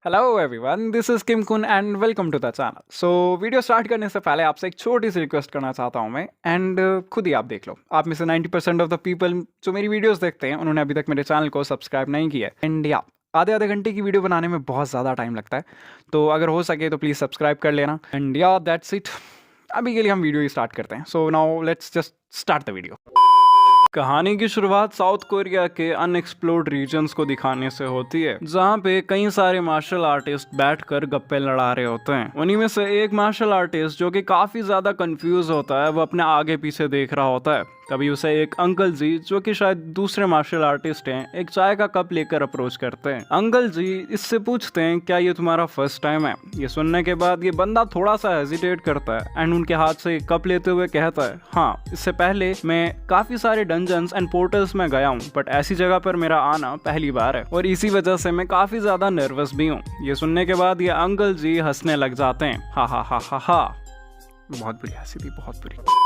Hello everyone, this is Kim Kun and welcome to the channel. So video start करने से पहले आपसे एक छोटी सी रिक्वेस्ट करना चाहता हूँ मैं एंड खुद ही आप देख लो। आप में से 90% ऑफ द पीपल जो मेरी वीडियोस देखते हैं उन्होंने अभी तक मेरे चैनल को सब्सक्राइब नहीं किया है एंड या आधे घंटे की वीडियो बनाने में बहुत ज़्यादा टाइम लगता है, तो अगर हो सके तो प्लीज़ सब्सक्राइब कर लेना एंड या दैट्स इट। अभी के लिए हम वीडियो ही स्टार्ट करते हैं। So now let's just start the video. कहानी की शुरुआत साउथ कोरिया के अनएक्सप्लोर्ड रीजन्स को दिखाने से होती है, जहाँ पे कई सारे मार्शल आर्टिस्ट बैठकर गप्पे लड़ा रहे होते हैं। उन्हीं में से एक मार्शल आर्टिस्ट जो कि काफी ज्यादा कंफ्यूज होता है, वो अपने आगे पीछे देख रहा होता है। तभी उसे एक अंकल जी, जो कि शायद दूसरे मार्शल आर्टिस्ट हैं, एक चाय का कप लेकर अप्रोच करते हैं। अंकल जी इससे पूछते हैं, क्या ये तुम्हारा फर्स्ट टाइम है? ये सुनने के बाद ये बंदा थोड़ा सा हेजिटेट करता है एंड उनके हाथ से कप लेते हुए कहता है, हाँ, इससे पहले मैं काफी सारे डंजन्स एंड पोर्टल्स में गया हूँ, बट ऐसी जगह पर मेरा आना पहली बार है और इसी वजह से मैं काफी ज्यादा नर्वस भी हूँ। ये सुनने के बाद ये अंकल जी हंसने लग जाते हैं, हा हा हा हा हा। बहुत बुरी हंसी थी, बहुत बुरी।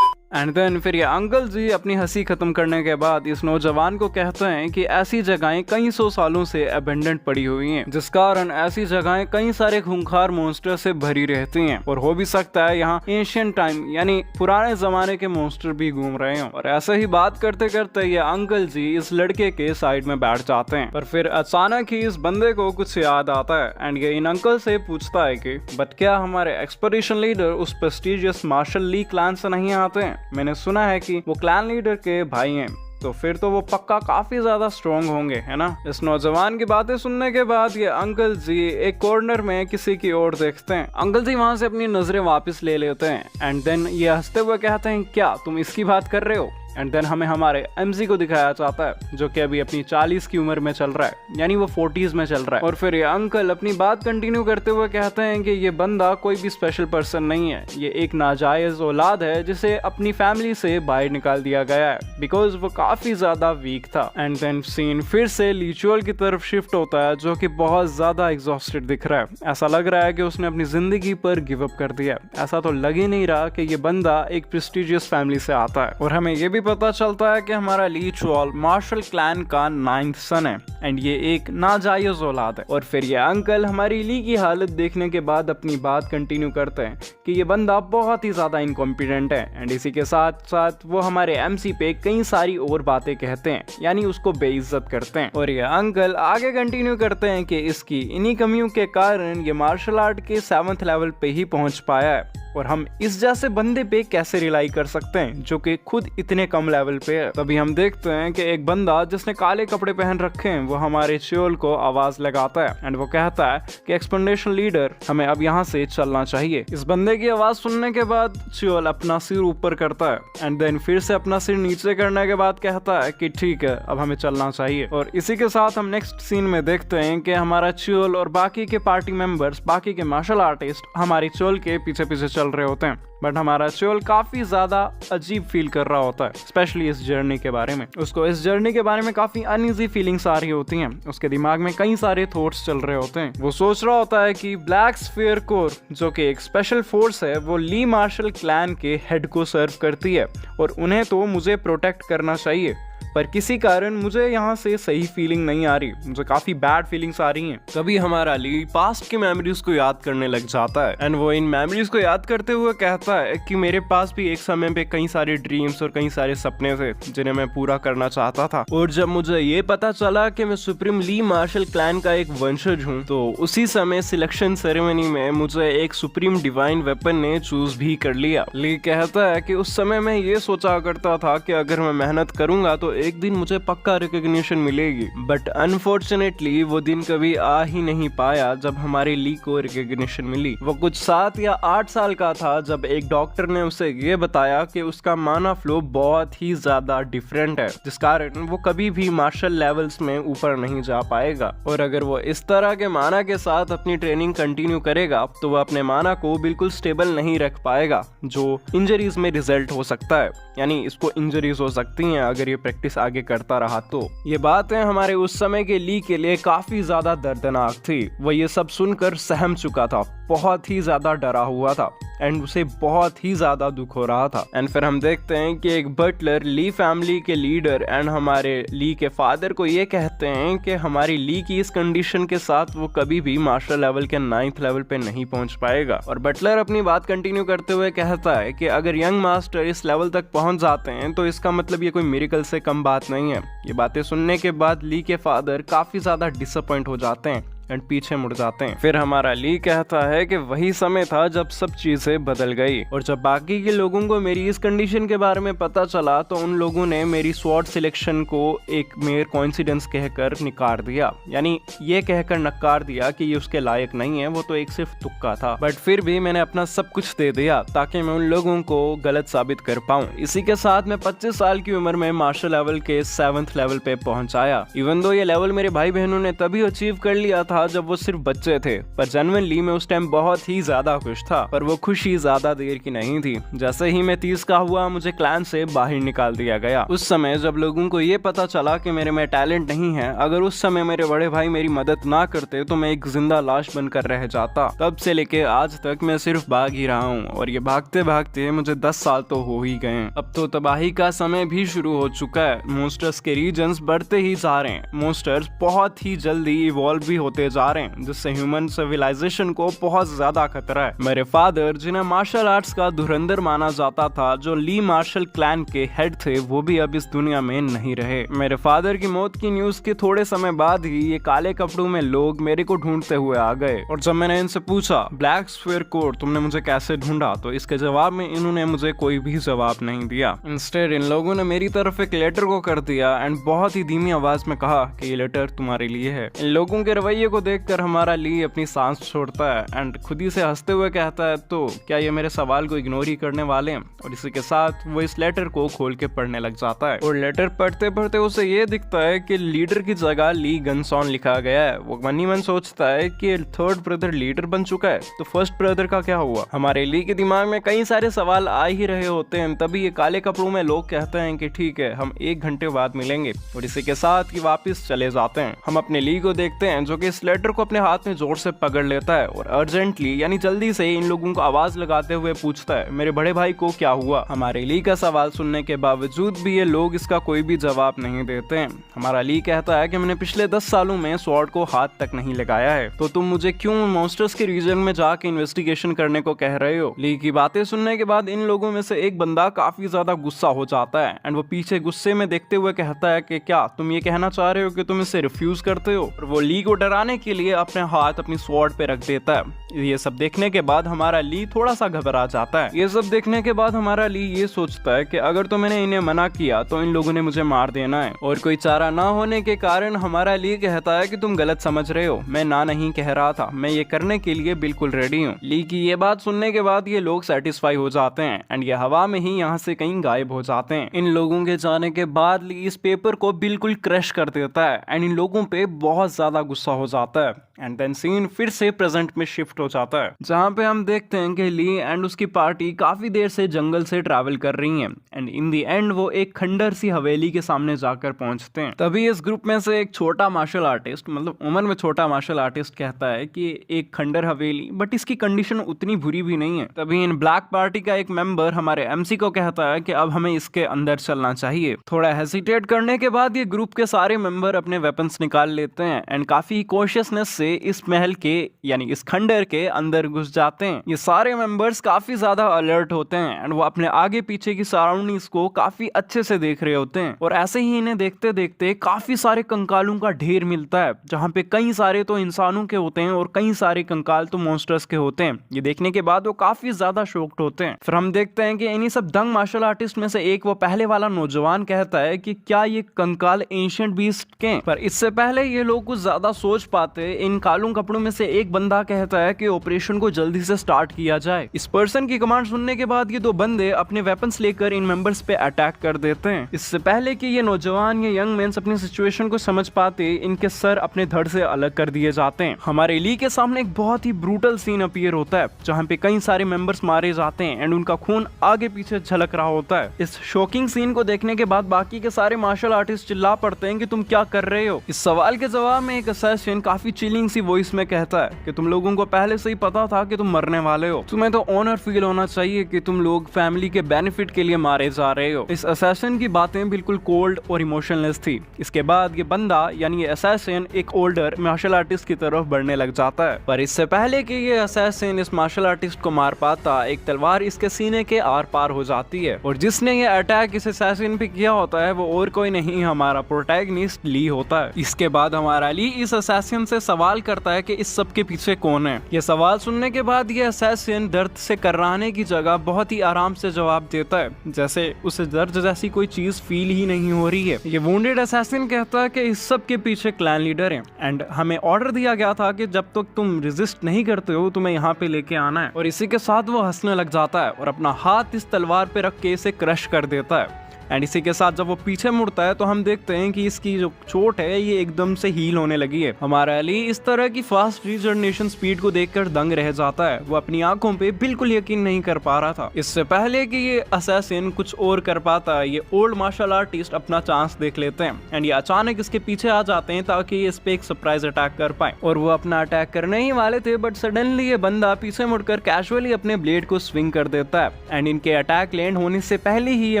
एंड देन फिर ये अंकल जी अपनी हंसी खत्म करने के बाद इस नौजवान को कहते हैं कि ऐसी जगहें कई सौ सालों से अबेंडेंट पड़ी हुई हैं, जिस कारण ऐसी जगहें कई सारे खूंखार मॉन्स्टर से भरी रहती हैं और हो भी सकता है यहाँ एशियन टाइम यानी पुराने जमाने के मॉन्स्टर भी घूम रहे हों। और ऐसे ही बात करते करते ये अंकल जी इस लड़के के साइड में बैठ जाते हैं, पर फिर अचानक ही इस बंदे को कुछ याद आता है एंड ये इन अंकल से पूछता है कि बट क्या हमारे एक्सपेडिशन लीडर उस प्रेस्टिजियस मार्शल ली क्लैन से नहीं आते हैं? मैंने सुना है कि वो क्लैन लीडर के भाई हैं, तो फिर तो वो पक्का काफी ज्यादा स्ट्रॉन्ग होंगे, है ना? इस नौजवान की बातें सुनने के बाद ये अंकल जी एक कॉर्नर में किसी की ओर देखते हैं। अंकल जी वहां से अपनी नजरें वापस ले लेते हैं एंड देन ये हंसते हुए कहते हैं, क्या तुम इसकी बात कर रहे हो? एंड देन हमें हमारे एमजी को दिखाया जाता है, जो कि अभी अपनी 40 की उम्र में चल रहा है, यानी वो 40s में चल रहा है। और फिर ये अंकल अपनी बात कंटिन्यू करते हुए कहते हैं कि ये बंदा कोई भी स्पेशल पर्सन नहीं है, ये एक नाजायज औलाद है जिसे अपनी फैमिली से बाहर निकाल दिया गया है बिकॉज वो काफी ज्यादा वीक था। एंड देन सीन फिर से लिचुअल की तरफ शिफ्ट होता है, जो कि बहुत ज्यादा एग्जॉस्टेड दिख रहा है। ऐसा लग रहा है कि उसने अपनी जिंदगी पर गिव अप कर दिया। ऐसा तो लग ही नहीं रहा कि ये बंदा एक प्रेस्टिजियस फैमिली से आता है। और हमें ये भी पता चलता है कि हमारा ली चुआल मार्शल क्लैन का 9th सन है एंड ये एक नाजायज औलाद है। और फिर ये अंकल हमारी ली की हालत देखने के बाद अपनी बात कंटिन्यू करते हैं कि ये बंदा बहुत ही ज्यादा इनकॉम्पिटेंट है एंड इसी के साथ साथ वो हमारे एमसी पे कई सारी और बातें कहते हैं, यानी उसको बेइज्जत करते हैं। और ये अंकल आगे कंटिन्यू करते हैं कि इसकी इन्हीं कमियों के कारण ये मार्शल आर्ट के 7th लेवल पे ही पहुंच पाया है और हम इस जैसे बंदे पे कैसे रिलाई कर सकते हैं जो कि खुद इतने कम लेवल पे है। तभी हम देखते हैं कि एक बंदा जिसने काले कपड़े पहन रखे हैं वो हमारे च्योल को आवाज लगाता है एंड वो कहता है कि एक्सपेडिशन लीडर, हमें अब यहाँ से चलना चाहिए। इस बंदे की आवाज सुनने के बाद च्योल अपना सिर ऊपर करता है एंड देन फिर से अपना सिर नीचे करने के बाद कहता है कि ठीक है, अब हमें चलना चाहिए। और इसी के साथ हम नेक्स्ट सीन में देखते हैं कि हमारा च्योल और बाकी के पार्टी मेंबर्स, बाकी के मार्शल आर्टिस्ट हमारी च्योल के पीछे पीछे चल रहे होते हैं, बट हमारा च्योल काफी ज्यादा अजीब फील कर रहा होता है, स्पेशली इस जर्नी के बारे में। उसको इस जर्नी के बारे में काफी अनईजी फीलिंग्स आ रही होती हैं। उसके दिमाग में कई सारे थॉट्स चल रहे होते हैं। वो सोच रहा होता है कि ब्लैक स्फीयर कोर, जो कि एक स्पेशल फोर्स है, वो ली मार्शल क्लैन के हेड को सर्व करती है और उन्हें तो मुझे प्रोटेक्ट करना चाहिए, पर किसी कारण मुझे यहाँ से सही फीलिंग नहीं आ रही, मुझे काफी बैड फीलिंग्स आ रही हैं। तभी हमारा ली पास्ट की मेमोरीज को याद करने लग जाता है एंड वो इन मेमोरीज को याद करते हुए कहता है कि मेरे पास भी एक समय पे कई सारे ड्रीम्स और कई सारे सपने थे जिन्हें मैं पूरा करना चाहता था, और जब मुझे ये पता चला कि मैं सुप्रीम ली मार्शल क्लैन का एक वंशज हूँ, तो उसी समय सिलेक्शन सेरेमनी में मुझे एक सुप्रीम डिवाइन वेपन ने चूज भी कर लिया। ली कहता है कि उस समय मैं ये सोचा करता था कि अगर मैं मेहनत करूंगा तो एक दिन मुझे पक्का रिकॉग्निशन मिलेगी, बट अनफॉर्चुनेटली वो दिन कभी आ ही नहीं पाया जब हमारे ली को रिकॉग्निशन मिली। वो कुछ 7 या 8 साल का था जब एक डॉक्टर ने उसे ये बताया कि उसका माना फ्लो बहुत ही ज्यादा डिफरेंट है, जिस कारण वो कभी भी मार्शल लेवल्स में ऊपर नहीं जा पाएगा। और अगर वो इस तरह के माना के साथ अपनी ट्रेनिंग कंटिन्यू करेगा तो वो अपने माना को बिल्कुल स्टेबल नहीं रख पाएगा, जो इंजरीज में रिजल्ट हो सकता है, यानी इसको इंजरीज हो सकती हैं अगर ये प्रैक्टिस आगे करता रहा तो। ये बातें हमारे उस समय के ली के लिए काफी ज्यादा दर्दनाक थी। वो ये सब सुनकर सहम चुका था, बहुत ही ज्यादा डरा हुआ था। एंड उसे बहुत ही ज्यादा दुख हो रहा था। एंड फिर हम देखते हैं कि एक बटलर ली फैमिली के लीडर एंड हमारे ली के फादर को ये कहते हैं कि हमारी ली की इस कंडीशन के साथ वो कभी भी मास्टर लेवल के 9th लेवल पे नहीं पहुंच पाएगा। और बटलर अपनी बात कंटिन्यू करते हुए कहता है कि अगर यंग मास्टर इस लेवल तक पहुंच जाते हैं तो इसका मतलब ये कोई मिरेकल से कम बात नहीं है। ये बातें सुनने के बाद ली के फादर काफी ज्यादा डिसअपॉइंट हो जाते हैं एंड पीछे मुड़ जाते हैं। फिर हमारा ली कहता है कि वही समय था जब सब चीजें बदल गई, और जब बाकी के लोगों को मेरी इस कंडीशन के बारे में पता चला तो उन लोगों ने मेरी स्वॉर्ड सिलेक्शन को एक मेयर कोइंसिडेंस कहकर नकार दिया, यानी ये कहकर नकार दिया कि ये उसके लायक नहीं है, वो तो एक सिर्फ तुक्का था। बट फिर भी मैंने अपना सब कुछ दे दिया ताकि मैं उन लोगों को गलत साबित कर पाऊं। इसी के साथ मैं 25 साल की उम्र में मास्टर लेवल के 7th लेवल पे पहुंचाया। इवन दो ये लेवल मेरे भाई बहनों ने तभी अचीव कर लिया था जब वो सिर्फ बच्चे थे, पर जेन्युइनली मैं उस टाइम बहुत ही ज्यादा खुश था। पर वो खुशी ज्यादा देर की नहीं थी। जैसे ही मैं 30 का हुआ मुझे क्लैन से बाहर निकाल दिया गया। उस समय जब लोगों को ये पता चला कि मेरे में टैलेंट नहीं है, अगर उस समय मेरे बड़े भाई मेरी मदद ना करते तो मैं एक जिंदा लाश बनकर रह जाता। तब से लेके आज तक मैं सिर्फ भाग ही रहा हूँ, और ये भागते भागते मुझे 10 साल तो हो ही गए। अब तो तबाही का समय भी शुरू हो चुका है। मोन्स्टर्स के रीजन्स बढ़ते ही जा रहे हैं। मोन्स्टर्स बहुत ही जल्दी इवॉल्व भी होते जा रहे हैं, जिससे ह्यूमन सिविलाइजेशन को बहुत ज्यादा खतरा है। मेरे फादर, जिन्हें मार्शल आर्ट्स का धुरंधर माना जाता था, जो ली मार्शल क्लैन के हेड थे, वो भी अब इस दुनिया में नहीं रहे। मेरे फादर की मौत की न्यूज के थोड़े समय बाद ही ये काले कपड़ों में लोग मेरे को ढूंढते हुए आ गए, और जब मैंने इनसे पूछा ब्लैक स्फीयर कोड तुमने मुझे कैसे ढूंढा, तो इसके जवाब में इन्होंने मुझे कोई भी जवाब नहीं दिया। इंस्टेड इन लोगों ने मेरी तरफ एक लेटर को कर दिया एंड बहुत ही धीमी आवाज में कहा कि ये लेटर तुम्हारे लिए है। इन लोगों के रवैये को देखकर हमारा ली अपनी सांस छोड़ता है एंड खुद ही से हंसते हुए कहता है, तो क्या ये मेरे सवाल को इग्नोर ही करने वाले हैं? और इसी के साथ वो इस लेटर को खोल के पढ़ने लग जाता है, और लेटर पढ़ते पढ़ते उसे ये दिखता है कि लीडर की जगह ली गनसॉन लिखा गया है। वो मन ही मन सोचता है कि 3rd ब्रदर लीडर बन चुका है, तो 1st ब्रदर का क्या हुआ? हमारे ली के दिमाग में कई सारे सवाल आ ही रहे होते हैं। तभी ये काले कपड़ों में लोग कहते हैं कि ठीक है, हम 1 घंटे बाद मिलेंगे, और इसी के साथ ही वापिस चले जाते हैं। हम अपने ली को देखते हैं जो कि इस लेटर को अपने हाथ में जोर से पकड़ लेता है और अर्जेंटली यानी जल्दी से इन लोगों को आवाज लगाते हुए पूछता है, मेरे बड़े भाई को क्या हुआ? हमारे ली का सवाल सुनने के बावजूद भी ये लोग इसका कोई भी जवाब नहीं देते हैं। हमारा ली कहता है कि मैंने पिछले 10 सालों में स्वॉर्ड को हाथ तक नहीं लगाया है, तो तुम मुझे क्यों मॉन्स्टर्स के रीजन में जाके इन्वेस्टिगेशन करने को कह रहे हो? ली की बातें सुनने के बाद इन लोगों में से एक बंदा काफी ज्यादा गुस्सा हो जाता है एंड वो पीछे गुस्से में देखते हुए कहता है कि क्या तुम ये कहना चाह रहे हो कि तुम इसे रिफ्यूज करते हो? और वो ली को डराने के लिए अपने हाथ अपनी स्वॉर्ड पे रख देता है। ये सब देखने के बाद हमारा ली थोड़ा सा घबरा जाता है। ये सब देखने के बाद हमारा ली ये सोचता है कि अगर तो मैंने इन्हें मना किया तो इन लोगों ने मुझे मार देना है, और कोई चारा ना होने के कारण हमारा ली कहता है कि तुम गलत समझ रहे हो, मैं ना नहीं कह रहा था, मैं ये करने के लिए बिल्कुल रेडी हूँ। ली की ये बात सुनने के बाद ये लोग सेटिस्फाई हो जाते हैं एंड ये हवा में ही यहाँ से कहीं गायब हो जाते हैं। इन लोगों के जाने के बाद ली इस पेपर को बिल्कुल क्रश कर देता है एंड इन लोगों पे बहुत ज्यादा गुस्सा हो जाता है। एंड देन सीन फिर से प्रेजेंट में शिफ्ट हो जाता है, जहाँ पे हम देखते हैं कि ली एंड उसकी पार्टी काफी देर से जंगल से ट्रैवल कर रही हैं एंड इन दी एंड वो एक खंडर सी हवेली के सामने जाकर पहुंचते हैं। तभी इस ग्रुप में से एक छोटा मार्शल आर्टिस्ट, मतलब उम्र में छोटा मार्शल आर्टिस्ट, कहता है कि एक खंडर हवेली, बट इसकी कंडीशन उतनी बुरी भी नहीं है। तभी इन ब्लैक पार्टी का एक मेंबर हमारे एमसी को कहता है कि अब हमें इसके अंदर चलना चाहिए। थोड़ा हेसिटेट करने के बाद ये ग्रुप के सारे मेंबर अपने वेपन्स निकाल लेते हैं एंड काफी कॉशियसनेस से इस महल के यानी इस खंडर के अंदर घुस जाते हैं। ये सारे मेंबर्स काफी ज्यादा अलर्ट होते हैं एंड वो अपने आगे पीछे की सराउंडिंग्स को काफी अच्छे से देख रहे होते हैं, और ऐसे ही इन्हें देखते देखते काफी सारे कंकालों का ढेर मिलता है, जहाँ पे कई सारे तो इंसानों के होते हैं और कई सारे कंकाल तो मॉन्स्टर्स के होते हैं। ये देखने के बाद वो काफी ज्यादा शॉक्ड होते हैं। फिर हम देखते हैं कि इन्हीं सब दंग मार्शल आर्टिस्ट में से एक, वो पहले वाला नौजवान, कहता है कि क्या ये कंकाल एंशिएंट बीस्ट के? पर इससे पहले ये लोग कुछ ज्यादा सोच पाते, इन कालू कपड़ों में से एक बंदा कहता है कि ऑपरेशन को जल्दी से स्टार्ट किया जाए। इस पर्सन की कमांड सुनने के बाद ये दो बंदे अपने वेपन्स लेकर इन मेंबर्स पे अटैक कर देते हैं। इससे पहले कि ये नौजवान, ये यंग मैन अपनी सिचुएशन को समझ पाते, इनके सर अपने धड़ से अलग कर दिए जाते हैं। हमारे ली के सामने एक बहुत ही ब्रूटल सीन अपीयर होता है, जहाँ पे कई सारे मेंबर्स मारे जाते हैं एंड उनका खून आगे पीछे झलक रहा होता है। इस शॉकिंग सीन को देखने के बाद बाकी के सारे मार्शल आर्टिस्ट चिल्ला पड़ते हैं कि तुम क्या कर रहे हो? इस सवाल के जवाब में एक असैसिन काफी चिलिंग सी वॉइस में कहता है कि तुम लोगों को पहले पहले से ही पता था कि तुम मरने वाले हो। तुम्हें तो ऑनर फील होना चाहिए कि तुम लोग फैमिली के बेनिफिट के लिए मारे जा रहे हो। इस असैसिन की बातें बिल्कुल कोल्ड और इमोशनलेस थी। इसके बाद ये बंदा यानी ये असैसिन एक ओल्डर मार्शल आर्टिस्ट की तरफ बढ़ने लग जाता है, पर इससे पहले कि ये असैसिन इस मार्शल आर्टिस्ट को मार पाता, एक तलवार इसके सीने के आर पार हो जाती है और जिसने ये अटैक इस असैसिन पे किया होता है वो और कोई नहीं, हमारा प्रोटैगनिस्ट ली होता है। इसके बाद हमारा ली इस असैसिन से सवाल करता है कि इस सब के पीछे कौन है। ये सवाल सुनने के बाद ये असैसिन दर्द से कर्राने की जगह बहुत ही आराम से जवाब देता है, जैसे उसे दर्द जैसी कोई चीज फील ही नहीं हो रही है। ये वुंडेड असैसिन कहता है कि इस सब के पीछे क्लैन लीडर हैं एंड हमें ऑर्डर दिया गया था कि जब तक तुम रेजिस्ट नहीं करते हो तुम्हें यहाँ पे लेके आना है। और इसी के साथ वो हंसने लग जाता है और अपना हाथ इस तलवार पे रख के इसे क्रश कर देता है। एंड इसी के साथ जब वो पीछे मुड़ता है तो हम देखते हैं कि इसकी जो चोट है ये एकदम से हील होने लगी है। हमारा अली इस तरह की फास्ट रीजनरेशन स्पीड को देखकर दंग रह जाता है। वो अपनी आंखों पे बिल्कुल यकीन नहीं कर पा रहा था। इससे पहले कि ये असैसिन कुछ और कर पाता, ये ओल्ड मार्शल आर्टिस्ट अपना चांस देख लेते हैं एंड ये अचानक इसके पीछे आ जाते हैं ताकि ये इस पे एक सरप्राइज अटैक कर पाए। और वो अपना अटैक करने ही वाले थे बट सडनली ये बंदा पीछे मुड़कर कैजुअली अपने ब्लेड को स्विंग कर देता है एंड इनके अटैक लैंड होने से पहले ही ये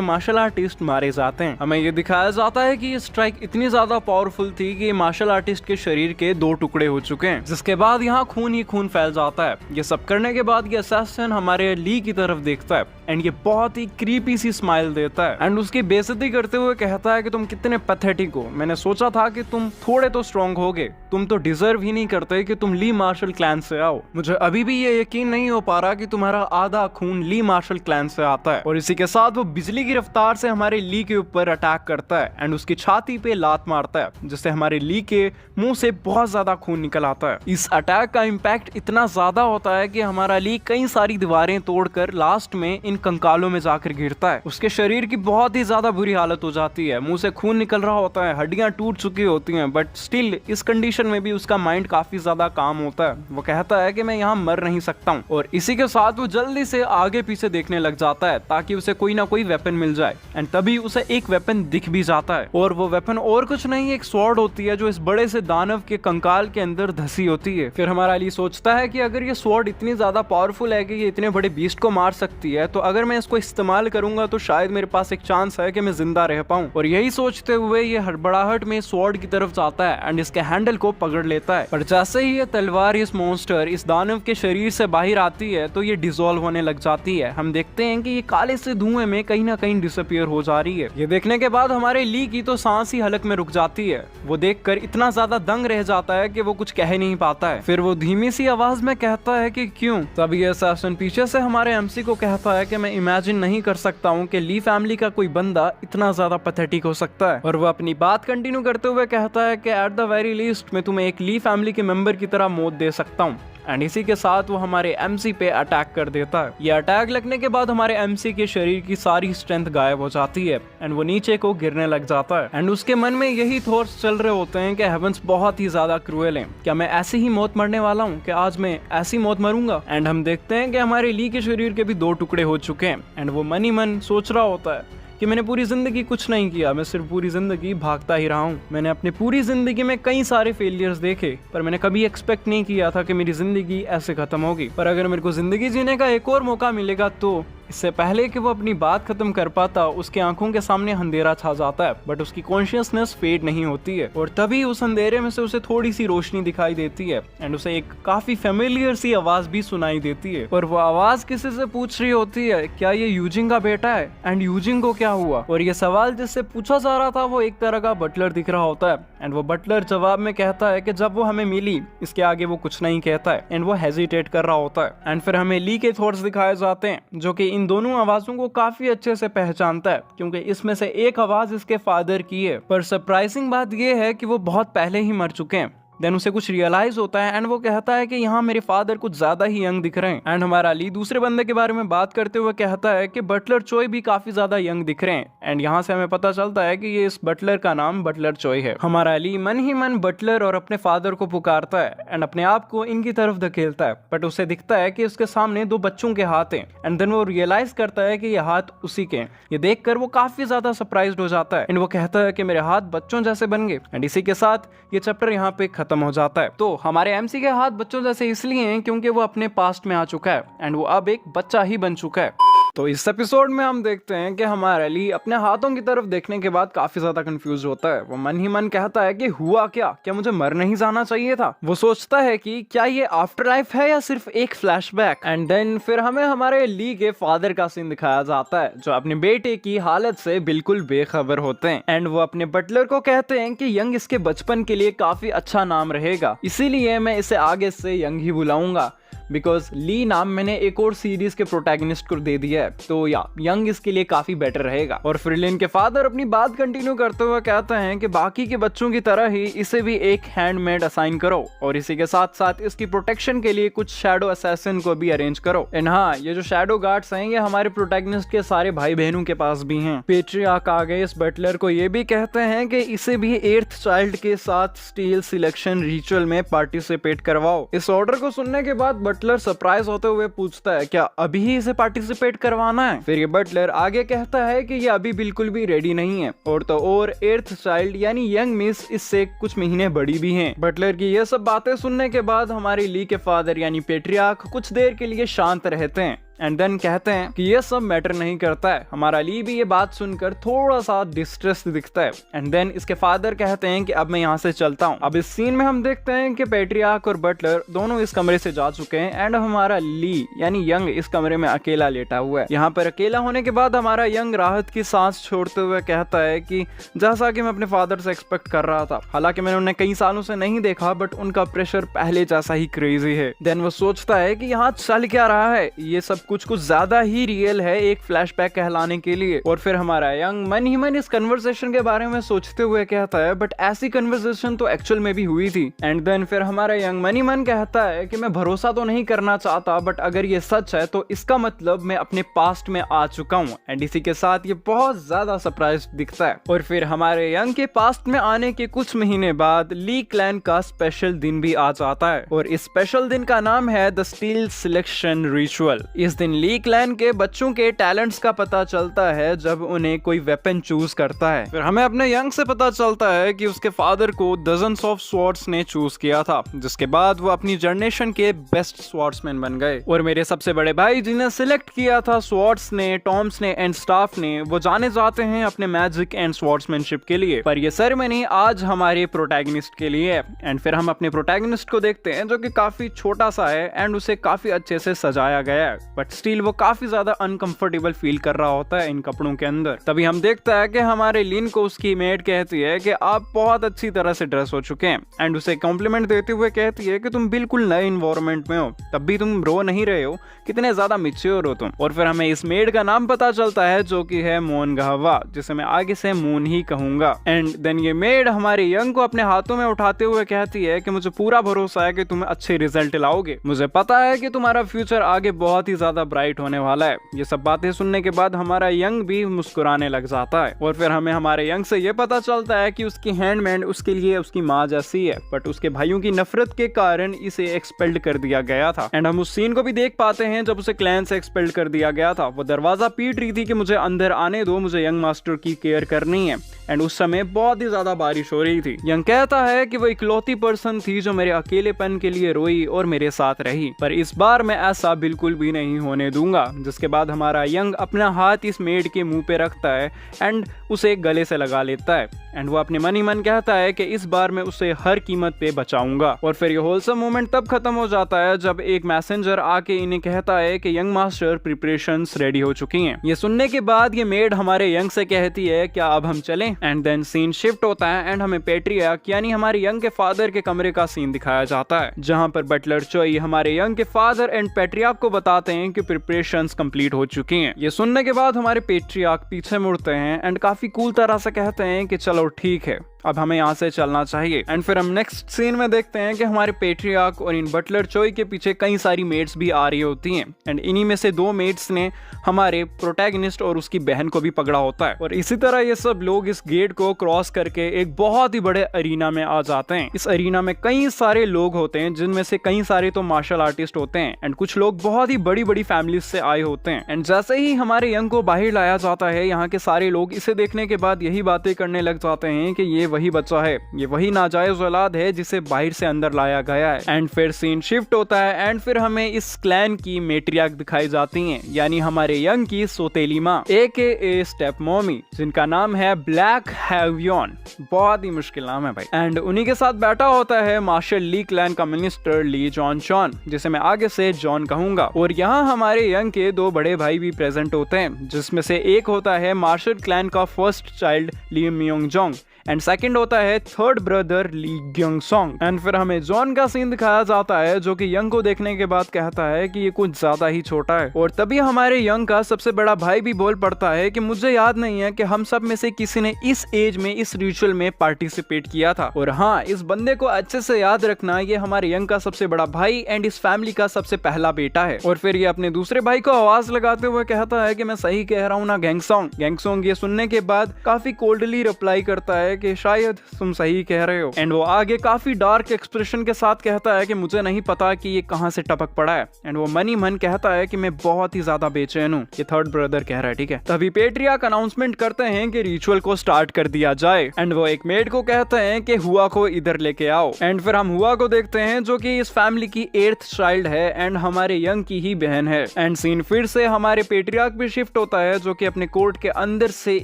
मार्शल आर्टिस्ट मारे जाते हैं। हमें ये दिखाया जाता है कि ये स्ट्राइक इतनी ज्यादा पावरफुल थी कि मार्शल आर्टिस्ट के शरीर के 2 टुकड़े हो चुके हैं, जिसके बाद यहाँ खून ही खून फैल जाता है। ये सब करने के बाद ये असैसिन हमारे ली की तरफ देखता है एंड ये बहुत ही क्रीपी सी स्माइल देता है एंड उसकी बेइज्जती करते हुए कहता है कि तुम कितने पैथेटिक हो। मैंने सोचा था कि तुम थोड़े तो स्ट्रॉन्ग होगे, तुम तो डिजर्व ही नहीं करते कि तुम ली मार्शल क्लैन से आओ। मुझे अभी भी ये यकीन नहीं हो पा रहा कि तुम्हारा आधा खून ली मार्शल क्लैन से आता है। और इसी के साथ वो बिजली की रफ्तार से हमारे ली के ऊपर अटैक करता है एंड उसकी छाती पे लात मारता है, जिससे हमारे ली के मुंह से बहुत ज्यादा खून निकल आता है। इस अटैक का इम्पैक्ट इतना ज्यादा होता है कि हमारा ली कई सारी दीवारें तोड़कर लास्ट में इन कंकालों में जाकर गिरता है। उसके शरीर की बहुत ही ज्यादा बुरी हालत हो जाती है, मुंह से खून निकल रहा होता है, हड्डियां टूट चुकी होती हैं, बट स्टिल इस कंडीशन में भी उसका माइंड काफी ज्यादा काम होता है। वो कहता है कि मैं यहाँ मर नहीं सकता हूँ और इसी के साथ वो जल्दी से आगे पीछे देखने लग जाता है ताकि उसे कोई ना कोई वेपन मिल जाए एंड तभी उसे एक वेपन दिख भी जाता है और वो वेपन और कुछ नहीं एक स्वॉर्ड होती है जो इस बड़े से दानव के कंकाल के अंदर धसी होती है। फिर हमारा अली सोचता है कि अगर ये स्वॉर्ड इतनी ज्यादा पावरफुल है कि ये इतने बड़े बीस्ट को मार सकती है तो अगर मैं इसको इस्तेमाल करूंगा तो शायद मेरे पास एक चांस है कि मैं जिंदा रह पाऊं। और यही सोचते हुए ये हड़बड़ाहट में स्वॉर्ड की तरफ जाता है एंड इसके हैंडल को पकड़ लेता है। पर जैसे ही ये तलवार इस मॉन्स्टर इस दानव के शरीर से बाहर आती है तो ये डिसॉल्व होने लग जाती है। हम देखते हैं कि ये काले से धुएं में कहीं ना कहीं डिसअपियर हो जा रही है। ये देखने के बाद हमारे ली की तो सांस ही हलक में रुक जाती है। वो देखकर इतना ज्यादा दंग रह जाता है कि वो कुछ कह नहीं पाता है। फिर वो धीमी सी आवाज में कहता है कि क्यों। तब ये असैसिन पीछे से हमारे एमसी को कहता है कि मैं इमेजिन नहीं कर सकता हूँ कि ली फैमिली का कोई बंदा इतना ज्यादा पैथेटिक हो सकता है। और वो अपनी बात कंटिन्यू करते हुए कहता है कि एट द वेरी लीस्ट मैं तुम्हें एक ली फैमिली के मेंबर की तरह मौत दे सकता हूँ। एंड इसी के साथ वो हमारे एमसी पे अटैक कर देता है। ये अटैक लगने के बाद हमारे एमसी के शरीर की सारी स्ट्रेंथ गायब हो जाती है एंड वो नीचे को गिरने लग जाता है एंड उसके मन में यही थॉट्स चल रहे होते हैं कि हेवंस बहुत ही ज्यादा क्रूएल हैं। क्या मैं ऐसी ही मौत मरने वाला हूँ कि आज मैं ऐसी मौत मरूंगा। एंड हम देखते हैं कि हमारे ली के शरीर के भी 2 टुकड़े हो चुके हैं एंड वो मन ही मन सोच रहा होता है कि मैंने पूरी जिंदगी कुछ नहीं किया, मैं सिर्फ पूरी जिंदगी भागता ही रहा हूँ। मैंने अपनी पूरी जिंदगी में कई सारे फेलियर्स देखे पर मैंने कभी एक्सपेक्ट नहीं किया था कि मेरी जिंदगी ऐसे खत्म होगी। पर अगर मेरे को जिंदगी जीने का एक और मौका मिलेगा तो इससे पहले कि वो अपनी बात खत्म कर पाता उसकी आंखों के सामने अंधेरा छा जाता है बट उसकी कॉन्शियसनेस फेड नहीं होती है। और तभी उस अंधेरे में से उसे थोड़ी सी रोशनी दिखाई देती है एंड उसे एक काफी फेमिलियर सी आवाज भी सुनाई देती है। और वो आवाज किसी से पूछ रही होती है क्या ये यूजिंग का बेटा है एंड यूजिंग को क्या हुआ। और ये सवाल जिससे पूछा जा रहा था वो एक तरह का बटलर दिख रहा होता है एंड वो बटलर जवाब में कहता है कि जब वो हमें मिली इसके आगे वो कुछ नहीं कहता है एंड वो हेजिटेट कर रहा होता है। एंड फिर हमें ली के थॉट्स दिखाए जाते हैं जो कि इन दोनों आवाजों को काफी अच्छे से पहचानता है क्योंकि इसमें से एक आवाज इसके फादर की है। पर सरप्राइजिंग बात यह है कि वो बहुत पहले ही मर चुके हैं। देन उसे कुछ रियलाइज होता है एंड वो कहता है कि यहाँ मेरे फादर कुछ ज्यादा ही यंग दिख रहे हैं। एंड हमारा अली दूसरे बंदे के बारे में बात करते हुए कहता है कि बटलर चोय भी काफी ज्यादा यंग दिख रहे हैं एंड यहाँ से हमें पता चलता है कि ये इस बटलर का नाम बटलर चोय है। हमारा अली मन ही मन बटलर और अपने फादर को पुकारता है एंड अपने आप को इनकी तरफ धकेलता है बट उसे दिखता है कि उसके सामने 2 बच्चों के हाथ हैं एंड देन वो रियलाइज करता है कि ये हाथ उसी के हैं। ये देखकर वो काफी ज्यादा सरप्राइज्ड हो जाता है एंड वो कहता है कि मेरे हाथ बच्चों जैसे बन गए। एंड इसी के साथ ये चैप्टर यहाँ पे खत्म हो जाता है। तो हमारे एमसी के हाथ बच्चों जैसे इसलिए हैं क्योंकि वो अपने पास्ट में आ चुका है एंड वो अब एक बच्चा ही बन चुका है। तो इस एपिसोड में हम देखते हैं कि हमारा ली अपने हाथों की तरफ देखने के बाद काफी ज्यादा कंफ्यूज होता है। वो मन ही मन कहता है कि हुआ क्या मुझे मर नहीं जाना चाहिए था। वो सोचता है कि क्या ये आफ्टर लाइफ है या सिर्फ एक फ्लैशबैक। एंड देन फिर हमें हमारे ली के फादर का सीन दिखाया जाता है जो अपने बेटे की हालत से बिल्कुल बेखबर होते हैं एंड वो अपने बटलर को कहते हैं कि यंग इसके बचपन के लिए काफी अच्छा नाम रहेगा, इसीलिए मैं इसे आगे से यंग ही बुलाऊंगा बिकॉज ली नाम मैंने एक और सीरीज के प्रोटैगनिस्ट को दे दिया है, तो या यंग इसके लिए काफी बेटर रहेगा। और फिर लिन के फादर अपनी बात कंटिन्यू करते हुए कहते हैं कि बाकी के बच्चों की तरह ही इसे भी एक हैंडमेड असाइन करो और इसी के साथ साथ इसकी प्रोटेक्शन के लिए कुछ शैडो असैसिन को भी अरेंज करो। एंड हाँ, ये जो शैडो गार्ड्स हैं ये हमारे प्रोटैगनिस्ट के सारे भाई बहनों के पास भी हैं। पेट्रियार्क आगे इस बटलर को ये भी कहते हैं कि इसे भी 8th चाइल्ड के साथ स्टील सिलेक्शन रिचुअल में पार्टिसिपेट करवाओ। इस ऑर्डर को सुनने के बाद बटलर सरप्राइज होते हुए पूछता है क्या अभी ही इसे पार्टिसिपेट करवाना है। फिर ये बटलर आगे कहता है कि ये अभी बिल्कुल भी रेडी नहीं है और तो और 8th चाइल्ड यानी यंग मिस इससे कुछ महीने बड़ी भी हैं। बटलर की ये सब बातें सुनने के बाद हमारे ली के फादर यानी पेट्रियार्क कुछ देर के लिए शांत रहते हैं एंड देन कहते हैं कि ये सब मैटर नहीं करता है। हमारा ली भी ये बात सुनकर थोड़ा सा डिस्ट्रेस दिखता है एंड देन इसके फादर कहते हैं कि अब मैं यहाँ से चलता हूँ। अब इस सीन में हम देखते हैं कि पेट्रियार्क और बटलर दोनों इस कमरे से जा चुके हैं एंड हमारा ली यानी यंग इस कमरे में अकेला लेटा हुआ है। यहाँ पर अकेला होने के बाद हमारा यंग राहत की सांस छोड़ते हुए कहता है कि जैसा कि मैं अपने फादर से एक्सपेक्ट कर रहा था, हालांकि मैंने उन्हें कई सालों से नहीं देखा बट उनका प्रेशर पहले जैसा ही क्रेजी है। देन वो सोचता है कि यहाँ चल क्या रहा है, ये सब कुछ ज्यादा ही रियल है एक फ्लैशबैक कहलाने के लिए। और फिर हमारा यंग मन ही मन इस कन्वर्सेशन के बारे में सोचते हुए कहता है बट ऐसी कन्वर्सेशन तो एक्चुअल में भी हुई थी। एंड देन फिर हमारा यंग मन ही मन कहता है कि मैं भरोसा तो नहीं करना चाहता बट अगर ये सच है तो इसका मतलब मैं अपने पास्ट में आ चुका हूँ। एंड इसी के साथ ये बहुत ज्यादा सरप्राइज दिखता है। और फिर हमारे यंग के पास्ट में आने के कुछ महीने बाद ली क्लैन का स्पेशल दिन भी आ जाता है और इस स्पेशल दिन का नाम है द स्टील सिलेक्शन रिचुअल। इस दिन ली क्लैन के बच्चों के टैलेंट्स का पता चलता है जब उन्हें कोई वेपन चूज करता है। फिर हमें अपने यंग से पता चलता है कि उसके फादर को डजन्स ऑफ स्वॉर्ड्स ने चूज किया था, जिसके बाद वो अपनी जनरेशन के बेस्ट स्वॉर्ड्समैन बन गए। और मेरे सबसे बड़े भाई जिन्हें सिलेक्ट किया था स्वॉर्ड्स ने, टॉम्स ने एंड स्टाफ ने, वो जाने जाते हैं अपने मैजिक एंड स्वॉर्ड्समैनशिप के लिए। पर ये सेरेमनी आज हमारे प्रोटैगनिस्ट के लिए है। एंड फिर हम अपने प्रोटैगनिस्ट को देखते हैं जो कि काफी छोटा सा है एंड उसे काफी अच्छे से सजाया गया है बट स्टिल वो काफी ज्यादा अनकंफर्टेबल फील कर रहा होता है इन कपड़ों के अंदर। तभी हम देखता है कि हमारे लिन को उसकी मेड कहती है कि आप बहुत अच्छी तरह से ड्रेस हो चुके हैं एंड उसे कॉम्प्लीमेंट देते हुए कहती है कि तुम बिल्कुल नए इन्वायरमेंट में हो, तब भी तुम रो नहीं रहे हो, कितने ज्यादा मैच्योर हो तुम। और फिर हमें इस मेड का नाम पता चलता है जो कि है मोन गहवा, जिसे मैं आगे से मून ही कहूंगा। एंड देन ये मेड हमारे यंग को अपने हाथों में उठाते हुए कहती है कि मुझे पूरा भरोसा है कि तुम अच्छे रिजल्ट लाओगे, मुझे पता है कि तुम्हारा फ्यूचर आगे बहुत ही ज्यादा ब्राइट होने वाला है। ये सब बातें सुनने के बाद हमारा यंग भी मुस्कुराने लग जाता है। और फिर हमें हमारे यंग से ये पता चलता है कि उसकी हैंडमेड उसके लिए उसकी माँ जैसी है बट उसके भाइयों की नफरत के कारण इसे एक्सपेल्ड कर दिया गया था। एंड हम उस सीन को भी देख पाते हैं जब उसे क्लैन से एक्सपेल्ड कर दिया गया था। वो दरवाजा पीट रही थी कि मुझे अंदर आने दो, मुझे यंग मास्टर की केयर करनी है। एंड उस समय बहुत ही ज्यादा बारिश हो रही थी। यंग कहता है कि वो इकलौती पर्सन थी जो मेरे अकेलेपन के लिए रोई और मेरे साथ रही, पर इस बार मैं ऐसा बिल्कुल भी नहीं होने दूंगा। जिसके बाद हमारा यंग अपना हाथ इस मेड के मुंह पे रखता है एंड उसे गले से लगा लेता है एंड वो अपने मन ही मन कहता है कि इस बार मैं उसे हर कीमत पे बचाऊंगा। और फिर ये होलसम मोमेंट तब खत्म हो जाता है जब एक मैसेंजर आके इन्हें कहता है कि यंग मास्टर प्रिपरेशंस रेडी हो चुकी हैं। ये सुनने के बाद ये मेड हमारे यंग से कहती है क्या अब हम चलें। एंड देन सीन शिफ्ट होता है एंड हमें पेट्रियार्क यानी हमारे यंग के फादर के कमरे का सीन दिखाया जाता है, जहां पर बटलर चोई हमारे यंग के फादर एंड पेट्रियार्क को बताते हैं कि प्रिपरेशंस कंप्लीट हो चुकी हैं। ये सुनने के बाद हमारे पेट्रियार्क पीछे मुड़ते हैं एंड काफी कूल तरह से कहते हैं कि चलो ठीक है, अब हमें यहाँ से चलना चाहिए। एंड फिर हम नेक्स्ट सीन में देखते हैं कि हमारे पेट्रियार्क और इन बटलर चोई के पीछे कई सारी मेड्स भी आ रही होती हैं एंड इन्हीं में से 2 मेड्स ने हमारे प्रोटैगनिस्ट और उसकी बहन को भी पकड़ा होता है। और इसी तरह ये सब लोग इस गेट को क्रॉस करके एक बहुत ही बड़े अरीना में आ जाते हैं। इस अरीना में कई सारे लोग होते हैं जिनमें से कई सारे तो मार्शल आर्टिस्ट होते हैं एंड कुछ लोग बहुत ही बड़ी बड़ी फैमिली से आए होते हैं। एंड जैसे ही हमारे यंग को बाहर लाया जाता है, यहाँ के सारे लोग इसे देखने के बाद यही बातें करने लग जाते हैं कि ये वही बच्चा है, ये वही नाजायज औलाद है जिसे बाहर से अंदर लाया गया है। एंड फिर सीन शिफ्ट होता है एंड फिर हमें इस क्लैन की मेट्रियार्क दिखाई जाती हैं, यानी हमारे यंग की सोतेली माँ AKA स्टेप मॉमी, जिनका नाम है ब्लैक हैवियन। बहुत ही मुश्किल नाम है भाई। एंड उन्हीं के साथ बैठा होता है मार्शल ली क्लैन का मिनिस्टर ली जॉन शॉन, जिसे मैं आगे से जॉन कहूंगा। और यहाँ हमारे यंग के दो बड़े भाई भी प्रेजेंट होते हैं, जिसमें से एक होता है मार्शल क्लैन का first child Lee Myung Jong and second होता है third brother Lee Gyung Song. And फिर हमें जॉन का सीन दिखाया जाता है, जो कि यंग को देखने के बाद कहता है कि ये कुछ ज्यादा ही छोटा है। और तभी हमारे यंग का सबसे बड़ा भाई भी बोल पड़ता है कि मुझे याद नहीं है कि हम सब में से किसी ने इस एज में इस रिचुअल में पार्टिसिपेट किया था। और हाँ, इस बंदे को अच्छे से याद रखना, ये हमारे यंग का सबसे बड़ा भाई एंड इस फैमिली का सबसे पहला बेटा है। और फिर ये अपने दूसरे भाई को आवाज लगाते हुए कहता है कि मैं सही कह रहा हूँ ना गैंगसोंग। गैंगसोंग ये सुनने के बाद काफी कोल्डली रिप्लाई करता है कि शायद तुम सही कह रहे हो। एंड वो आगे काफी डार्क एक्सप्रेशन के साथ कहता है कि मुझे नहीं पता कि ये कहां से टपक पड़ा है। एंड वो मनी मन कहता है कि मैं बहुत ही ज्यादा बेचैन हूँ। ये थर्ड ब्रदर कह रहा है, ठीक है। तभी पेट्रियार्क अनाउंसमेंट करते हैं कि रिचुअल को स्टार्ट कर दिया जाए। एंड वो एक मेड को कहते हैं कि हुआ को इधर लेके आओ। एंड फिर हम हुआ को देखते हैं, जो कि इस फैमिली की 8th चाइल्ड है एंड हमारे यंग की ही बहन है। एंड सीन फिर से हमारे पेट्रियार्क भी शिफ्ट होता है, जो कि अपने कोट के अंदर से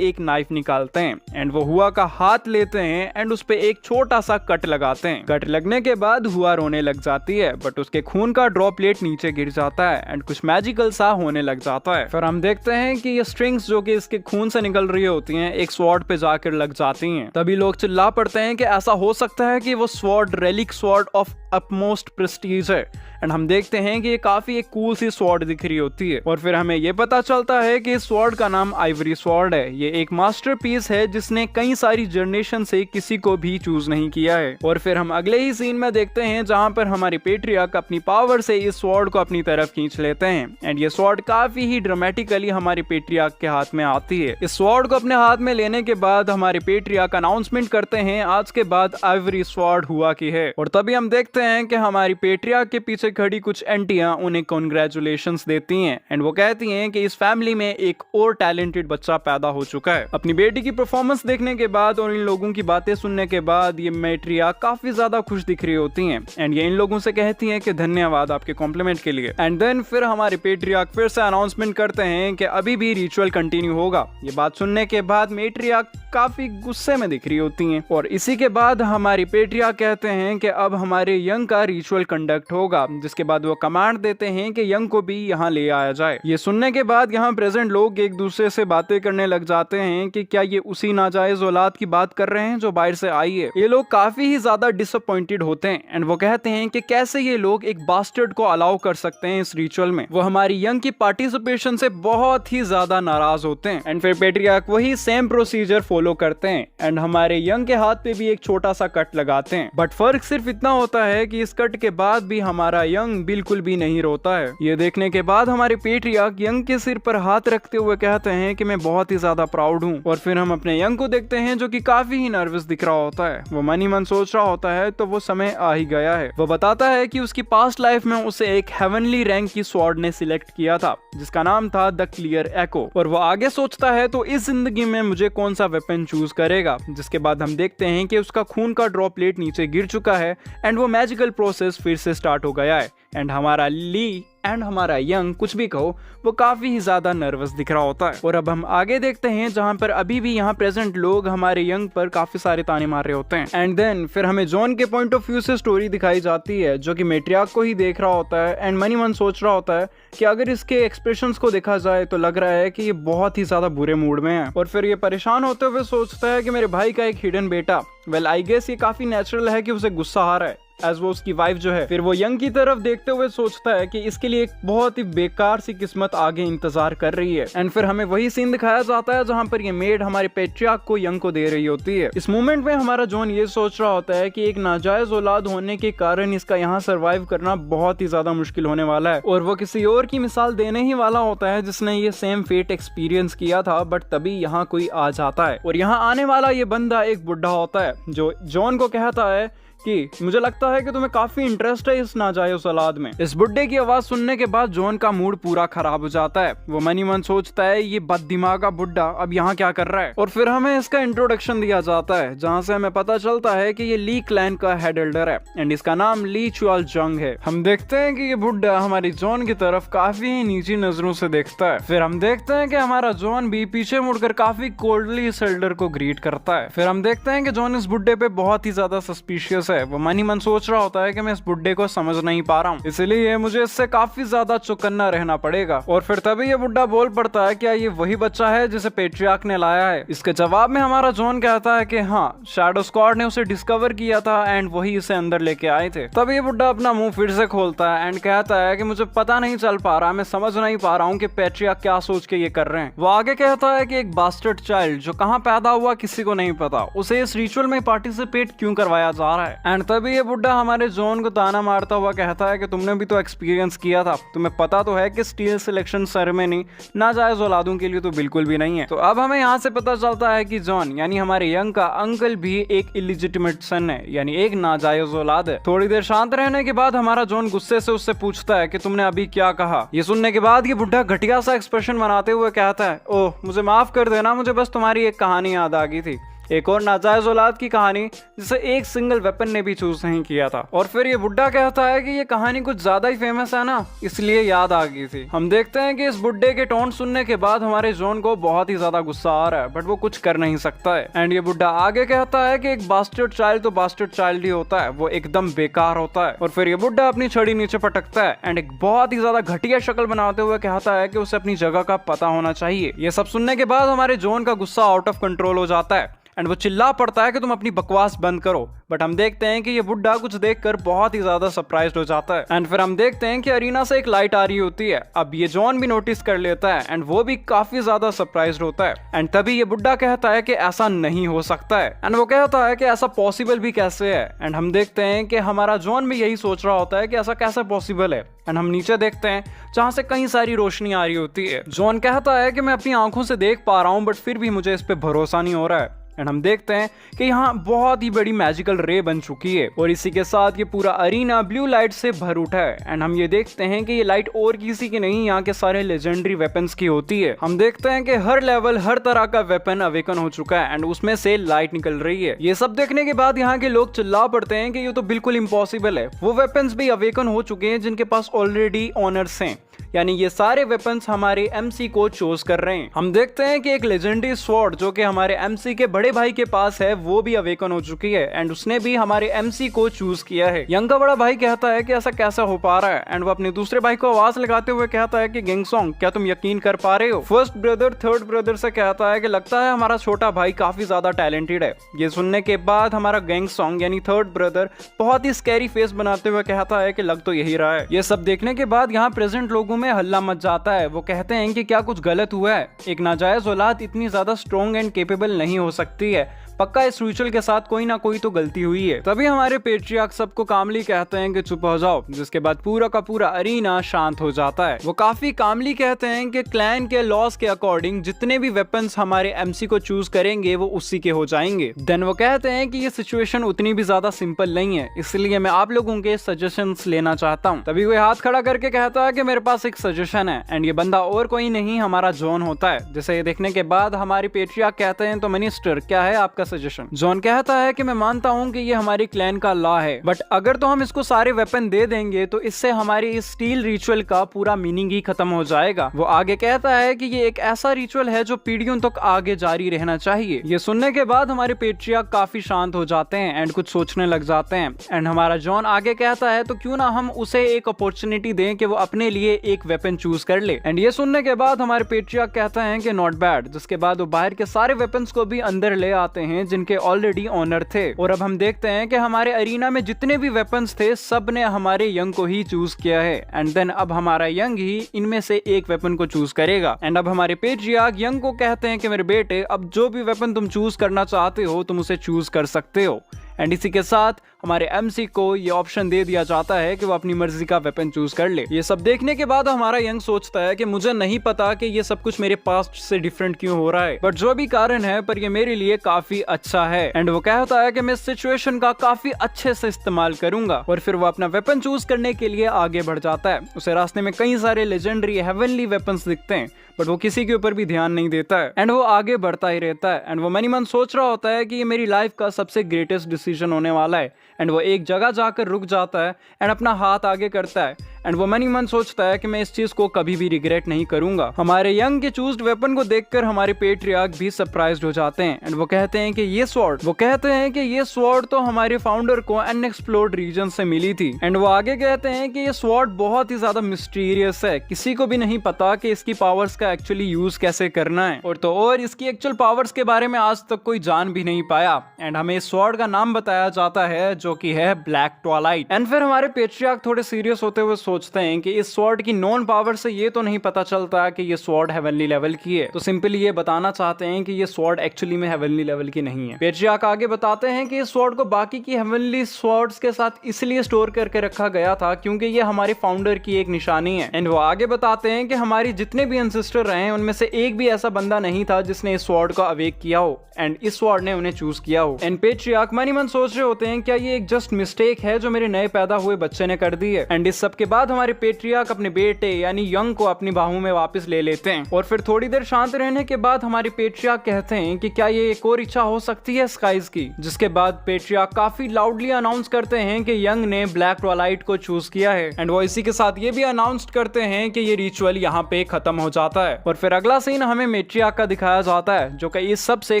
एक नाइफ निकालते हैं एंड वो हुआ का हाथ लेते हैं एंड उस पे एक छोटा सा कट लगाते हैं। कट लगने के बाद हुआ रोने लग जाती है, बट उसके खून का ड्रॉपलेट नीचे गिर जाता है एंड कुछ मैजिकल सा होने लग जाता है। फिर हम देखते हैं कि ये स्ट्रिंग्स जो कि इसके खून से निकल रही होती हैं, एक स्वॉर्ड पे जाकर लग जाती हैं। तभी लोग चिल्ला पड़ते हैं कि ऐसा हो सकता है कि वो sword relic sword of upmost Prestige है। एंड हम देखते हैं कि ये काफी एक कूल सी स्वॉर्ड दिख रही होती है। और फिर हमें ये पता चलता है कि इस स्वॉर्ड का नाम आइवरी स्वॉर्ड है। ये एक मास्टरपीस है जिसने कई सारी जनरेशन से किसी को भी चूज नहीं किया है। और फिर हम अगले ही सीन में देखते हैं, जहां पर हमारे पेट्रियार्क अपनी पावर से इस स्वॉर्ड को अपनी तरफ खींच लेते हैं एंड ये स्वॉर्ड काफी ही ड्रामेटिकली हमारे पेट्रियार्क के हाथ में आती है। इस स्वॉर्ड को अपने हाथ में लेने के बाद हमारे पेट्रियार्क अनाउंसमेंट करते हैं आज के बाद आइवरी स्वॉर्ड हुआ की है। और तभी हम देखते हैं कि हमारी पेट्रियार्क के पीछे खड़ी कुछ एंटियां उन्हें कॉन्ग्रेचुलेशंस देती हैं एंड वो कहती हैं कि इस फैमिली में एक और टैलेंटेड बच्चा पैदा हो चुका है। अपनी बेटी की परफॉर्मेंस देखने के बाद और इन लोगों की बातें सुनने के बाद ये मेट्रियार्क काफी ज्यादा खुश दिख रही होती हैं एंड ये इन लोगों से कहती हैं कि धन्यवाद आपके कॉम्प्लीमेंट के लिए। एंड देन फिर हमारे पेट्रियार्क फिर से अनाउंसमेंट करते हैं कि अभी भी रिचुअल कंटिन्यू होगा। ये बात सुनने के बाद मेट्रियार्क काफी गुस्से में दिख रही होती हैं और इसी के बाद हमारी पेट्रियार्क कहते हैं कि अब हमारे यंग का रिचुअल कंडक्ट होगा, जिसके बाद वो कमांड देते हैं कि यंग को भी यहाँ ले आया जाए। ये सुनने के बाद यहाँ प्रेजेंट लोग एक दूसरे से बातें करने लग जाते हैं कि क्या ये उसी नाजायज औलाद की बात कर रहे हैं जो बाहर से आई है। ये लोग काफी ही ज्यादा डिसअपॉइंटेड होते हैं एंड वो कहते हैं कि कैसे ये लोग एक बास्टर्ड को अलाउ कर सकते हैं इस रिचुअल में। वो हमारी यंग की पार्टिसिपेशन से बहुत ही ज्यादा नाराज होते हैं एंड फिर पेट्रियार्क वही सेम प्रोसीजर फॉलो करते हैं एंड हमारे यंग के हाथ पे भी एक छोटा सा कट लगाते हैं। बट फर्क सिर्फ इतना होता है कि इस कट के बाद भी हमारा यंग बिल्कुल भी नहीं रोता है। ये देखने के बाद हमारे पेट्रियार्क यंग के सिर पर हाथ रखते हुए कहते हैं कि मैं बहुत ही ज्यादा प्राउड हूँ। और फिर हम अपने यंग को देखते हैं, जो कि काफी ही नर्वस दिख रहा होता है। वो मन ही मन सोच रहा होता है तो वो समय आ ही गया है। वो बताता है कि उसकी पास्ट लाइफ में उसे एक हेवनली रैंक की स्वॉर्ड ने सिलेक्ट किया था, जिसका नाम था द क्लियर एको। और वो आगे सोचता है तो इस जिंदगी में मुझे कौन सा वेपन चूज करेगा। जिसके बाद हम देखते हैं कि उसका खून का ड्रॉपलेट नीचे गिर चुका है एंड वो मैजिकल प्रोसेस फिर से स्टार्ट हो गया है एंड हमारा ली एंड हमारा यंग, कुछ भी कहो, वो काफी ही ज्यादा नर्वस दिख रहा होता है। और अब हम आगे देखते हैं, जहां पर अभी भी यहाँ प्रेजेंट लोग हमारे यंग पर काफी सारे ताने मार रहे होते हैं। एंड देन फिर हमें जॉन के पॉइंट ऑफ व्यू से स्टोरी दिखाई जाती है, जो कि मेट्रियार्क को ही देख रहा होता है एंड मन ही मन सोच रहा होता है कि अगर इसके एक्सप्रेशंस को देखा जाए तो लग रहा है कि ये बहुत ही ज्यादा बुरे मूड में है। और फिर ये परेशान होते हुए सोचता है कि मेरे भाई का एक हिडन बेटा, वेल आई गेस ये काफी नेचुरल है कि उसे गुस्सा आ रहा है एज वो उसकी वाइफ जो है। फिर वो यंग की तरफ देखते हुए सोचता है कि इसके लिए एक बहुत ही बेकार सी किस्मत आगे इंतजार कर रही है। एंड फिर हमें वही सीन दिखाया जाता है जहां पर ये मेड हमारे पेट्रियार्क को यंग को दे रही होती है। इस मोमेंट में हमारा जॉन ये सोच रहा होता है कि एक नाजायज औलाद होने के कारण इसका यहाँ सर्वाइव करना बहुत ही ज्यादा मुश्किल होने वाला है। और वो किसी और की मिसाल देने ही वाला होता है जिसने ये सेम फेट एक्सपीरियंस किया था, बट तभी यहाँ कोई आ जाता है। और यहाँ आने वाला ये बंदा एक बुढ़ा होता है जो जॉन को कहता है कि मुझे लगता है कि तुम्हें काफी इंटरेस्ट है इस नाजायज औलाद में। इस बुड्ढे की आवाज सुनने के बाद जॉन का मूड पूरा खराब हो जाता है। वो मनी मन सोचता है ये बददिमागा बुड्ढा अब यहाँ क्या कर रहा है। और फिर हमें इसका इंट्रोडक्शन दिया जाता है जहाँ से हमें पता चलता है कि ये ली क्लैन का हेड एल्डर है एंड इसका नाम ली चुआल जंग है। हम देखते हैं कि ये बुड्ढा हमारी जॉन की तरफ काफी ही नीची नजरों से देखता है। फिर हम देखते हैं कि हमारा जॉन भी पीछे मुड़कर काफी कोल्डली इस एल्डर को ग्रीट करता है। फिर हम देखते हैं कि जॉन इस बुड्ढे पे बहुत ही ज्यादा सस्पिशियस है। वो मनी मन सोच रहा होता है कि मैं इस बुड्ढे को समझ नहीं पा रहा हूँ, इसलिए मुझे इससे काफी ज्यादा चौकन्ना रहना पड़ेगा। और फिर तभी ये बुड्ढा बोल पड़ता है क्या ये वही बच्चा है जिसे पेट्रियार्क ने लाया है। इसके जवाब में हमारा जॉन कहता है कि हाँ, शैडो स्क्वाड ने उसे डिस्कवर किया था एंड वही इसे अंदर लेके आए थे। तब ये बुड्ढा अपना मुंह फिर से खोलता है एंड कहता है कि मुझे पता नहीं चल पा रहा, मैं समझ नहीं पा रहा हूँ कि पेट्रियार्क क्या सोच के ये कर रहे हैं। वो आगे कहता है कि एक बास्टर्ड चाइल्ड जो कहाँ पैदा हुआ किसी को नहीं पता, उसे इस रिचुअल में पार्टिसिपेट क्यों करवाया जा रहा है। एंड तभी ये बुड्ढा हमारे जॉन को ताना मारता हुआ कहता है कि तुमने भी तो एक्सपीरियंस किया था, तुम्हें पता तो है कि स्टील सिलेक्शन सेरेमनी नाजायज औलादों के लिए तो बिल्कुल भी नहीं है। तो अब हमें यहाँ से पता चलता है कि जॉन यानी हमारे यंग का अंकल भी एक इलिजिटिमेट सन है, यानी एक नाजायज औलाद है। थोड़ी देर शांत रहने के बाद हमारा जॉन गुस्से से उससे पूछता है कि तुमने अभी क्या कहा। ये सुनने के बाद ये बुड्ढा घटिया सा एक्सप्रेशन बनाते हुए कहता है, ओह मुझे माफ कर देना, मुझे बस तुम्हारी एक कहानी याद आ गई थी, एक और नाजायज औलाद की कहानी जिसे एक सिंगल वेपन ने भी चूज नहीं किया था। और फिर ये बुड्ढा कहता है कि ये कहानी कुछ ज्यादा ही फेमस है ना, इसलिए याद आ गई थी। हम देखते हैं कि इस बुड्ढे के टोन सुनने के बाद हमारे जॉन को बहुत ही ज्यादा गुस्सा आ रहा है, बट वो कुछ कर नहीं सकता है। एंड ये बुड्ढा आगे कहता है कि एक बास्टर्ड चाइल्ड तो बास्टर्ड चाइल्ड ही होता है, वो एकदम बेकार होता है। और फिर ये बुड्ढा अपनी छड़ी नीचे पटकता है एंड एक बहुत ही ज्यादा घटिया शक्ल बनाते हुए कहता है कि उसे अपनी जगह का पता होना चाहिए। ये सब सुनने के बाद हमारे जॉन का गुस्सा आउट ऑफ कंट्रोल हो जाता है एंड वो चिल्ला पड़ता है कि तुम अपनी बकवास बंद करो। बट हम देखते हैं कि ये बुड्ढा कुछ देखकर बहुत ही ज्यादा सरप्राइज्ड हो जाता है। एंड फिर हम देखते हैं कि अरीना से एक लाइट आ रही होती है। अब ये जॉन भी नोटिस कर लेता है एंड वो भी काफी ज्यादा सरप्राइज्ड होता है। एंड तभी ये बुड्ढा कहता है कि ऐसा नहीं हो सकता है एंड वो कहता है कि ऐसा पॉसिबल भी कैसे है। एंड हम देखते हैं कि हमारा जॉन भी यही सोच रहा होता है कि ऐसा कैसे पॉसिबल है। एंड हम नीचे देखते हैं जहाँ से कई सारी रोशनी आ रही होती है। जॉन कहता है कि मैं अपनी आंखों से देख पा रहा हूँ बट फिर भी मुझे इस पे भरोसा नहीं हो रहा है। एंड हम देखते हैं कि यहाँ बहुत ही बड़ी मैजिकल रे बन चुकी है और इसी के साथ ये पूरा अरीना ब्लू लाइट से भर उठा है। एंड हम ये देखते हैं कि ये लाइट और किसी की नहीं, यहाँ के सारे लेजेंडरी वेपन्स की होती है। हम देखते हैं कि हर लेवल हर तरह का वेपन अवेकन हो चुका है एंड उसमें से लाइट निकल रही है। ये सब देखने के बाद यहाँ के लोग चिल्ला पड़ते हैं कि ये तो बिल्कुल इम्पॉसिबल है। वो वेपन्स भी अवेकन हो चुके हैं जिनके पास ऑलरेडी ऑनर्स हैं, यानी ये सारे वेपन्स हमारे एमसी को चूज कर रहे हैं। हम देखते हैं कि एक लेजेंडरी स्वॉर्ड जो कि हमारे एमसी के बड़े भाई के पास है वो भी अवेकन हो चुकी है एंड उसने भी हमारे एमसी को चूज किया है। यंग का बड़ा भाई कहता है कि ऐसा कैसा हो पा रहा है एंड वो अपने दूसरे भाई को आवाज लगाते हुए कहता है कि गैंगसोंग क्या तुम यकीन कर पा रहे हो। फर्स्ट ब्रदर थर्ड ब्रदर से कहता है कि लगता है हमारा छोटा भाई काफी ज्यादा टैलेंटेड है। ये सुनने के बाद हमारा गैंगसोंग यानी थर्ड ब्रदर बहुत ही स्कैरी फेस बनाते हुए कहता है कि लग तो यही रहा है। ये सब देखने के बाद यहाँ प्रेजेंट लोगों में हल्ला मच जाता है। वो कहते हैं कि क्या कुछ गलत हुआ है, एक नाजायज औलाद इतनी ज्यादा स्ट्रॉन्ग एंड केपेबल नहीं हो सकती है, पक्का इस रिचुअल के साथ कोई ना कोई तो गलती हुई है। तभी हमारे पेट्रियार्क सबको कामली कहते हैं कि चुप हो जाओ, जिसके बाद पूरा का पूरा अरीना शांत हो जाता है। वो काफी कामली कहते हैं कि क्लैन के लॉस के अकॉर्डिंग जितने भी वेपन्स हमारे एमसी को चूज करेंगे वो उसी के हो जाएंगे। देन वो कहते हैं कि ये सिचुएशन उतनी भी ज्यादा सिंपल नहीं है, इसलिए मैं आप लोगों के सजेशंस लेना चाहता हूँ। तभी वो हाथ खड़ा करके कहता है कि मेरे पास एक सजेशन है एंड ये बंदा और कोई नहीं हमारा जॉन होता है। जिसे ये देखने के बाद हमारे पेट्रियार्क कहते हैं तो मिनिस्टर क्या है आपका सजेशन। जॉन कहता है कि मैं मानता हूं कि ये हमारी क्लैन का लॉ है, बट अगर तो हम इसको सारे वेपन दे देंगे तो इससे हमारी इस स्टील रिचुअल का पूरा मीनिंग ही खत्म हो जाएगा। वो आगे कहता है कि ये एक ऐसा रिचुअल है जो पीढ़ियों तक आगे जारी रहना चाहिए। ये सुनने के बाद हमारे पेट्रियार्क काफी शांत हो जाते हैं एंड कुछ सोचने लग जाते हैं। एंड हमारा जॉन आगे कहता है तो क्यों ना हम उसे एक अपॉर्चुनिटी दें कि वो अपने लिए एक वेपन चूज कर ले। एंड ये सुनने के बाद हमारे पेट्रियार्क कहते हैं कि नॉट बैड, जिसके बाद वो बाहर के सारे वेपन्स को भी अंदर ले आते हैं जिनके ऑलरेडी ऑनर थे। और अब हम देखते हैं कि हमारे अरीना में जितने भी वेपन्स थे सब ने हमारे यंग को ही चूज किया है एंड देन अब हमारा यंग ही इनमें से एक वेपन को चूज करेगा। एंड अब हमारे पेट्रियार्क यंग को कहते हैं कि मेरे बेटे अब जो भी वेपन तुम चूज करना चाहते हो तुम उसे चूज कर सकते हो। एंड इसी के साथ हमारे एमसी को ये ऑप्शन दे दिया जाता है कि वो अपनी मर्जी का वेपन चूज कर ले। ये सब देखने के बाद हमारा यंग सोचता है कि मुझे नहीं पता कि ये सब कुछ मेरे पास्ट से डिफरेंट क्यों हो रहा है, बट जो भी कारण है पर ये मेरे लिए काफी अच्छा है। एंड वो कहता है कि मैं इस सिचुएशन का काफी अच्छे से इस्तेमाल करूंगा और फिर वो अपना वेपन चूज करने के लिए आगे बढ़ जाता है। उसे रास्ते में कई सारे लेजेंडरी हेवनली वेपन्स दिखते हैं बट वो किसी के ऊपर भी ध्यान नहीं देता है एंड वो आगे बढ़ता ही रहता है। एंड वो मन ही मन सोच रहा होता है कि ये मेरी लाइफ का सबसे ग्रेटेस्ट डिसीजन होने वाला है। एंड वो एक जगह जाकर रुक जाता है एंड अपना हाथ आगे करता है एंड वो मन ही मन सोचता है कि मैं इस चीज को कभी भी रिग्रेट नहीं करूंगा। हमारे यंग के चूज्ड वेपन को देखकर हमारे पेट्रियार्क भी सरप्राइज्ड हो जाते हैं एंड वो कहते हैं कि ये स्वॉर्ड तो हमारे फाउंडर को अनएक्सप्लोर्ड रीजन से मिली थी। एंड वो आगे कहते हैं कि ये स्वॉर्ड बहुत ही ज्यादा मिस्टीरियस है, किसी को भी नहीं पता कि इसकी पावर्स का एक्चुअली यूज कैसे करना है और इसकी एक्चुअल पावर्स के बारे में आज तक कोई जान भी नहीं पाया। एंड हमें इस स्वॉर्ड का नाम बताया जाता है जो कि है ब्लैक ट्वाइलाइट। एंड फिर हमारे पेट्रियार्क थोड़े सीरियस होते हुए सोचते हैं कि इस स्वॉर्ड की नॉन पावर से ये तो नहीं पता चलता कि ये स्वॉर्ड हेवनली लेवल की है, तो सिंपली ये बताना चाहते हैं कि ये स्वॉर्ड एक्चुअली में हेवनली लेवल की नहीं है। पेट्रियार्क आगे बताते हैं कि इस स्वॉर्ड को बाकी की हेवनली स्वॉर्ड्स के साथ इसलिए स्टोर करके रखा गया था क्योंकि ये हमारे फाउंडर की एक निशानी है। एंड वो आगे बताते हैं कि हमारी जितने भी एंसेस्टर रहे हैं उनमें से एक भी ऐसा बंदा नहीं था जिसने इस स्वॉर्ड को अवेक किया हो एंड इस स्वॉर्ड ने उन्हें चूज किया हो। एंड पेट्रियार्क मन ही मन सोच रहे होते हैं क्या ये एक जस्ट मिस्टेक है जो मेरे नए पैदा हुए बच्चे ने कर दी है। एंड इस सब के बाद हमारे पेट्रियार्क अपने बेटे यानी यंग को अपनी बाहों में वापस ले लेते हैं और फिर थोड़ी देर शांत रहने के बाद हमारे पेट्रियार्क कहते हैं कि क्या ये एक और इच्छा हो सकती है स्काइज की, जिसके बाद पेट्रियार्क काफी लाउडली अनाउंस करते हैं कि यंग ने ब्लैक ट्वाइलाइट को चूज किया है। एंड वो इसी के साथ ये भी अनाउंस करते हैं कि ये रिचुअल यहाँ पे खत्म हो जाता है और फिर अगला सीन हमें मेट्रियार्क का दिखाया जाता है जो कि इस सब से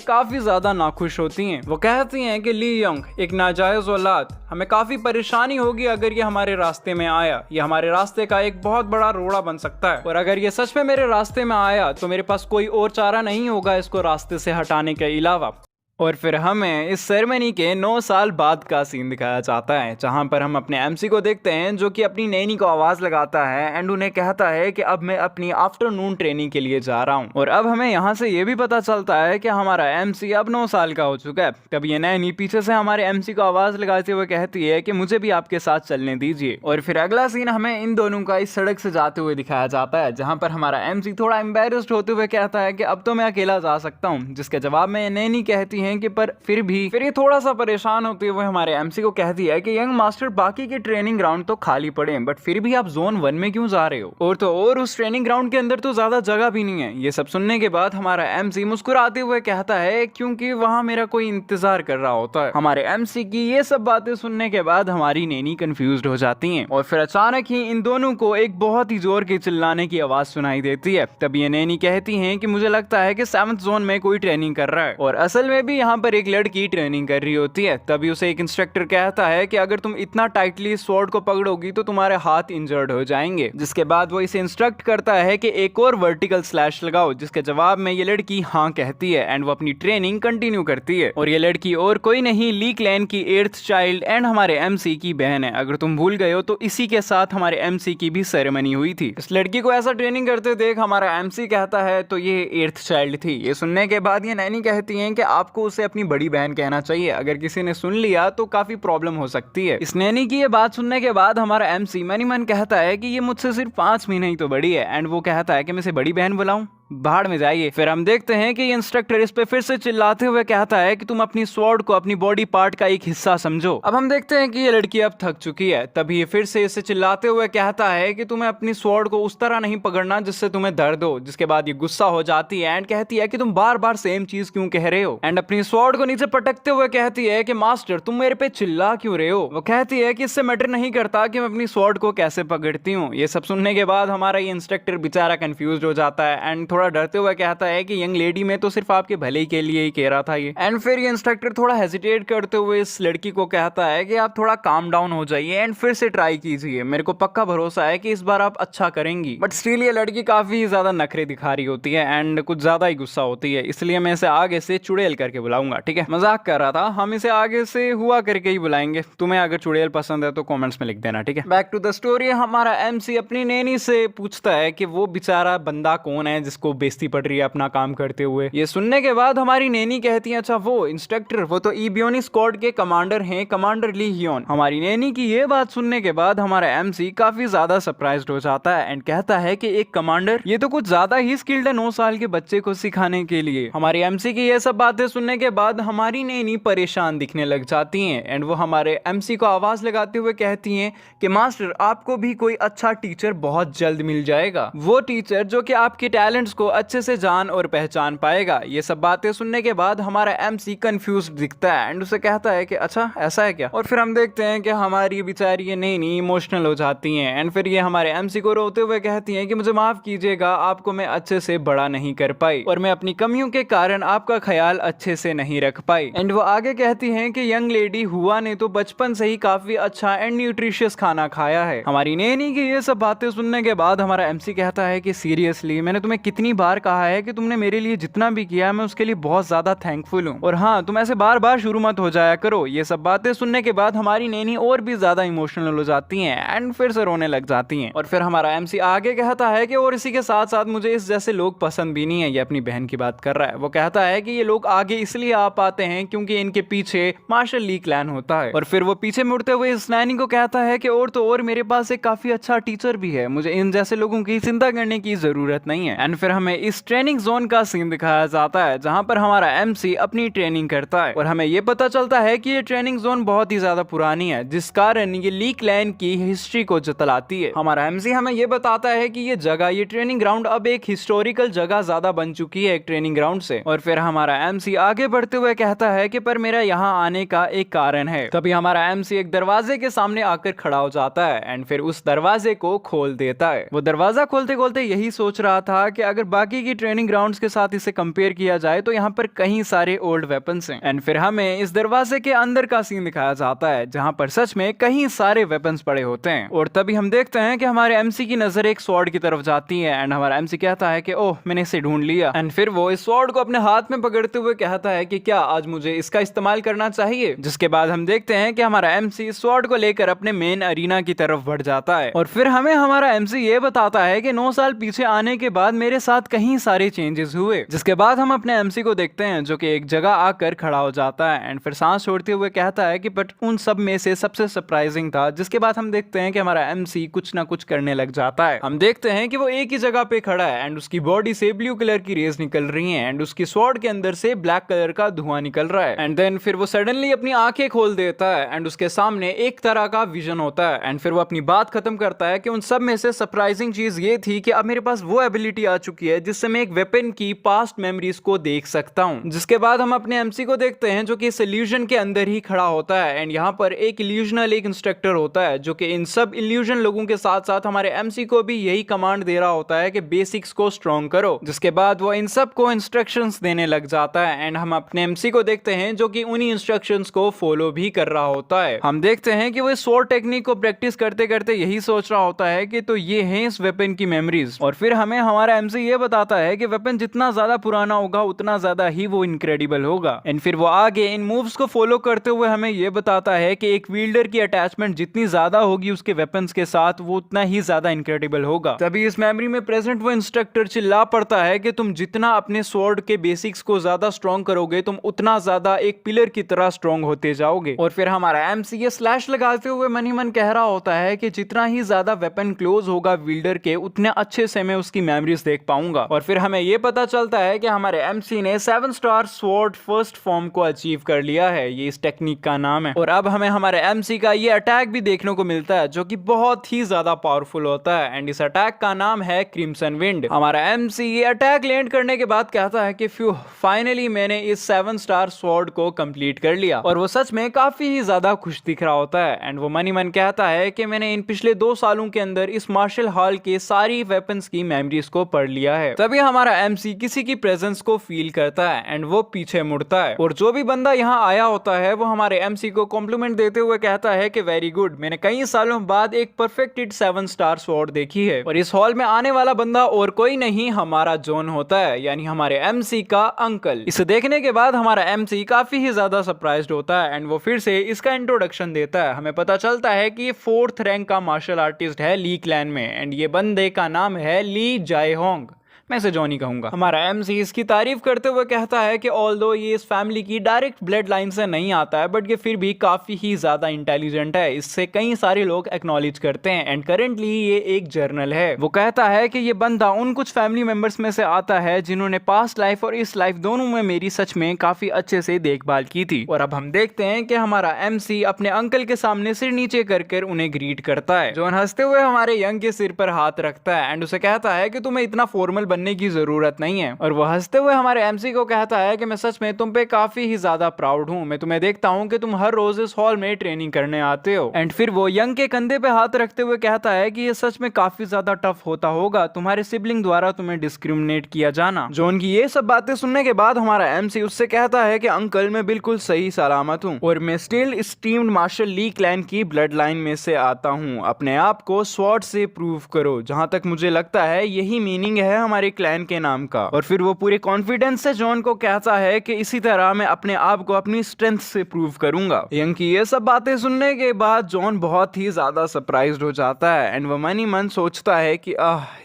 काफी ज्यादा नाखुश होती हैं। वो कहती हैं कि ली यंग एक नाजायज औलाद, हमें काफी परेशानी होगी अगर ये हमारे रास्ते में आया, ये हमारे रास्ते का एक बहुत बड़ा रोड़ा बन सकता है और अगर ये सच में मेरे रास्ते में आया तो मेरे पास कोई और चारा नहीं होगा इसको रास्ते से हटाने के अलावा। और फिर हमें इस सेरेमनी के 9 साल बाद का सीन दिखाया जाता है जहां पर हम अपने एमसी को देखते हैं जो कि अपनी नैनी को आवाज लगाता है एंड उन्हें कहता है कि अब मैं अपनी आफ्टरनून ट्रेनिंग के लिए जा रहा हूं। और अब हमें यहां से ये भी पता चलता है कि हमारा एमसी अब 9 साल का हो चुका है। तब ये नैनी पीछे से हमारे एमसी को आवाज लगाते हुए कहती है कि मुझे भी आपके साथ चलने दीजिए। और फिर अगला सीन हमें इन दोनों का इस सड़क से जाते हुए दिखाया जाता है जहां पर हमारा एमसी थोड़ा एम्बेरस्ड होते हुए कहता है कि अब तो मैं अकेला जा सकता हूँ, जिसके जवाब में नैनी कहती है कि पर फिर ये थोड़ा सा परेशान होते हुए हमारे एमसी को कहती है कि यंग मास्टर बाकी के ट्रेनिंग ग्राउंड तो खाली पड़े हैं बट फिर भी आप जोन 1 में क्यों जा रहे हो, और उस ट्रेनिंग ग्राउंड के अंदर तो ज्यादा जगह भी नहीं है। ये सब सुनने के बाद हमारा एमसी मुस्कुराते हुए कहता है क्योंकि वहां मेरा कोई इंतजार कर रहा होता है। हमारे एमसी की ये सब बातें सुनने के बाद हमारी नैनी कंफ्यूज्ड हो जाती है और फिर अचानक ही इन दोनों को एक बहुत ही जोर के चिल्लाने की आवाज सुनाई देती है। तब ये नैनी कहती है कि मुझे लगता है कि 7th जोन में कोई ट्रेनिंग कर रहा है और असल में भी यहाँ पर एक लड़की ट्रेनिंग कर रही होती है। तभी उसे एक इंस्ट्रक्टर कहता है कि अगर तुम इतना टाइटली स्वॉर्ड को पकड़ोगी तो तुम्हारे हाथ इंजर्ड हो जाएंगे, जिसके बाद वो इसे इंस्ट्रक्ट करता है कि एक और वर्टिकल स्लैश लगाओ, जिसके जवाब में ये लड़की हाँ कहती है एंड वो अपनी ट्रेनिंग कंटिन्यू करती है। और ये लड़की और कोई नहीं ली क्लैन की 8th चाइल्ड एंड हमारे एमसी की बहन है। अगर तुम भूल गए हो तो इसी के साथ हमारे एमसी की भी सेरेमनी हुई थी। इस लड़की को ऐसा ट्रेनिंग करते देख हमारा एमसी कहता है तो ये 8th चाइल्ड थी। ये सुनने के बाद ये नैनी कहती है कि आपको उसे अपनी बड़ी बहन कहना चाहिए, अगर किसी ने सुन लिया तो काफी प्रॉब्लम हो सकती है। इस नैनी की ये बात सुनने के बाद हमारा एमसी मन ही मन कहता है कि ये मुझसे सिर्फ 5 महीने ही तो बड़ी है एंड वो कहता है कि मैं इसे बड़ी बहन बुलाऊं, भाड़ में जाइए। फिर हम देखते हैं कि इंस्ट्रक्टर इस पे फिर से चिल्लाते हुए कहता है कि तुम अपनी स्वॉर्ड को अपनी बॉडी पार्ट का एक हिस्सा समझो। अब हम देखते हैं कि ये लड़की अब थक चुकी है। तभी ये फिर से इसे चिल्लाते हुए कहता है कि तुम्हें अपनी स्वॉर्ड को उस तरह नहीं पकड़ना जिससे तुम्हें दर्द हो, जिसके बाद ये गुस्सा हो जाती है एंड कहती है कि तुम बार बार सेम चीज क्यों कह रहे हो, एंड अपनी स्वॉर्ड को नीचे पटकते हुए कहती है कि मास्टर तुम मेरे पे चिल्ला क्यों रहे हो। वो कहती है कि इससे मैटर नहीं करता कि मैं अपनी स्वॉर्ड को कैसे पकड़ती हूँ। ये सब सुनने के बाद हमारा ये इंस्ट्रक्टर बेचारा कंफ्यूज हो जाता है एंड थोड़ा डरते हुए कहता है कि यंग लेडी में तो सिर्फ आपके भले के लिए ही कह रहा था ये। एंड फिर ये इंस्ट्रक्टर थोड़ा हेजिटेट करते हुए इस लड़की को कहता है कि आप थोड़ा काम डाउन हो जाइए एंड फिर से ट्राई कीजिए, मेरे को पक्का भरोसा है कि इस बार आप अच्छा करेंगी। बट स्टिल ये लड़की काफी ज्यादा नखरे दिखा रही होती है एंड कुछ ज्यादा ही गुस्सा होती है, इसलिए मैं इसे आगे से चुड़ैल करके बुलाऊंगा। ठीक है, मजाक कर रहा था, हम इसे आगे से हुआ करके ही बुलाएंगे। तुम्हें अगर चुड़ैल पसंद है तो कॉमेंट्स में लिख देना। ठीक है, बैक टू द स्टोरी। हमारा एमसी अपनी नैनी से पूछता है कि वो बेचारा बंदा कौन है जिसको इसको बेइज्जती पड़ रही है अपना काम करते हुए। ये सुनने के बाद हमारी नैनी कहती है अच्छा वो इंस्ट्रक्टर वो तो ईबियोनी स्क्वाड के कमांडर हैं, कमांडर ली हियोन। हमारी नैनी की ये बात सुनने के बाद हमारा एमसी काफी ज्यादा सरप्राइज्ड हो जाता है एंड कहता है कि एक कमांडर, ये तो कुछ ज्यादा ही स्किल्ड है 9 साल के बच्चे को सिखाने के लिए। हमारी एमसी की ये सब बातें सुनने के बाद हमारी नैनी परेशान दिखने लग जाती हैं एंड वो हमारे एमसी को आवाज लगाते हुए कहती हैं कि मास्टर आपको भी कोई अच्छा टीचर बहुत जल्द मिल जाएगा, वो टीचर जो कि आपके टैलेंट्स को अच्छे से जान और पहचान पाएगा। ये सब बातें सुनने के बाद हमारा एमसी कंफ्यूज दिखता है एंड उसे कहता है कि अच्छा ऐसा है क्या। और फिर हम देखते हैं कि हमारी बेचारी ये नैनी इमोशनल हो जाती हैं एंड फिर ये हमारे एमसी को रोते हुए कहती हैं कि मुझे माफ कीजिएगा, आपको मैं अच्छे से बड़ा नहीं कर पाई और मैं अपनी कमियों के कारण आपका ख्याल अच्छे से नहीं रख पाई। एंड वो आगे कहती हैं कि यंग लेडी हुआ ने तो बचपन से ही काफी अच्छा एंड न्यूट्रिशियस खाना खाया है। हमारी नैनी की ये सब बातें सुनने के बाद हमारा एमसी कहता है कि सीरियसली मैंने तुम्हें कितनी बार कहा है कि तुमने मेरे लिए जितना भी किया मैं उसके लिए बहुत ज्यादा थैंकफुल हूँ, और हाँ तुम ऐसे बार बार शुरू मत हो जाया करो। ये सब बातें सुनने के बाद हमारी नैनी और भी ज्यादा इमोशनल हो जाती हैं एंड फिर से रोने लग जाती हैं। और फिर हमारा एमसी आगे कहता है कि और इसी के साथ साथ मुझे इस जैसे लोग पसंद भी नहीं है। ये अपनी बहन की बात कर रहा है। वो कहता है कि ये लोग आगे इसलिए आ पाते हैं क्योंकि इनके पीछे मार्शल ली क्लैन होता है। और फिर वो पीछे मुड़ते हुए इस नैनी को कहता है कि और तो और मेरे पास एक काफी अच्छा टीचर भी है, मुझे इन जैसे लोगों की चिंता करने की जरूरत नहीं है। एंड फिर हमें इस ट्रेनिंग जोन का सीन दिखाया जाता है जहां पर हमारा एमसी अपनी ट्रेनिंग करता है और हमें ये पता चलता है कि ये ट्रेनिंग जोन बहुत ही ज्यादा पुरानी है जिस कारण ये ली क्लैन की हिस्ट्री को जतलाती है। हमारा एमसी हमें ये बताता है कि ये जगह, ये ट्रेनिंग ग्राउंड अब एक हिस्टोरिकल जगह ज्यादा बन चुकी है एक ट्रेनिंग ग्राउंड से। और फिर हमारा एमसी आगे बढ़ते हुए कहता है कि पर मेरा यहाँ आने का एक कारण है। तभी हमारा एमसी एक दरवाजे के सामने आकर खड़ा हो जाता है एंड फिर उस दरवाजे को खोल देता है। वो दरवाजा खोलते खोलते यही सोच रहा था कि अगर बाकी की ट्रेनिंग ग्राउंड्स के साथ इसे कंपेयर किया जाए तो यहाँ पर कई सारे ओल्ड वेपन्स हैं। एंड फिर हमें इस दरवाजे के अंदर का सीन दिखाया जाता है जहाँ पर सच में कई सारे वेपन्स पड़े होते हैं। और तभी हम देखते हैं कि हमारे एमसी की नजर एक स्वॉर्ड की तरफ जाती है एंड हमारा एमसी कहता है कि ओह मैंने इसे ढूंढ लिया। एंड फिर वो इस स्वॉर्ड को अपने हाथ में पकड़ते हुए कहता है कि क्या आज मुझे इसका इस्तेमाल करना चाहिए। जिसके बाद हम देखते हैं कि हमारा एमसी स्वॉर्ड को लेकर अपने मेन अरीना की तरफ बढ़ जाता है। और फिर हमें हमारा एमसी ये बताता है कि 9 साल पीछे आने के बाद मेरे साथ कई सारे चेंजेस हुए। जिसके बाद हम अपने एमसी को देखते हैं जो कि एक जगह आकर खड़ा हो जाता है एंड फिर सांस छोड़ते हुए कहता है कि बट उन सब में से सबसे सरप्राइजिंग था। जिसके बाद हम देखते हैं कि हमारा एमसी कुछ ना कुछ करने लग जाता है। हम देखते हैं कि वो एक ही जगह पे खड़ा है एंड उसकी बॉडी से ब्लू कलर की रेज निकल रही हैं एंड उसकी स्वॉर्ड के अंदर से ब्लैक कलर का धुआं निकल रहा है। एंड देन फिर वो सडनली अपनी आंखें खोल देता है एंड उसके सामने एक तरह का विजन होता है। एंड फिर वो अपनी बात खत्म करता है कि उन सब में से सरप्राइजिंग चीज ये थी कि अब मेरे पास वो एबिलिटी आ चुकी है जिससे मैं एक वेपन की पास्ट मेमोरीज को देख सकता हूं। जिसके बाद हम अपने एमसी को देखते हैं जो कि इस इल्यूजन के अंदर ही खड़ा होता है एंड यहाँ पर एक इल्यूजनल एक इंस्ट्रक्टर होता है जो कि इन सब इल्यूजन लोगों के साथ साथ हमारे एमसी को भी यही कमांड दे रहा होता है कि बेसिक्स को स्ट्रॉन्ग करो। जिसके बाद वो इन सब को इंस्ट्रक्शंस देने लग जाता है एंड हम अपने एमसी को देखते हैं जो कि उन्हीं इंस्ट्रक्शंस को फॉलो भी कर रहा होता है। हम देखते हैं कि वो इस स्वॉर्ड टेक्निक को प्रैक्टिस करते करते यही सोच रहा होता है कि तो ये है इस वेपन की मेमोरीज। और फिर हमें हमारा एमसी ये बताता है कि वेपन जितना ज्यादा पुराना होगा उतना ज्यादा ही वो इनक्रेडिबल होगा। एंड फिर वो आगे इन मूव्स को फॉलो करते हुए हमें ये बताता है कि एक विल्डर की अटैचमेंट जितनी ज्यादा होगी उसके वेपन्स के साथ वो उतना ही ज्यादा इनक्रेडिबल होगा। तभी इस मेमोरी में प्रेजेंट वो इंस्ट्रक्टर चिल्ला पड़ता है कि तुम जितना अपने स्वॉर्ड के बेसिक्स को ज्यादा स्ट्रॉन्ग करोगे तुम उतना ज्यादा एक पिलर की तरह स्ट्रॉन्ग होते जाओगे। और फिर हमारा एमसी ये स्लैश लगाते हुए मन ही मन कह रहा होता है कि जितना ही ज्यादा वेपन क्लोज होगा विल्डर के उतने अच्छे से मैं उसकी मेमोरीज देख पाऊंगा। और फिर हमें ये पता चलता है कि हमारे एमसी ने 7 स्टार स्वॉर्ड फर्स्ट फॉर्म को अचीव कर लिया है। ये इस टेक्निक का नाम है। और अब हमें हमारे एमसी का ये अटैक भी देखने को मिलता है जो कि बहुत ही ज्यादा पावरफुल होता है एंड इस अटैक का नाम है क्रिम्सन विंड। हमारा एमसी ये अटैक लैंड करने के बाद कहता है कि फ्यू फाइनली मैंने इस 7 स्टार स्वॉर्ड को कंप्लीट कर लिया। और वो सच में काफी ही ज्यादा खुश दिख रहा होता है एंड वो मन ही मन कहता है कि मैंने इन पिछले 2 सालों के अंदर इस मार्शल हॉल के सारी वेपन्स की मेमोरीज को पढ़ लिया है। तभी हमारा एमसी किसी की प्रेजेंस को फील करता है एंड वो पीछे मुड़ता है और जो भी बंदा यहाँ आया होता है वो हमारे एमसी को कॉम्प्लीमेंट देते हुए कहता है कि वेरी गुड, मैंने कई सालों बाद एक परफेक्टेड 7 स्टार स्वॉर्ड देखी है। और इस हॉल में आने वाला बंदा और कोई नहीं हमारा जॉन होता है, यानी हमारे एमसी का अंकल। इसे देखने के बाद हमारा एमसी काफी ही ज्यादा सरप्राइज्ड होता है एंड वो फिर से इसका इंट्रोडक्शन देता है। हमें पता चलता है कि ये 4th रैंक का मार्शल आर्टिस्ट है ली क्लैन में एंड ये बंदे का नाम है ली जाए होंग। मैं इसे जॉन ही कहूंगा। हमारा एमसी इसकी तारीफ करते हुए कहता है कि ऑल्दो ये इस फैमिली की डायरेक्ट ब्लड लाइन से नहीं आता है, बट ये फिर भी काफी ही ज्यादा इंटेलिजेंट है, इससे कई सारे लोग एक्नॉलेज करते हैं एंड करेंटली ये एक जर्नल है। वो कहता है कि ये बंदा उन कुछ फैमिली मेंबर्स में से आता है जिन्होंने पास्ट लाइफ और इस लाइफ दोनों में मेरी सच में काफी अच्छे से देखभाल की थी। और अब हम देखते हैं कि हमारा एमसी अपने अंकल के सामने सिर नीचे कर उन्हें ग्रीट करता है। जॉन हंसते हुए हमारे यंग के सिर पर हाथ रखता है एंड उसे कहता है कि तुम्हें इतना फॉर्मल बनने की जरूरत नहीं है। और वो हंसते हुए हमारे एमसी को कहता है कि मैं सच में तुम पे काफी ही ज्यादा प्राउड हूँ, मैं तुम्हें देखता हूँ कि तुम हर रोज इस हॉल में ट्रेनिंग करने आते हो। एंड फिर वो यंग के कंधे पे हाथ रखते हुए कहता है कि ये सच में काफी ज्यादा टफ होता होगा तुम्हारे सिबलिंग द्वारा तुम्हें डिस्क्रिमिनेट किया जाना। जॉन की ये सब बातें सुनने के बाद हमारा एमसी उससे कहता है कि अंकल मैं बिल्कुल सही सलामत हूँ और मैं स्टिल स्टीम्ड मार्शल ली क्लैन की ब्लड लाइन में से आता हूँ, अपने आप को स्वॉर्ड से प्रूव करो। जहां तक मुझे लगता है यही मीनिंग है हमारे क्लैन के नाम का। और फिर वो पूरे कॉन्फिडेंस से जॉन को कहता है कि इसी तरह मैं अपने आप को अपनी स्ट्रेंथ से प्रूव करूंगा। यंग की ये सब बातें सुनने के बाद जॉन बहुत ही ज्यादा सरप्राइज्ड हो जाता है एंड वो मन ही मन सोचता है कि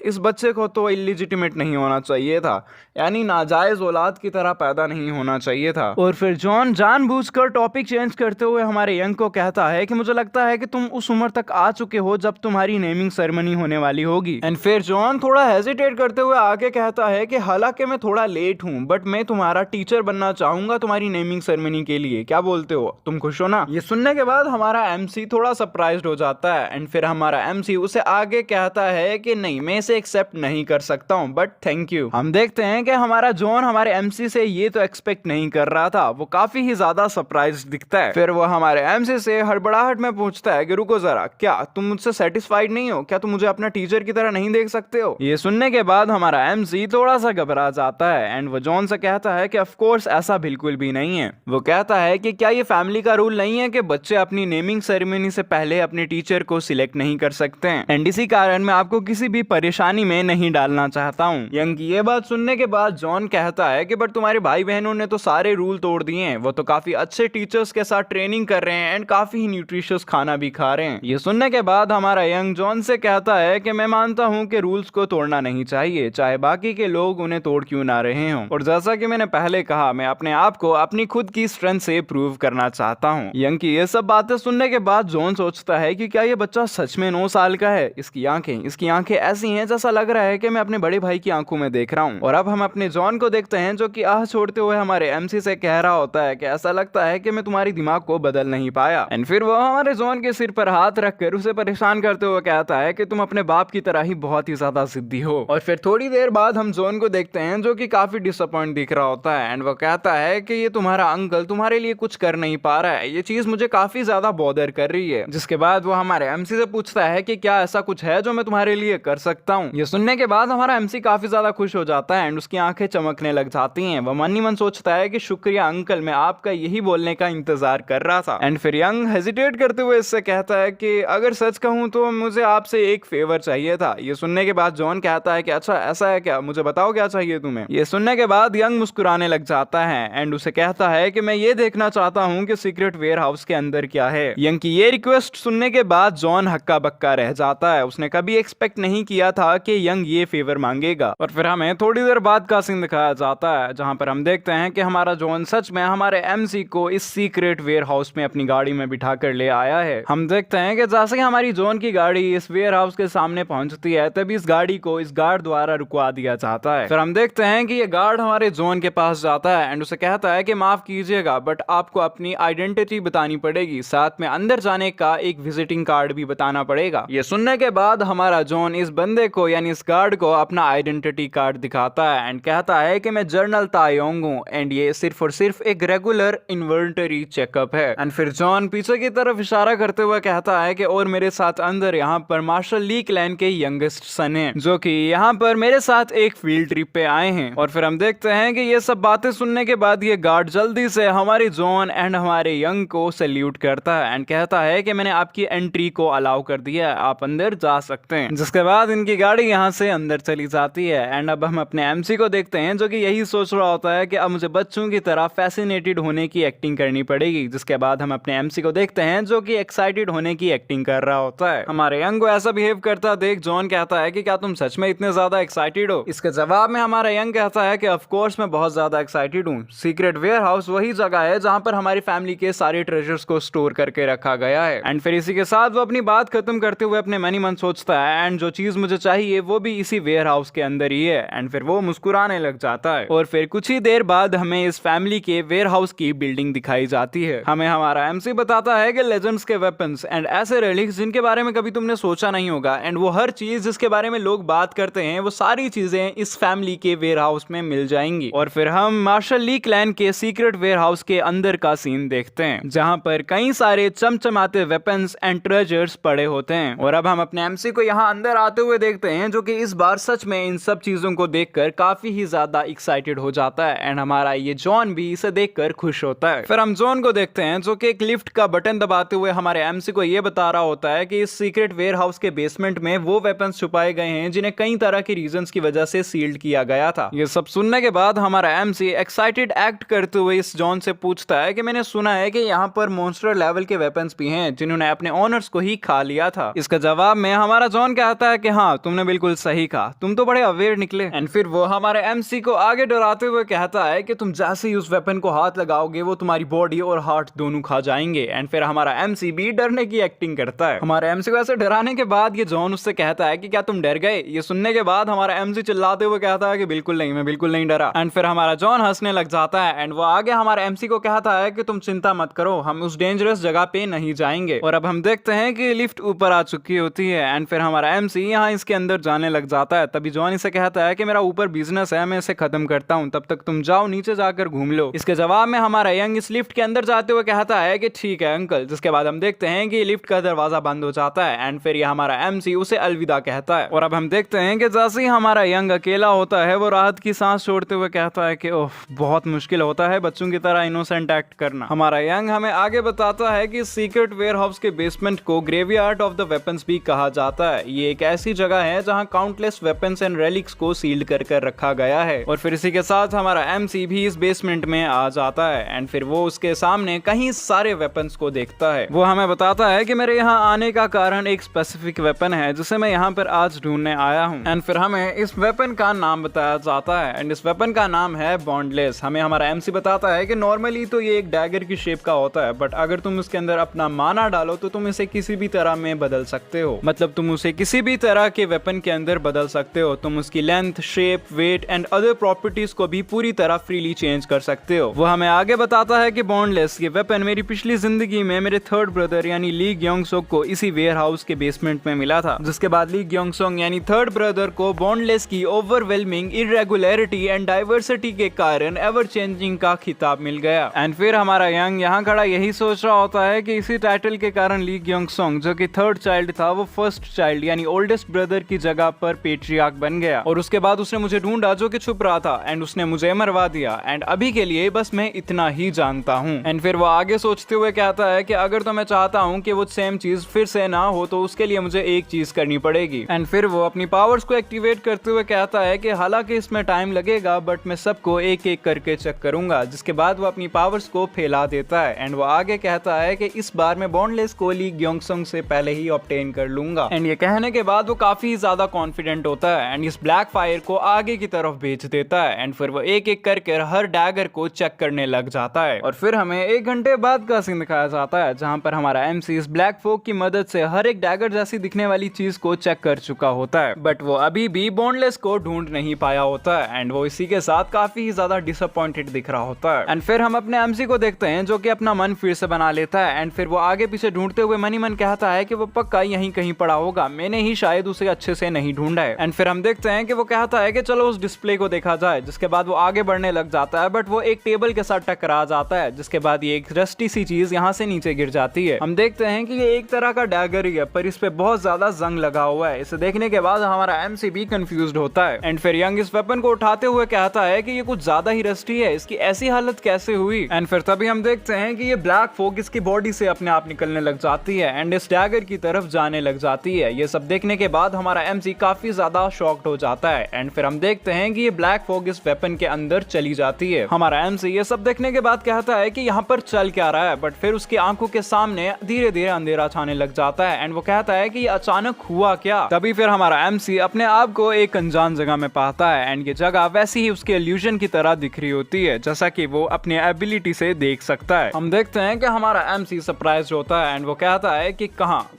इस बच्चे को तो इलिजिटिमेट नहीं होना चाहिए था, यानी नाजायज औलाद की तरह पैदा नहीं होना चाहिए था। और फिर जॉन जानबूझकर टॉपिक चेंज करते हुए हमारे यंग को कहता है कि मुझे लगता है कि तुम उस उम्र तक आ चुके हो जब तुम्हारी नेमिंग सेरेमनी होने वाली होगी। एंड फिर जॉन थोड़ा हेजिटेट करते हुए आगे कहता है कि हालांकि मैं थोड़ा लेट हूँ बट मैं तुम्हारा टीचर बनना चाहूंगा तुम्हारी नेमिंग सेरेमनी के लिए, क्या बोलते हो, तुम खुश हो ना। ये सुनने के बाद हमारा एमसी थोड़ा सरप्राइज्ड हो जाता है एंड फिर हमारा एमसी उसे आगे कहता है कि नहीं मैं इसे एक्सेप्ट नहीं कर सकता हूँ बट थैंक यू। हम देखते हैं कि हमारा जॉन हमारे एमसी से ये तो एक्सपेक्ट नहीं कर रहा था, वो काफी ही ज्यादा सरप्राइज्ड दिखता है। फिर वो हमारे एमसी से हड़बड़ाहट में पूछता है कि रुको जरा, क्या तुम मुझसे सेटिस्फाइड नहीं हो, क्या तुम मुझे अपना टीचर की तरह नहीं देख सकते हो। ये सुनने के बाद हमारा एमसी थोड़ा सा घबरा जाता है एंड वो जॉन से कहता है कि ऑफ कोर्स ऐसा बिल्कुल भी नहीं है। वो कहता है कि क्या ये फैमिली का रूल नहीं है कि बच्चे अपनी नेमिंग सेरेमनी से पहले अपने टीचर को सिलेक्ट नहीं कर सकते हैं, एंड इसी कारण मैं आपको किसी भी परेशानी में नहीं डालना चाहता हूँ। यंग की ये बात सुनने के बाद जॉन कहता है कि बट तुम्हारे भाई बहनों ने तो सारे रूल तोड़ दिए हैं, वो तो काफी अच्छे टीचर्स के साथ ट्रेनिंग कर रहे हैं एंड काफी न्यूट्रिशियस खाना भी खा रहे हैं। ये सुनने के बाद हमारा यंग जॉन से कहता है कि मैं मानता हूँ कि रूल्स को तोड़ना नहीं चाहिए, चाहे बाकी के लोग उन्हें तोड़ क्यों ना रहे हों, और जैसा कि मैंने पहले कहा मैं अपने आप को अपनी खुद की स्ट्रेंथ से प्रूव करना चाहता हूँ। यंग की ये सब बातें सुनने के बाद जॉन सोचता है कि क्या ये बच्चा सच में 9 साल का है। इसकी आंखें ऐसी हैं जैसा लग रहा है कि मैं अपने बड़े भाई की आंखों में देख रहा हूँ। और अब हम अपने जॉन को देखते हैं जो कि आह छोड़ते हुए हमारे एमसी से कह रहा होता है कि ऐसा लगता है कि मैं तुम्हारी दिमाग को बदल नहीं पाया। एंड फिर वो हमारे जॉन के सिर पर हाथ रखकर उसे परेशान करते हुए कहता है कि तुम अपने बाप की तरह ही बहुत ही ज्यादा जिद्दी हो। और फिर थोड़ी देर बाद हम जॉन को देखते हैं जो कि काफी डिसअपॉइंट दिख रहा होता है एंड वो कहता है कि ये तुम्हारा अंकल तुम्हारे लिए कुछ कर नहीं पा रहा है, ये चीज मुझे काफी ज्यादा बॉदर कर रही है। जिसके बाद वो हमारे एमसी से पूछता है कि क्या ऐसा कुछ है जो मैं तुम्हारे लिए कर सकता हूँ। ये सुनने के बाद हमारा एमसी काफी ज्यादा खुश हो जाता है एंड उसकी आंखें चमकने लग जाती हैं। वो मन ही मन सोचता है कि शुक्रिया अंकल, मैं आपका यही बोलने का इंतजार कर रहा था। एंड फिर यंग हेजिटेट करते हुए इससे कहता है कि अगर सच कहूँ तो मुझे आपसे एक फेवर चाहिए था। ये सुनने के बाद जॉन कहता है कि अच्छा ऐसा है क्या, मुझे बताओ क्या चाहिए तुम्हें। ये सुनने के बाद यंग मुस्कुराने लग जाता है एंड उसे कहता है कि मैं ये देखना चाहता हूँ कि सीक्रेट वेयर हाउस के अंदर क्या है। यंग की ये रिक्वेस्ट सुनने के बाद जॉन हक्का बक्का रह जाता है, उसने कभी एक्सपेक्ट नहीं किया था कि यंग ये फेवर मांगेगा। और फिर हमें थोड़ी देर बाद का सीन दिखाया जाता है जहां पर हम देखते हैं कि हमारा जॉन सच में हमारे एमसी को इस सीक्रेट वेयर हाउस में अपनी गाड़ी में बिठा कर ले आया है। हम देखते हैं कि जैसे ही हमारी जॉन की गाड़ी इस वेयर हाउस के सामने पहुंचती है तभी इस गाड़ी को इस गार्ड द्वारा रुकवा दिया जाता है। फिर हम देखते हैं कि ये गार्ड हमारे जॉन के पास जाता है एंड उसे कहता है कि माफ कीजिएगा बट आपको अपनी आइडेंटिटी बतानी पड़ेगी, साथ में अंदर जाने का एक विजिटिंग कार्ड भी बताना पड़ेगा। ये सुनने के बाद हमारा जॉन इस बंदे को यानी इस गार्ड को अपना आइडेंटिटी कार्ड दिखाता है एंड कहता है कि मैं जर्नल तायोंग हूँ एंड ये सिर्फ और सिर्फ एक रेगुलर इन्वेंटरी चेकअप है। एंड फिर जॉन पीछे की तरफ इशारा करते हुए कहता है कि और मेरे साथ अंदर यहाँ पर मार्शल ली क्लैन के यंगेस्ट सन हैं जो कि यहाँ पर मेरे साथ एक फील्ड ट्रिप पे आए हैं। और फिर हम देखते हैं कि ये सब बातें सुनने के बाद ये गार्ड जल्दी से हमारे जॉन एंड हमारे यंग को सैल्यूट करता है एंड कहता है कि मैंने आपकी एंट्री को अलाउ कर दिया है, आप अंदर जा सकते हैं। जिसके बाद इनकी गाड़ी यहाँ से अंदर चली जाती है एंड अब हम अपने एमसी को देखते हैं जो कि यही सोच रहा होता है कि अब मुझे बच्चों की तरह फैसिनेटेड होने की एक्टिंग करनी पड़ेगी। जिसके बाद हम अपने एमसी को देखते हैं जो कि एक्साइटेड होने की एक्टिंग कर रहा होता है। हमारे यंग को ऐसा बिहेव करता देख जॉन कहता है कि क्या तुम सच में इतने ज्यादा एक्साइटेड एक्साइटेड हो? इसके जवाब में हमारा यंग कहता है कि ऑफ कोर्स मैं बहुत ज्यादा एक्साइटेड हूँ। सीक्रेट वेयर हाउस वही जगह है जहाँ पर हमारी फैमिली के सारे ट्रेजर्स को स्टोर करके रखा गया है। एंड फिर इसी के साथ वो अपनी बात खत्म करते हुए अपने मन ही मन सोचता है एंड जो चीज मुझे चाहिए वो भी इसी वेयर हाउस के अंदर ही है। एंड फिर वो मुस्कुराने लग जाता है और फिर कुछ ही देर बाद हमें इस फैमिली के वेयर हाउस की बिल्डिंग दिखाई जाती है। हमें हमारा एमसी बताता है कि लेजेंड्स के वेपन्स एंड ऐसे रिलिक्स जिनके बारे में कभी तुमने सोचा नहीं होगा एंड वो हर चीज जिसके बारे में लोग बात करते हैं वो सारी चीजें इस फैमिली के वेयर हाउस में मिल जाएंगी। और फिर हम मार्शल ली क्लैन के सीक्रेट वेयर हाउस के अंदर का सीन देखते हैं जहां पर कई सारे चमचमाते वेपन्स एंड ट्रेजर्स पड़े होते हैं। और अब हम अपने एमसी को यहाँ अंदर आते हुए देखते हैं जो कि इस बार सच में इन सब चीजों को देखकर काफी ही ज्यादा एक्साइटेड हो जाता है एंड हमारा ये जॉन भी इसे देखकर खुश होता है। फिर हम जॉन को देखते हैं जो कि एक लिफ्ट का बटन दबाते हुए हमारे एमसी को ये बता रहा होता है कि इस सीक्रेट वेयर हाउस के बेसमेंट में वो वेपन्स छुपाए गए हैं जिन्हें कई तरह के रीजंस की वजह से सील्ड किया गया था। ये सब सुनने के बाद हमारा एमसी एक्साइटेड एक्ट करते हुए इस जॉन से पूछता है कि मैंने सुना है कि यहाँ पर मॉन्स्टर लेवल के वेपन्स भी हैं जिन्होंने अपने ओनर्स को ही खा लिया था। इसका जवाब में हमारा जॉन कहता है कि हाँ तुमने बिल्कुल सही कहा, तुम तो बड़े अवेयर निकले। एंड फिर वो हमारे एमसी को आगे डराते हुए कहता है कि तुम जैसे ही उस वेपन को हाथ लगाओगे वो तुम्हारी बॉडी और हार्ट दोनों खा जाएंगे। एंड फिर हमारा एमसी भी डरने की एक्टिंग करता है। हमारे एमसी को ऐसे डराने के बाद ये जॉन उससे कहता है कि क्या तुम डर गए? ये सुनने के बाद हमारा एमसी चिल्लाते हुए कहता है कि बिल्कुल नहीं, मैं बिल्कुल नहीं डरा। एंड फिर हमारा जॉन हंसने लग जाता है एंड वो आगे हमारे एमसी को कहता है कि तुम चिंता मत करो, हम उस डेंजरस जगह पे नहीं जाएंगे। और अब हम देखते हैं कि लिफ्ट ऊपर आ चुकी होती है एंड फिर हमारा एमसी यहाँ इसके अंदर जाने लग जाता है। तभी जॉन इसे कहता है कि मेरा ऊपर बिजनेस है, मैं इसे खत्म करता हूँ, तब तक तुम जाओ नीचे जाकर घूम लो। इसके जवाब में हमारा यंग इस लिफ्ट के अंदर जाते हुए कहता है कि ठीक है अंकल। जिसके बाद हम देखते हैं कि लिफ्ट का दरवाजा बंद हो जाता है एंड फिर ये हमारा एमसी उसे अलविदा कहता है। और अब हम देखते हैं कि जैसे ही हमारा यंग अकेला होता है वो राहत की सांस छोड़ते हुए कहता है कि ओह बहुत मुश्किल होता है बच्चों की तरह इनोसेंट एक्ट करना। हमारा यंग हमें आगे बताता है कि सीक्रेट वेयर हाउस के बेसमेंट को ग्रेवयार्ड ऑफ द वेपन्स भी कहा जाता है। ये एक ऐसी जगह है जहां काउंटलेस वेपन्स एंड रेलिक्स को सील्ड कर रखा गया है। और फिर इसी के साथ हमारा एमसी भी इस बेसमेंट में आ जाता है एंड फिर वो उसके सामने कई सारे वेपन्स को देखता है। वो हमें बताता है कि मेरे यहाँ आने का कारण एक स्पेसिफिक वेपन है जिसे मैं यहाँ पर आज ढूंढने आया हूँ। एंड फिर हमें इस वेपन का नाम बताया जाता है एंड इस वेपन का नाम है बॉन्डलेस। हमें हमारा एमसी बताता है कि नॉर्मली तो ये एक डैगर की शेप का होता है बट अगर तुम उसके अंदर अपना माना डालो तो तुम इसे किसी भी तरह में बदल सकते हो। मतलब तुम उसे किसी भी तरह के वेपन के अंदर बदल सकते हो। तुम उसकी length, shape, weight and other properties को भी पूरी तरह फ्रीली चेंज कर सकते हो। वो हमें आगे बताता है कि बॉन्डलेस ये वेपन मेरी पिछली जिंदगी में मेरे थर्ड ब्रदर यानी ली ग्योंगसोक को इसी वेयर हाउस के बेसमेंट में मिला था। जिसके बाद ली ग्योंगसोक यानी थर्ड ब्रदर को बॉन्डलेस की ओवरवेलमिंग इरेगुलरिटी एंड डाइवर्सिटी के कारण एवर चेंजिंग का खिताब मिल गया। एंड फिर हमारा यंग यहाँ खड़ा यही सोच रहा होता है कि इसी टाइटल के कारण ली ग्योंगसोक जो कि थर्ड चाइल्ड था वो फर्स्ट चाइल्ड यानी ओल्डेस्ट ब्रदर की जगह पर पेट्रियार्क बन गया। और उसके बाद उसने मुझे ढूंढा जो कि छुप रहा था एंड उसने मुझे मरवा दिया एंड अभी के लिए बस मैं इतना ही जानता हूँ। एंड फिर वो आगे सोचते हुए कहता है कि अगर तो मैं चाहता हूँ कि वो सेम चीज फिर से ना हो तो उसके लिए मुझे एक चीज करनी पड़ेगी। एंड फिर वो अपनी पावर्स को एक्टिवेट करते हुए कहता है कि हालांकि इसमें टाइम लगेगा बट मैं सबको एक एक करके चेक करूंगा। जिसके बाद वो अपनी पावर्स को फैला देता है एंड वो आगे कहता है कि इस बार मैं बॉन्डलेस को ली ग्योंगसोक से पहले ही ऑब्टेन कर लूंगा। एंड ये कहने के बाद वो काफी ज्यादा कॉन्फिडेंट होता है एंड इस ब्लैक फायर को आगे की तरफ भेज देता है एंड फिर वो एक एक करके हर डैगर को चेक करने लग जाता है। और फिर हमें 1 घंटे बाद का सीन दिखाया जाता है जहां पर हमारा एमसी इस ब्लैक फोक की मदद से हर एक डैगर जैसी दिखने वाली चीज को चेक कर चुका होता है बट वो अभी भी बॉन्डलेस को ढूंढ नहीं पाया होता है एंड वो इसी के साथ काफी ज्यादा डिसअपॉइंटेड दिख रहा होता है। एंड फिर हम अपने एमसी को देखते हैं जो कि अपना मन फिर से बना लेता है एंड फिर वो आगे पीछे ढूंढते हुए मन ही मन कहता है कि वो पक्का यहीं कहीं पड़ा होगा, मैंने ही शायद उसे अच्छे से नहीं ढूंढा है। एंड फिर हम देखते हैं कि वो कहता है कि चलो उस डिस्प्ले को देखा जाए। जिसके बाद वो आगे बढ़ने लग जाता है बट वो एक टेबल के साथ टकरा जाता है जिसके बाद ये एक रस्टी सी चीज यहाँ से नीचे गिर जाती है। हम देखते हैं कि ये एक तरह का डैगर ही है पर इस पे बहुत ज्यादा जंग लगा हुआ है। इसे देखने के बाद हमारा एमसी भी कंफ्यूज्ड होता है एंड फिर यंग इस वेपन को उठाते हुए कहता है कि ये कुछ ज्यादा ही रस्टी है, इसकी ऐसी हालत कैसे हुई। एंड फिर तभी हम देखते हैं कि ये ब्लैक फोक इसकी बॉडी से अपने आप निकलने लग जाती है एंड इस डैगर की तरफ जाने लग जाती है। ये सब देखने के बाद हमारा एमसी काफी ज्यादा शॉक्ड हो जाता है एंड फिर हम देखते हैं कि ये ब्लैक फोक इस वेपन के अंदर चली जाती है। हमारा एमसी ये सब देखने के बाद कहता है कि यहाँ पर चल क्या रहा है बट फिर उसकी आंखों के सामने धीरे धीरे अंधेरा छाने लग जाता है एंड वो कहता है कि ये अचानक हुआ क्या। तभी फिर हमारा एमसी अपने आप को एक अनजान जगह में पाता है एंड ये जगह वैसी ही उसके इल्यूजन की तरह दिख रही होती है जैसा कि वो अपने एबिलिटी से देख सकता है। हम देखते हैं कि हमारा एमसी सरप्राइज होता है एंड वो कहता है कि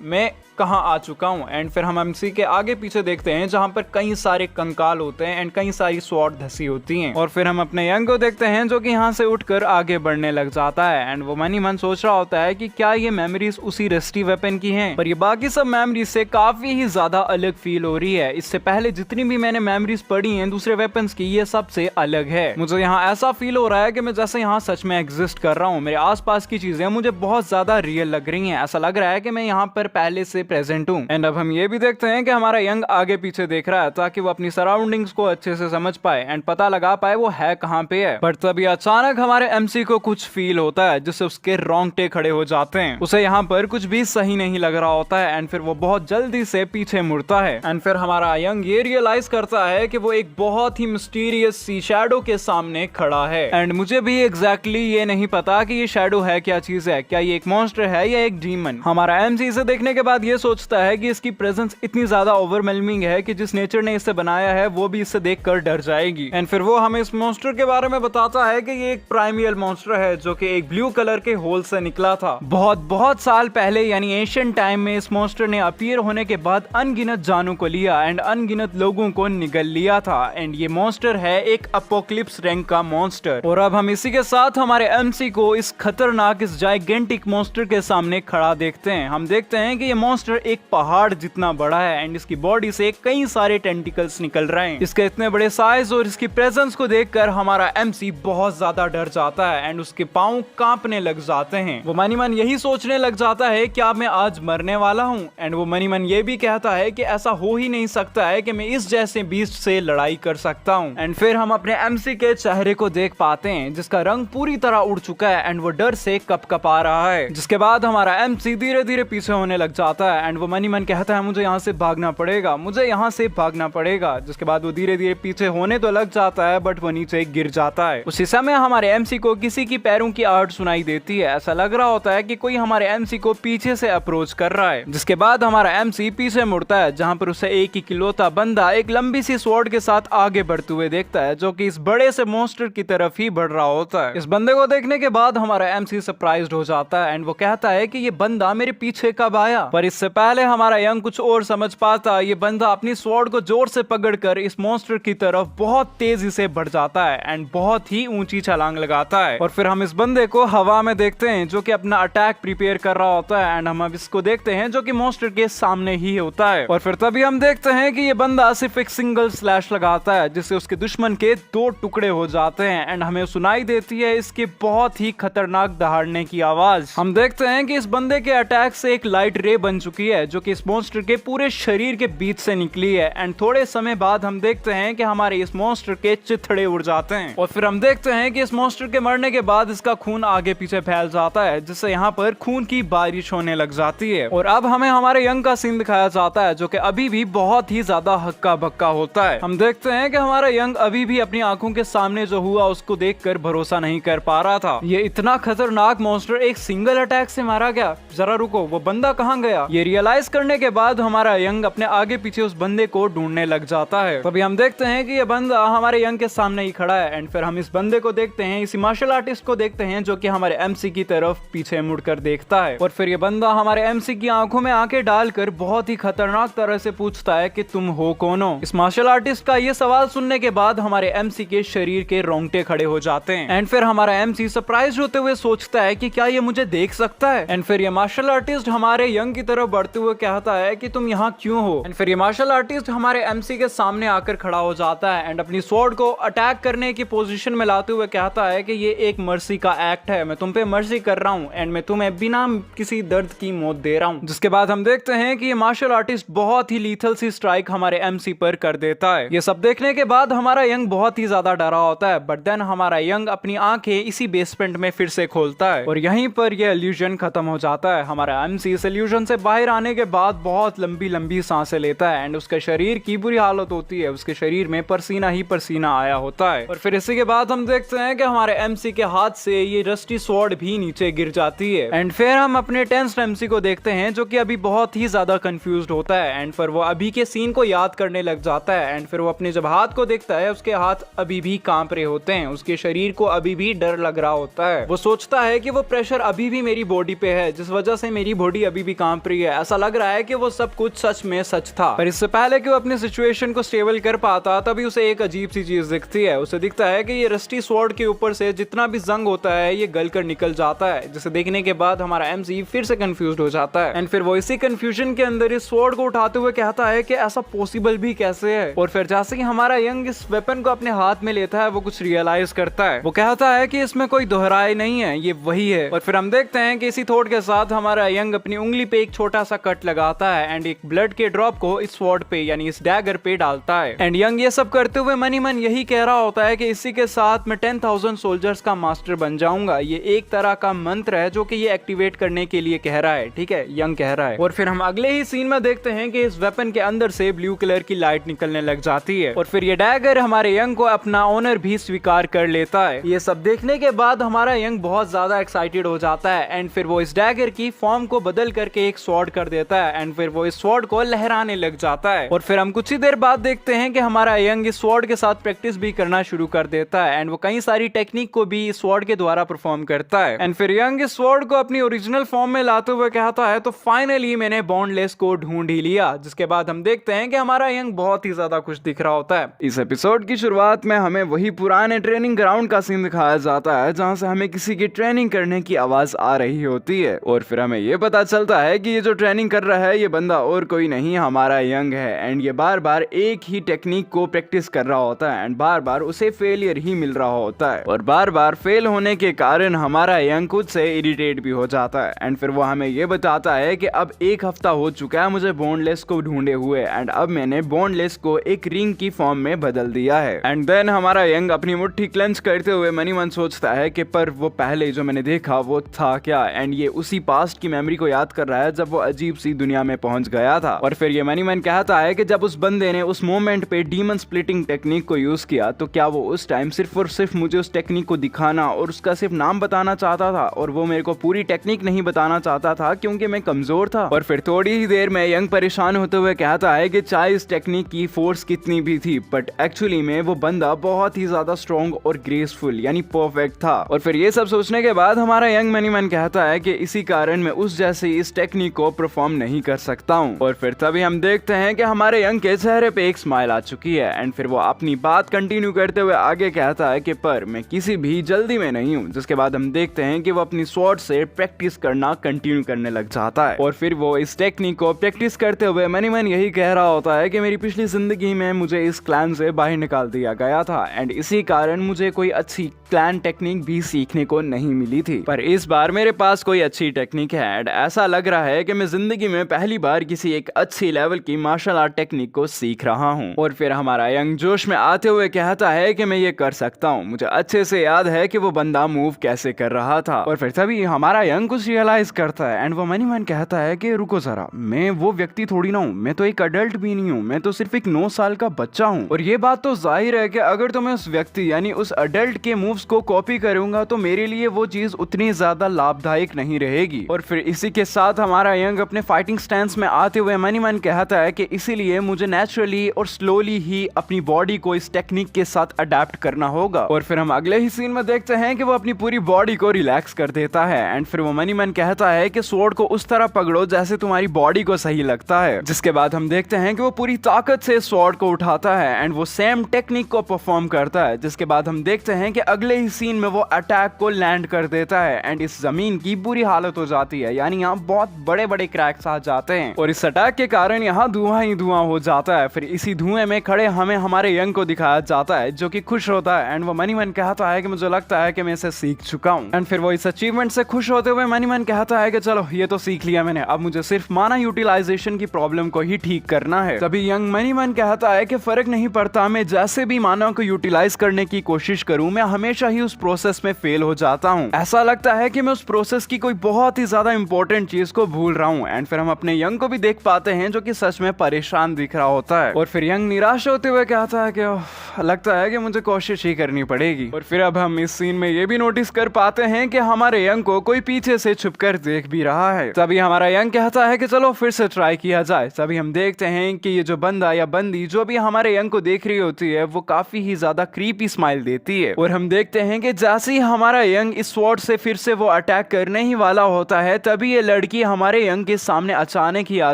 मैं कहाँ आ चुका हूँ। एंड फिर हम एमसी के आगे पीछे देखते हैं जहाँ पर कई सारे कंकाल होते हैं एंड कई सारी स्वॉर्ड धसी होती हैं। और फिर हम अपने यंग को देखते हैं जो कि यहाँ से उठकर आगे बढ़ने लग जाता है एंड वो मन ही मन सोच रहा होता है कि क्या ये मेमोरीज उसी रस्टी वेपन की हैं, पर ये बाकी सब मेमोरीज से काफी ही ज्यादा अलग फील हो रही है। इससे पहले जितनी भी मैंने मेमोरीज पढ़ी हैं दूसरे वेपन्स की, ये सबसे अलग है। मुझे यहाँ ऐसा फील हो रहा है कि मैं जैसे यहाँ सच में एग्जिस्ट कर रहा हूँ। मेरे आसपास की चीजें मुझे बहुत ज्यादा रियल लग रही हैं। ऐसा लग रहा है कि मैं यहाँ पर पहले से प्रेजेंट हूँ। एंड अब हम ये भी देखते हैं कि हमारा यंग आगे पीछे देख रहा है ताकि वो अपनी सराउंडिंग्स को अच्छे से समझ पाए एंड पता लगा पाए वो है कहाँ पे है। पर तभी अचानक हमारे एमसी को कुछ फील होता है जिससे उसके रोंगटे खड़े हो जाते हैं। उसे यहाँ पर कुछ भी सही नहीं लग रहा होता है एंड फिर वो बहुत जल्दी से पीछे मुड़ता है। एंड फिर हमारा यंग ये रियलाइज करता है कि वो एक बहुत ही मिस्टीरियस सी शैडो के सामने खड़ा है। एंड मुझे भी एग्जैक्टली ये नहीं पता कि ये शैडो है क्या चीज है, क्या ये एक मॉन्स्टर है या एक डीमन। हमारा एमसी इसे देखने के बाद ये सोचता है कि इसकी प्रेजेंस इतनी ज्यादा ओवरवेलमिंग है कि जिस नेचर ने इसे बनाया है वो भी इसे देखकर डर जाएगी। एंड फिर वो हमें इस मॉन्स्टर के बारे में बताता है कि ये एक प्राइमियल मॉन्स्टर है जो कि एक ब्लू कलर के होल से निकला था बहुत साल पहले, यानी एशियन टाइम में। इस मॉन्स्टर ने अपीयर होने के बाद अनगिनत जानों को लिया एंड अनगिनत लोगों को निगल लिया था। एंड ये मॉन्स्टर है एक अपोक्लिप्स रैंक का मॉन्स्टर। और अब हम इसी के साथ हमारे एमसी को इस खतरनाक, इस जाइगेंटिक मॉन्स्टर के सामने खड़ा देखते हैं। हम देखते हैं कि ये मॉन्स्टर एक पहाड़ जितना बड़ा है एंड इसकी बॉडी से कई सारे टेंटिकल्स निकल रहे हैं। इसके इतने बड़े साइज और इसकी प्रेजेंस को देखकर हमारा एमसी बहुत ज्यादा डर जाता है एंड उसके पांव कांपने लग जाते हैं। वो मनी मन यही सोचने लग जाता है कि अब मैं आज मरने वाला हूँ। एंड वो मनी मन ये भी कहता है कि ऐसा हो ही नहीं सकता है कि मैं इस जैसे बीस्ट से लड़ाई कर सकता हूँ। एंड फिर हम अपने एमसी के चेहरे को देख पाते हैं जिसका रंग पूरी तरह उड़ चुका है एंड वो डर से कपकपा रहा है। जिसके बाद हमारा एमसी धीरे धीरे पीछे होने लग जाता है एंड वो मनी मन कहता है मुझे यहाँ से भागना पड़ेगा, मुझे यहाँ से भागना पड़ेगा। जिसके बाद वो धीरे धीरे पीछे होने तो लग जाता है बट वो नीचे गिर जाता है। उसी समय हमारे एमसी को किसी की पैरों की आहट सुनाई देती है। ऐसा लग रहा होता है कि कोई हमारे एमसी को पीछे से अप्रोच कर रहा है। जिसके बाद हमारा एमसी पीछे मुड़ता है जहाँ पर उसे एक इकलौता बंदा एक लंबी सी स्वॉर्ड के साथ आगे बढ़ते हुए देखता है जो कि इस बड़े से मॉन्स्टर की तरफ ही बढ़ रहा होता है। इस बंदे को देखने के बाद हमारा एमसी सरप्राइज्ड हो जाता है एंड वो कहता है कि ये बंदा मेरे पीछे कब आया। पर इससे पहले हमारा यंग कुछ और समझ पाता, ये बंदा अपनी स्वॉर्ड को जोर से पकड़कर इस मॉन्स्टर की तरफ बहुत तेजी से बढ़ जाता है एंड बहुत ही ऊंची छलांग लगाता है। और फिर हम इस बंदे को हवा में देखते हैं जो कि अपना अटैक प्रिपेयर कर रहा होता है एंड हम अब इसको देखते हैं जो कि मॉन्स्टर के सामने ही होता है। और फिर तभी हम देखते हैं कि ये बंदा सिर्फ एक सिंगल स्लैश लगाता है जिससे उसके दुश्मन के 2 टुकड़े हो जाते हैं एंड हमें सुनाई देती है इसके बहुत ही खतरनाक दहाड़ने की आवाज। हम देखते हैं कि इस बंदे के अटैक से एक लाइट रे बन चुकी है जो कि इस मॉन्स्टर के पूरे शरीर के बीच से निकली है एंड थोड़े समय बाद हम देखते हैं कि हमारे इस मॉन्स्टर के चिथड़े उड़ जाते हैं। और फिर हम देखते हैं कि इस मॉन्स्टर के मरने के बाद इसका खून आगे पीछे फैल जाता है जिससे यहाँ पर खून की बारिश होने लग जाती है। और अब हमें हमारे यंग का सीन दिखाया जाता है जो कि अभी भी बहुत ही ज्यादा हक्का बक्का होता है। हम देखते हैं कि हमारा यंग अभी भी अपनी आंखों के सामने जो हुआ उसको देखकर भरोसा नहीं कर पा रहा था। ये इतना खतरनाक मॉन्स्टर एक सिंगल अटैक से मारा गया, जरा रुको वो बंदा कहाँ गया। ये रियलाइज करने के बाद हमारा यंग अपने आगे पीछे उस बंदे को ढूंढने लग जाता है। तभी हम देखते हैं कि ये बंदा हमारे यंग के सामने ही खड़ा है एंड फिर हम इस बंदे को देखते हैं, इसी मार्शल आर्टिस्ट को देखते हैं जो कि हमारे एमसी की तरफ पीछे मुड़कर देखता है। और फिर ये बंदा हमारे एमसी की आंखों में आंखें डालकर बहुत ही खतरनाक तरह से पूछता है कि तुम हो कौन हो। इस मार्शल आर्टिस्ट का ये सवाल सुनने के बाद हमारे एमसी के शरीर के रोंगटे खड़े हो जाते हैं एंड फिर हमारा एमसी सरप्राइज होते हुए सोचता है कि क्या ये मुझे देख सकता है। एंड फिर ये मार्शल आर्टिस्ट हमारे यंग की तरफ बढ़ते हुए कहता है कि तुम यहाँ क्यों हो। एंड फिर ये मार्शल आर्टिस्ट हमारे एमसी के सामने आकर खड़ा हो जाता है एंड अपनी स्वॉर्ड को अटैक करने की पोजीशन में लाते हुए कहता है कि ये एक मर्सी का एक्ट है, मैं तुम पे मर्सी कर रहा हूँ एंड मैं तुम्हें बिना किसी दर्द की मौत दे रहा हूँ। जिसके बाद हम देखते हैं कि ये मार्शल आर्टिस्ट बहुत ही लीथल सी स्ट्राइक हमारे एमसी पर कर देता है। ये सब देखने के बाद हमारा यंग बहुत ही ज्यादा डरा होता है बट देन हमारा यंग अपनी आंखें इसी बेसमेंट में फिर से खोलता है और यहीं पर यह इल्यूजन खत्म हो जाता है। हमारा एमसी इस इल्यूजन से बाहर बाहर आने के बाद बहुत लंबी लंबी सांसें लेता है एंड उसके शरीर की बुरी हालत होती है, उसके शरीर में पसीना ही पसीना आया होता है। और फिर इसी के बाद हम देखते हैं कि हमारे एमसी के हाथ से ये रस्टी स्वॉर्ड भी नीचे गिर जाती है। एंड फिर हम अपने टेंस्ड एमसी को देखते हैं जो कि अभी बहुत ही ज्यादा कंफ्यूज्ड होता है एंड फिर वो अभी के सीन को याद करने लग जाता है। एंड फिर वो अपने जब हाथ को देखता है उसके हाथ अभी भी कांप रहे होते हैं, उसके शरीर को अभी भी डर लग रहा होता है। वो सोचता है कि वो प्रेशर अभी भी मेरी बॉडी पे है जिस वजह से मेरी बॉडी अभी भी कांप रही है। ऐसा लग रहा है कि वो सब कुछ सच में सच था। पर इससे पहले कि वो अपनी सिचुएशन को स्टेबल कर पाता तभी उसे एक अजीब सी चीज दिखती है। उसे दिखता है कि ये रस्टी स्वॉर्ड के ऊपर से जितना भी जंग होता है ये गल कर निकल जाता है, जिसे देखने के बाद हमारा एमसी फिर से कंफ्यूज हो जाता है। एंड फिर वो इसी कंफ्यूजन के अंदर इस स्वॉर्ड को उठाते हुए कहता है कि ऐसा पॉसिबल भी कैसे है। और फिर जैसे कि हमारा यंग इस वेपन को अपने हाथ में लेता है वो कुछ रियलाइज करता है। वो कहता है कि इसमें कोई दोहराई नहीं है, ये वही है। और फिर हम देखते हैं कि इसी थॉट के साथ हमारा यंग अपनी उंगली पे एक छोटा सा कट लगाता है एंड एक ब्लड के ड्रॉप को इस स्वॉर्ड पे यानी इस डैगर पे डालता है। एंड यंग ये सब करते हुए मन ही मन यही कह रहा होता है कि इसी के साथ मैं 10,000 सोल्जर्स का मास्टर बन जाऊंगा। ये एक तरह का मंत्र है जो कि ये एक्टिवेट करने के लिए कह रहा है, ठीक है, यंग कह रहा है। और फिर हम अगले ही सीन में देखते हैं कि इस वेपन के अंदर से ब्लू कलर की लाइट निकलने लग जाती है और फिर ये डैगर हमारे यंग को अपना ऑनर भी स्वीकार कर लेता है। ये सब देखने के बाद हमारा यंग बहुत ज्यादा एक्साइटेड हो जाता है एंड फिर वो इस डैगर की फॉर्म को बदल करके एक स्वॉर्ड कर देता है एंड फिर वो इस स्वॉर्ड को लहराने लग जाता है। और फिर हम कुछ ही देर बाद देखते हैं कि हमारा यंग इस स्वॉर्ड के साथ प्रैक्टिस भी करना शुरू कर देता है एंड वो कई सारी टेक्निक को भी इस स्वॉर्ड के द्वारा परफॉर्म करता है। एंड फिर यंग इस स्वॉर्ड को अपनी ओरिजिनल फॉर्म में लाते हुए कहता है तो फाइनली मैंने बॉन्डलेस को ढूंढ ही लिया, जिसके बाद हम देखते हैं कि हमारा यंग बहुत ही ज्यादा खुश दिख रहा होता है। इस एपिसोड की शुरुआत में हमें वही पुराने ट्रेनिंग ग्राउंड का सीन दिखाया जाता है जहां से हमें किसी की ट्रेनिंग करने की आवाज आ रही होती है और फिर हमें ये पता चलता है कि ये जो ट्रेनिंग कर रहा है ये बंदा और कोई नहीं हमारा यंग है एंड ये बार बार एक ही टेक्निक को प्रैक्टिस कर रहा होता है एंड बार बार उसे फेलियर ही मिल रहा होता है और बार बार फेल होने के कारण हमारा यंग खुद से इरिटेट भी हो जाता है। एंड फिर वो हमें ये बताता है कि अब एक हफ्ता हो चुका है मुझे बॉन्डलेस को ढूंढे हुए एंड अब मैंने बॉन्डलेस को एक रिंग की फॉर्म में बदल दिया है। एंड देन हमारा यंग अपनी मुट्ठी क्लेंच करते हुए मनी मन सोचता है कि पर वो पहले जो मैंने देखा वो था क्या, एंड ये उसी पास्ट की मेमोरी को याद कर रहा है जब वो अजीब सी दुनिया में पहुंच गया था। और फिर ये मनी मन कहता है कि जब उस बंदे ने उस मोमेंट पे डीमन स्प्लिटिंग टेक्निक को यूज किया तो क्या वो उस टाइम सिर्फ और सिर्फ मुझे उस टेक्निक को दिखाना और उसका सिर्फ नाम बताना चाहता था और वो मेरे को पूरी टेक्निक नहीं बताना चाहता था क्योंकि मैं कमजोर था। और फिर थोड़ी ही देर में यंग परेशान होते हुए कहता है कि चाहे इस टेक्निक की फोर्स कितनी भी थी बट एक्चुअली में वो बंदा बहुत ही ज्यादा स्ट्रॉन्ग और ग्रेसफुल यानी परफेक्ट था। और फिर ये सब सोचने के बाद हमारा यंग मनी मन कहता है कि इसी कारण मैं उस जैसे इस टेक्निक को परफॉर्म नहीं कर सकता हूँ। और फिर तभी हम देखते हैं कि हमारे यंग के चेहरे पे एक स्माइल आ चुकी है एंड फिर वो अपनी बात कंटिन्यू करते हुए आगे कहता है कि पर मैं किसी भी जल्दी में नहीं हूँ, जिसके बाद हम देखते हैं कि वो अपनी स्वॉर्ड से प्रैक्टिस करना कंटिन्यू करने लग जाता है। और फिर वो इस टेक्निक को प्रैक्टिस करते हुए मनी मन यही कह रहा होता है कि मेरी पिछली जिंदगी में मुझे इस क्लैन से बाहर निकाल दिया गया था एंड इसी कारण मुझे कोई अच्छी क्लैन टेक्निक भी सीखने को नहीं मिली थी, पर इस बार मेरे पास कोई अच्छी टेक्निक है एंड ऐसा लग रहा है कि मैं जिंदगी में पहली बार किसी एक अच्छी लेवल की मार्शल आर्ट टेक्निक को सीख रहा हूँ। और फिर हमारा यंग जोश में आते हुए कहता है कि मैं ये कर सकता हूँ, मुझे अच्छे से याद है कि वो बंदा मूव कैसे कर रहा था। और फिर तभी हमारा यंग कुछ रियलाइज करता है एंड वो मनी मन कहता है कि रुको जरा, मैं वो व्यक्ति थोड़ी ना हूँ, मैं तो एक अडल्ट भी नहीं हूँ, मैं तो सिर्फ एक 9 साल का बच्चा हूँ। और ये बात तो जाहिर है कि अगर तो मैं उस व्यक्ति यानी उस अडल्ट के मूव्स को कॉपी करूंगा तो मेरे लिए वो चीज उतनी ज्यादा लाभदायक नहीं रहेगी। और फिर इसी के साथ हमारा यंग अपने फाइटिंग स्टैंस में आते हुए मनी मन कहता है कि इसीलिए मुझे नेचुरली और स्लोली ही अपनी बॉडी को इस टेक्निक के साथ अडेप्ट करना होगा। और फिर हम अगले ही सीन में देखते हैं कि वो अपनी पूरी बॉडी को रिलैक्स कर देता है एंड फिर वो मनी मन कहता है कि स्वॉर्ड को उस तरह पकड़ो जैसे तुम्हारी बॉडी को सही लगता है, जिसके बाद हम देखते हैं कि वो पूरी ताकत से स्वॉर्ड को उठाता है एंड वो सेम टेक्निक को परफॉर्म करता है, जिसके बाद हम देखते हैं कि अगले ही सीन में वो अटैक को लैंड कर देता है एंड इस जमीन की बुरी हालत हो जाती है, यानी यहाँ बहुत बड़े बड़े क्रैक्स आ जाते हैं और इस अटैक के कारण यहाँ धुआं ही धुआं हो जाता है। फिर इसी धुएं में खड़े हमें हमारे यंग को दिखाया जाता है जो कि खुश होता है एंड वो मनी मन कहता है कि मुझे लगता है कि मैं इसे सीख चुका हूँ। एंड फिर वो इस अचीवमेंट से खुश होते हुए मनी मन कहता है कि चलो ये तो सीख लिया मैंने, अब मुझे सिर्फ माना यूटिलाइजेशन की प्रॉब्लम को ही ठीक करना है। तभी यंग मनी मन कहता है कि फर्क नहीं पड़ता, मैं जैसे भी माना को यूटिलाइज करने की कोशिश करूं मैं हमेशा हमेशा ही उस प्रोसेस में फेल हो जाता हूँ। ऐसा लगता है कि मैं उस प्रोसेस की कोई बहुत ही ज्यादा इंपॉर्टेंट चीज को भूल रहा हूँ। एंड फिर हम अपने यंग को भी देख पाते हैं जो कि सच में परेशान दिख रहा होता है, और फिर यंग निराश होते हुए कहता है कि लगता है कि मुझे कोशिश ही करनी पड़ेगी। और फिर अब हम इस सीन में ये भी नोटिस कर पाते हैं कि हमारे यंग को कोई पीछे से छुपकर देख भी रहा है। तभी हमारा यंग कहता है कि चलो फिर से ट्राई किया जाए। तभी हम देखते हैं कि ये जो बंदा या बंदी जो भी हमारे यंग को देख रही होती है वो काफी ही ज्यादा क्रीपी स्माइल देती है, और हम देखते हैं कि जैसे ही हमारा यंग इस स्वॉर्ड से फिर से वो अटैक करने ही वाला होता है तभी ये लड़की हमारे यंग के सामने अचानक ही आ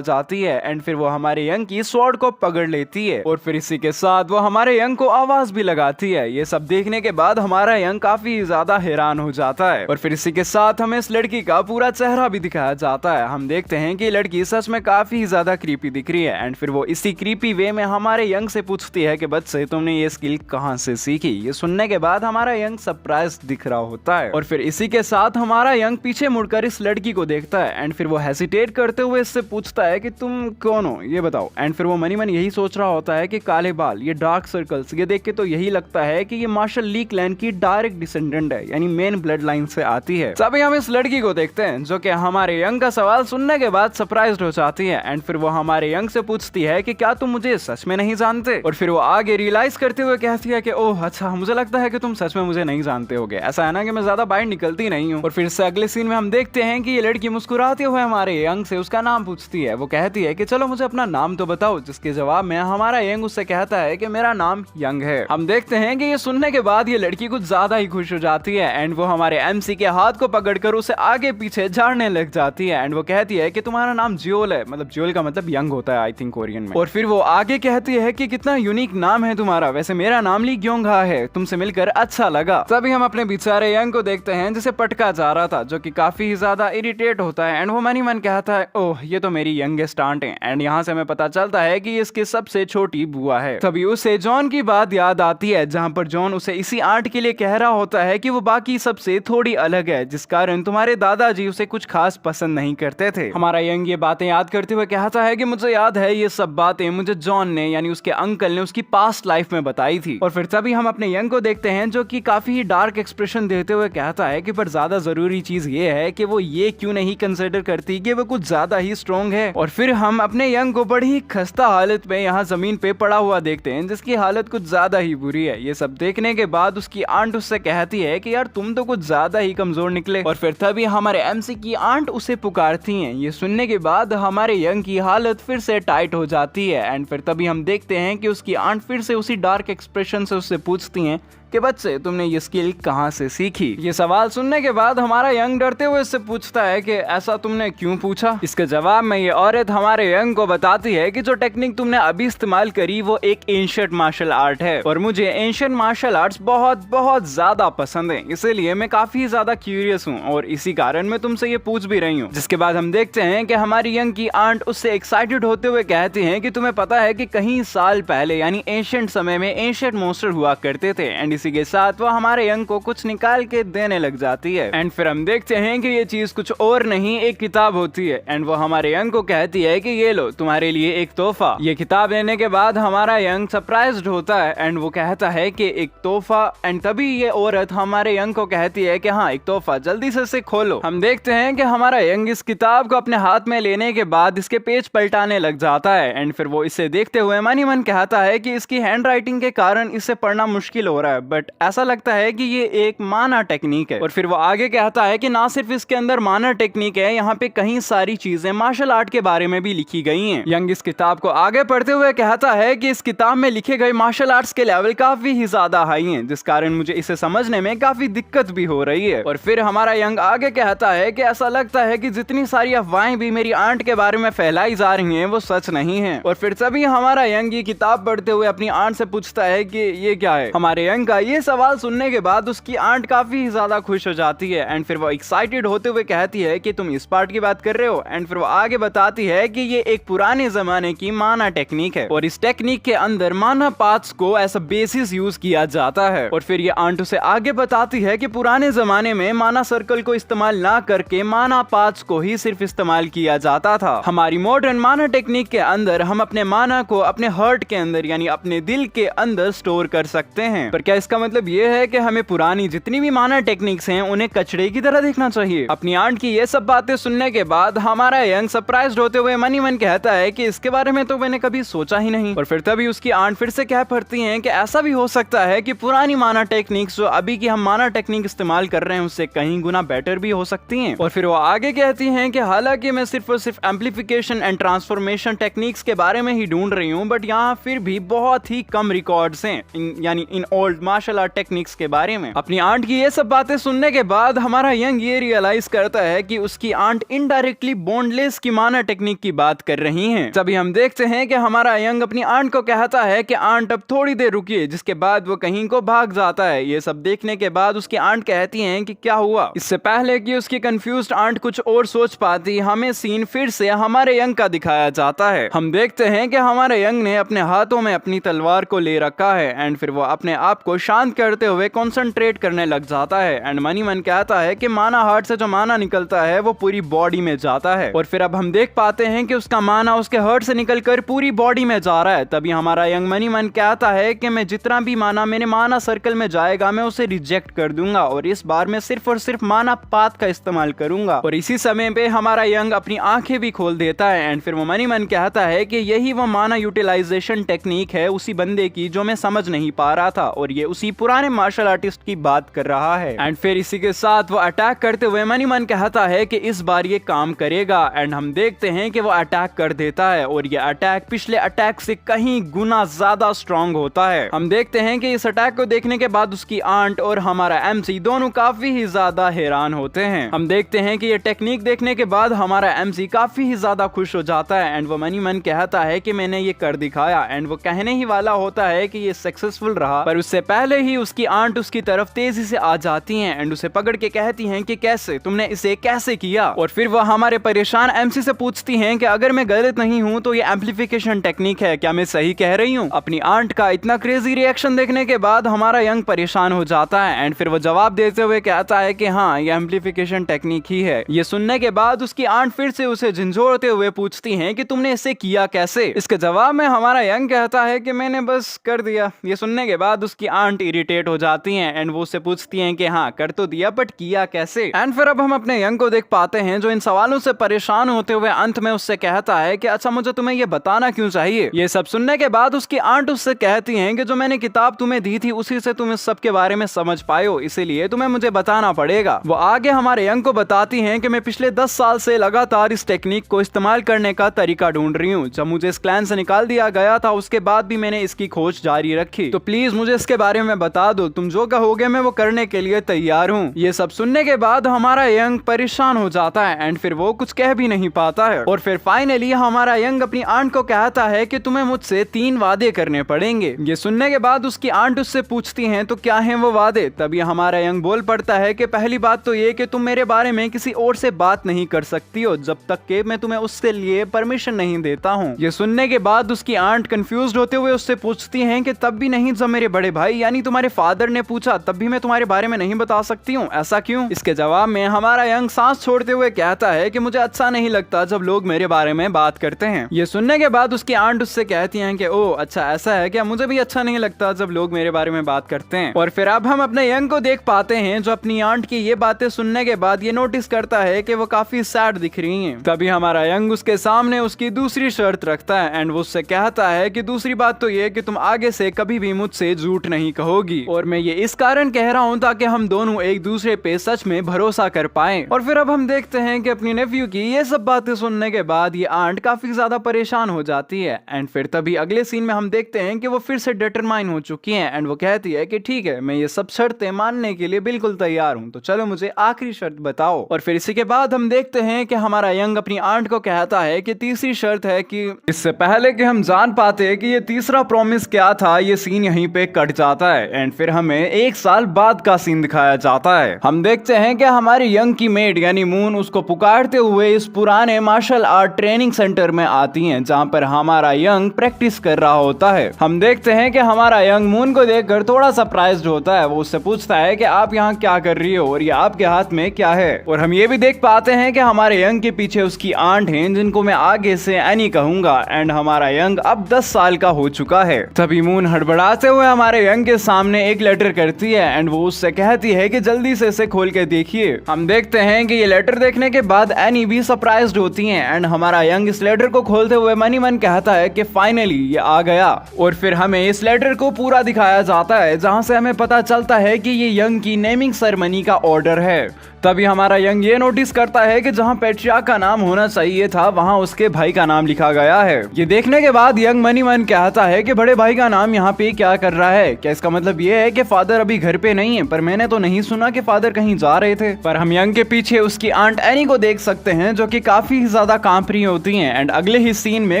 जाती है, एंड फिर वो हमारे यंग की स्वॉर्ड को पकड़ लेती है, और फिर इसी के साथ वो हमारे यंग को आवाज भी लगाती है। ये सब देखने के बाद हमारा यंग काफी ज्यादा हैरान हो जाता है, और फिर इसी के साथ हमें इस लड़की का पूरा चेहरा भी दिखाया जाता है। हम देखते हैं कि लड़की सच में काफी ज्यादा क्रीपी दिख रही है, एंड फिर वो इसी क्रीपी वे में हमारे यंग से पूछती है कि बच्चे तुमने ये स्किल कहां से सीखी। ये सुनने के बाद हमारा यंग सरप्राइज दिख रहा होता है, और फिर इसी के साथ हमारा यंग पीछे मुड़कर इस लड़की को देखता है, एंड फिर वो हेसिटेट करते हुए इससे पूछता है कि तुम कौन हो, ये बताओ। एंड फिर वो मनी मन यही सोच रहा होता है कि काले बाल, ये डार्क सर्कल्स, ये देख के तो यही लगता है कि ये मार्शल ली क्लैन की डायरेक्ट डिसेंडेंट है, यानी मेन ब्लड लाइन से आती है। तभी हम इस लड़की को देखते हैं जो कि हमारे यंग का सवाल सुनने के बाद सरप्राइज्ड हो जाती है, एंड फिर वो हमारे यंग से पूछती है कि क्या तुम मुझे सच में नहीं जानते। और फिर वो आगे रियलाइज करते हुए कहती है कि ओह अच्छा, मुझे लगता है कि तुम सच में मुझे नहीं जानते होगे। ऐसा है ना कि मैं ज्यादा बाहर निकलती नहीं हूँ। और फिर से अगले सीन में हम देखते हैं कि ये लड़की मुस्कुराते हुए हमारे यंग से उसका नाम पूछती है। वो कहती है कि चलो मुझे अपना नाम तो बताओ, जिसके जवाब में हमारा यंग उससे कहता है कि मेरा नाम यंग है। हम देखते हैं कि ये सुनने के बाद ये लड़की कुछ ज्यादा ही खुश हो जाती है, एंड वो हमारे एमसी के हाथ को पकड़कर उसे आगे पीछे झाड़ने लग जाती है, एंड वो कहती है कि तुम्हारा नाम जियोल है, मतलब जियोल का मतलब यंग होता है आई थिंक कोरियन में। और फिर वो आगे कहती है कि कितना यूनिक नाम है तुम्हारा, वैसे मेरा नाम ली ग्योंघा है, तुमसे मिलकर अच्छा लगा। तभी हम अपने बेचारे यंग को देखते हैं जिसे पटका जा रहा था, जो कि काफी ज्यादा इरिटेट होता है, एंड वो मन ही मन कहता है ओह ये तो मेरी यंगेस्ट आंट है, एंड यहाँ से हमें पता चलता है कि इसकी सबसे छोटी बुआ है। तभी उसे जॉन की बात याद आती है, जहाँ पर जॉन उसे इसी आंट के लिए कह रहा होता है कि वो बाकी सबसे थोड़ी अलग है, जिस कारण तुम्हारे दादाजी उसे कुछ खास पसंद नहीं करते थे। हमारा यंग ये बातें याद करते हुए कहता है कि मुझे याद है ये सब बातें मुझे जॉन ने यानी उसके अंकल ने उसकी पास्ट लाइफ में बताई थी। और फिर तभी हम अपने यंग को देखते हैं जो कि काफी ही डार्क एक्सप्रेशन देते हुए कहता है कि पर ज्यादा जरूरी चीज ये है कि वो ये क्यों नहीं कंसिडर करती कि वो कुछ ज्यादा ही स्ट्रॉन्ग है। और फिर हम अपने यंग को बड़ी ही खस्ता हालत में यहाँ जमीन पे पड़ा हुआ देखते हैं, जिसकी हालत कुछ ज्यादा ही बुरी है। ये सब देखने के बाद उसकी आंट उससे कहती है कि यार तुम तो कुछ ज्यादा ही कमजोर निकले। और फिर तभी हमारे एमसी की आंट उसे पुकारती हैं। ये सुनने के बाद हमारे यंग की हालत फिर से टाइट हो जाती है, एंड फिर तभी हम देखते हैं कि उसकी आंट फिर से उसी डार्क एक्सप्रेशन से उससे पूछती हैं कि बच्चे तुमने ये स्किल कहाँ से सीखी। ये सवाल सुनने के बाद हमारा यंग डरते हुए इससे पूछता है कि ऐसा तुमने क्यों पूछा। इसके जवाब में ये औरत हमारे यंग को बताती है कि जो टेक्निक तुमने अभी इस्तेमाल करी वो एक एंशिएंट मार्शल आर्ट है, और मुझे एंशिएंट मार्शल आर्ट्स बहुत बहुत ज्यादा पसंद है, इसीलिए मैं काफी ज्यादा क्यूरियस हूँ और इसी कारण मैं तुमसे ये पूछ भी रही हूँ। जिसके बाद हम देखते हैं कि हमारी यंग की आंट उससे एक्साइटेड होते हुए कहती है कि तुम्हें पता है कि कहीं साल पहले यानी एंशिएंट समय में एंशिएंट मॉन्स्टर हुआ करते थे, एंड इसी के साथ वो हमारे यंग को कुछ निकाल के देने लग जाती है। एंड फिर हम देखते हैं कि ये चीज कुछ और नहीं एक किताब होती है, एंड वो हमारे यंग को कहती है कि ये लो तुम्हारे लिए एक तोहफा। ये किताब लेने के बाद हमारा यंग सरप्राइज्ड होता है, एंड वो कहता है कि एक तोहफा, एंड तभी ये औरत हमारे यंग को कहती है कि हाँ एक तोहफा, जल्दी से इसे खोलो। हम देखते हैं कि हमारा यंग इस किताब को अपने हाथ में लेने के बाद इसके पेज पलटाने लग जाता है, एंड फिर वो इसे देखते हुए मन ही मन कहता है कि इसकी हैंड राइटिंग के कारण इसे पढ़ना मुश्किल हो रहा है, बट ऐसा लगता है कि ये एक माना टेक्निक है। और फिर वो आगे कहता है कि ना सिर्फ इसके अंदर माना टेक्निक है, यहाँ पे कई सारी चीजें मार्शल आर्ट के बारे में भी लिखी गई हैं। यंग इस किताब को आगे पढ़ते हुए कहता है कि इस किताब में लिखे गए मार्शल आर्ट्स के लेवल काफी ही ज्यादा हाई हैं, जिस कारण मुझे इसे समझने में काफी दिक्कत भी हो रही है। और फिर हमारा यंग आगे कहता है कि ऐसा लगता है कि जितनी सारी अफवाहें भी मेरी आंट के बारे में फैलाई जा रही हैं वो सच नहीं है। और फिर तभी हमारा यंग ये किताब पढ़ते हुए अपनी आंट से पूछता है कि ये क्या है। हमारे यंग का ये सवाल सुनने के बाद उसकी आंट काफी ज्यादा खुश हो जाती है, एंड फिर वो एक्साइटेड होते हुए कहती है कि तुम इस पार्ट की बात कर रहे हो। एंड फिर वो आगे बताती है कि ये एक पुराने जमाने की माना टेक्निक है, और इस टेक्निक के अंदर माना पाथ्स को एज अ बेसिस यूज किया जाता है। और फिर ये आंट उसे आगे बताती है कि पुराने जमाने में माना सर्कल को इस्तेमाल ना करके माना पाथ्स को ही सिर्फ इस्तेमाल किया जाता था। हमारी मॉडर्न माना टेक्निक के अंदर हम अपने माना को अपने हार्ट के अंदर यानी अपने दिल के अंदर स्टोर कर सकते हैं, पर क्या इस इसका मतलब ये है कि हमें पुरानी जितनी भी माना टेक्निक्स हैं उन्हें कचड़े की तरह देखना चाहिए। अपनी आंट की ये सब बातें सुनने के बाद हमारा यंग सरप्राइज्ड होते हुए मन ही मन कहता है कि इसके बारे में तो मैंने कभी सोचा ही नहीं। और फिर तभी उसकी आंट फिर से कह पड़ती है कि ऐसा भी हो सकता है कि पुरानी माना टेक्निक्स जो अभी की हम माना टेक्निक इस्तेमाल कर रहे हैं उससे कहीं गुना बेटर भी हो सकती हैं। और फिर वो आगे कहती हैं कि हालांकि मैं सिर्फ और सिर्फ एम्पलीफिकेशन एंड ट्रांसफॉर्मेशन टेक्निक्स के बारे में ही ढूंढ रही हूँ, बट यहाँ फिर भी बहुत ही कम रिकॉर्ड्स हैं यानी इन ओल्ड मार्शल आर्ट टेक्निक्स के बारे में। अपनी आंट की ये सब बातें सुनने के बाद हमारा यंग ये रियलाइज करता है कि उसकी आंट इनडायरेक्टली बोनलेस की माना टेक्निक की बात कर रही हैं। तभी हम देखते हैं कि हमारा यंग अपनी आंट को कहता है कि आंट अब थोड़ी देर रुकिए, जिसके बाद वो कहीं को भाग जाता है। ये सब देखने के बाद उसकी आंट कहती हैं कि क्या हुआ। इससे पहले कि उसकी कंफ्यूज्ड आंट कुछ और सोच पाती, हमें सीन फिर से हमारे यंग का दिखाया जाता है। हम देखते हैं कि हमारे यंग ने अपने हाथों में अपनी तलवार को ले रखा है एंड फिर वो अपने आप को शांत करते हुए कंसंट्रेट करने लग जाता है एंड मनी मन कहता है कि माना हार्ट से जो माना निकलता है वो पूरी बॉडी में जाता है। और फिर अब हम देख पाते हैं कि उसका माना उसके हार्ट से निकलकर पूरी बॉडी में जा रहा है। तभी हमारा यंग मनी मन कहता है कि मैं जितना भी माना मेरे माना सर्कल में जाएगा मैं उसे रिजेक्ट कर दूंगा और इस बार मैं सिर्फ और सिर्फ माना पाथ का इस्तेमाल करूंगा। और इसी समय पे हमारा यंग अपनी आंखें भी खोल देता है एंड फिर वो मनी मन कहता है कि यही वो माना यूटिलाइजेशन टेक्निक है उसी बंदे की जो मैं समझ नहीं पा रहा था और ये उसी पुराने मार्शल आर्टिस्ट की बात कर रहा है। एंड फिर इसी के साथ वो अटैक करते हुए मनी मन कहता है कि इस बार ये काम करेगा एंड हम देखते हैं कि वो अटैक कर देता है और ये अटैक पिछले अटैक से कहीं गुना ज्यादा स्ट्रॉन्ग होता है। हम देखते हैं कि इस अटैक को देखने के बाद उसकी आंट और हमारा एमसी दोनों काफी ही ज्यादा हैरान होते हैं। हम देखते हैं कि ये टेक्निक देखने के बाद हमारा एमसी काफी ही ज्यादा खुश हो जाता है एंड वो मनी मन कहता है कि मैंने ये कर दिखाया एंड वो कहने ही वाला होता है कि ये सक्सेसफुल रहा, पर उससे पहले ही उसकी आंट उसकी तरफ तेजी से आ जाती हैं एंड उसे पकड़ के कहती हैं कि कैसे तुमने इसे कैसे किया। और फिर वह हमारे परेशान एमसी से पूछती हैं कि अगर मैं गलत नहीं हूं तो ये एम्पलीफिकेशन टेक्निक है, क्या मैं सही कह रही हूं। अपनी आंट का इतना क्रेजी रिएक्शन देखने के बाद हमारा यंग परेशान हो जाता है एंड फिर वो जवाब देते हुए कहता है कि हाँ ये एम्पलीफिकेशन टेक्निक ही है। ये सुनने के बाद उसकी आंट फिर से उसे झंझोड़ते हुए पूछती हैं कि तुमने इसे किया कैसे। इसके जवाब में हमारा यंग कहता है कि मैंने बस कर दिया। ये सुनने के बाद उसकी आंट इरिटेट हो जाती हैं एंड वो उससे पूछती हैं कि हाँ कर तो दिया बट किया कैसे। एंड फिर अब हम अपने यंग को देख पाते हैं जो इन सवालों से परेशान होते हुए अंत में उससे कहता है कि अच्छा मुझे तुम्हें ये बताना क्यों चाहिए। ये सब सुनने के बाद उसकी आंट उससे कहती हैं कि जो मैंने किताब तुम्हें दी थी उसी से तुम इस सब के बारे में समझ पाए हो, इसीलिए तुम्हें मुझे बताना पड़ेगा। वो आगे हमारे यंग को बताती हैं कि मैं पिछले 10 साल से लगातार इस टेक्निक को इस्तेमाल करने का तरीका ढूंढ रही हूँ। जब मुझे इस क्लैन से निकाल दिया गया था उसके बाद भी मैंने इसकी खोज जारी रखी, तो प्लीज मुझे इसके बारे में बता दो, तुम जो कहोगे मैं वो करने के लिए तैयार हूँ। ये सब सुनने के बाद हमारा यंग परेशान हो जाता है एंड फिर वो कुछ कह भी नहीं पाता है। और फिर फाइनली हमारा यंग अपनी आंट को कहता है कि तुम्हें मुझसे 3 वादे करने पड़ेंगे। ये सुनने के बाद उसकी आंट उससे पूछती हैं तो क्या हैं वो वादे। तभी हमारा यंग बोल पड़ता है कि पहली बात तो ये कि तुम मेरे बारे में किसी और से बात नहीं कर सकती हो जब तक कि मैं तुम्हें उसके लिए परमिशन नहीं देता हूँ। ये सुनने के बाद उसकी आंट कंफ्यूज्ड होते हुए उससे पूछती हैं कि तब भी नहीं जब मेरे बड़े भाई यानी तुम्हारे फादर ने पूछा तब भी मैं तुम्हारे बारे में नहीं बता सकती हूँ, ऐसा क्यों। इसके जवाब में हमारा यंग सांस छोड़ते हुए कहता है कि मुझे अच्छा नहीं लगता जब लोग मेरे बारे में बात करते हैं। ये सुनने के बाद उसकी आंट उससे कहती हैं कि ओह अच्छा ऐसा है क्या, मुझे भी अच्छा नहीं लगता जब लोग मेरे बारे में बात करते हैं। और फिर अब हम अपने यंग को देख पाते हैं जो अपनी आंट की ये बातें सुनने के बाद ये नोटिस करता है कि वो काफी सैड दिख रही हैं। तभी हमारा यंग उसके सामने उसकी दूसरी शर्त रखता है एंड वो उससे कहता है कि दूसरी बात तो ये कि तुम आगे से कभी भी मुझसे झूठ नहीं कहोगी। और मैं ये इस कारण कह रहा हूँ ताकि हम दोनों एक दूसरे पे सच में भरोसा कर पाएं। और फिर अब हम देखते हैं कि अपनी नेफ्यू की ये सब बातें सुनने के बाद ये आंट काफी ज्यादा परेशान हो जाती है एंड फिर तभी अगले सीन में हम देखते हैं कि वो फिर से डिटरमाइन हो चुकी हैं एंड वो कहती है कि ठीक है मैं ये सब शर्तें मानने के लिए बिल्कुल तैयार हूँ, तो चलो मुझे आखिरी शर्त बताओ। और फिर इसी के बाद हम देखते हैं कि हमारा यंग अपनी आंट को कहता है कि तीसरी शर्त है कि इससे पहले कि हम जान पाते हैं कि ये तीसरा प्रॉमिस क्या था ये सीन यहीं पे कट जाता है एंड फिर हमें 1 साल बाद का सीन दिखाया जाता है। हम देखते हैं कि हमारी यंग की मेड यानी मून उसको पुकारते हुए इस पुराने मार्शल आर्ट ट्रेनिंग सेंटर में आती हैं जहां पर हमारा यंग प्रैक्टिस कर रहा होता है। हम देखते हैं कि हमारा यंग मून को देखकर थोड़ा सरप्राइज्ड होता है। वो उससे पूछता है कि आप यहाँ क्या कर रही हो और ये आपके हाथ में क्या है। और हम ये भी देख पाते हैं कि हमारे यंग के पीछे उसकी आंट हैं जिनको मैं आगे से एनी कहूंगा एंड हमारा यंग अब 10 साल का हो चुका है। तभी मून हड़बड़ाते हुए हमारे यंग के सामने एक लेटर करती है एंड वो उससे कहती है कि जल्दी से इसे खोल के देखिए। हम देखते हैं कि ये लेटर देखने के बाद एनी भी सरप्राइज्ड होती है एंड हमारा यंग इस लेटर को खोलते हुए मन ही मन कहता है कि फाइनली ये आ गया। और फिर हमें इस लेटर को पूरा दिखाया जाता है जहां से हमें पता चलता है कि ये यंग की नेमिंग सेरेमनी का ऑर्डर है। तभी हमारा यंग ये नोटिस करता है कि जहां पेट्रियार्क का नाम होना चाहिए था वहां उसके भाई का नाम लिखा गया है। ये देखने के बाद यंग मन ही मन कहता है कि बड़े भाई का नाम यहाँ पे क्या कर रहा है, क्या इसका मतलब ये है कि फादर अभी घर पे नहीं है? पर मैंने तो नहीं सुना कि फादर कहीं जा रहे थे। पर हम यंग के पीछे उसकी आंट एनी को देख सकते हैं जो कि काफी ज्यादा कांप रही होती हैं एंड अगले ही सीन में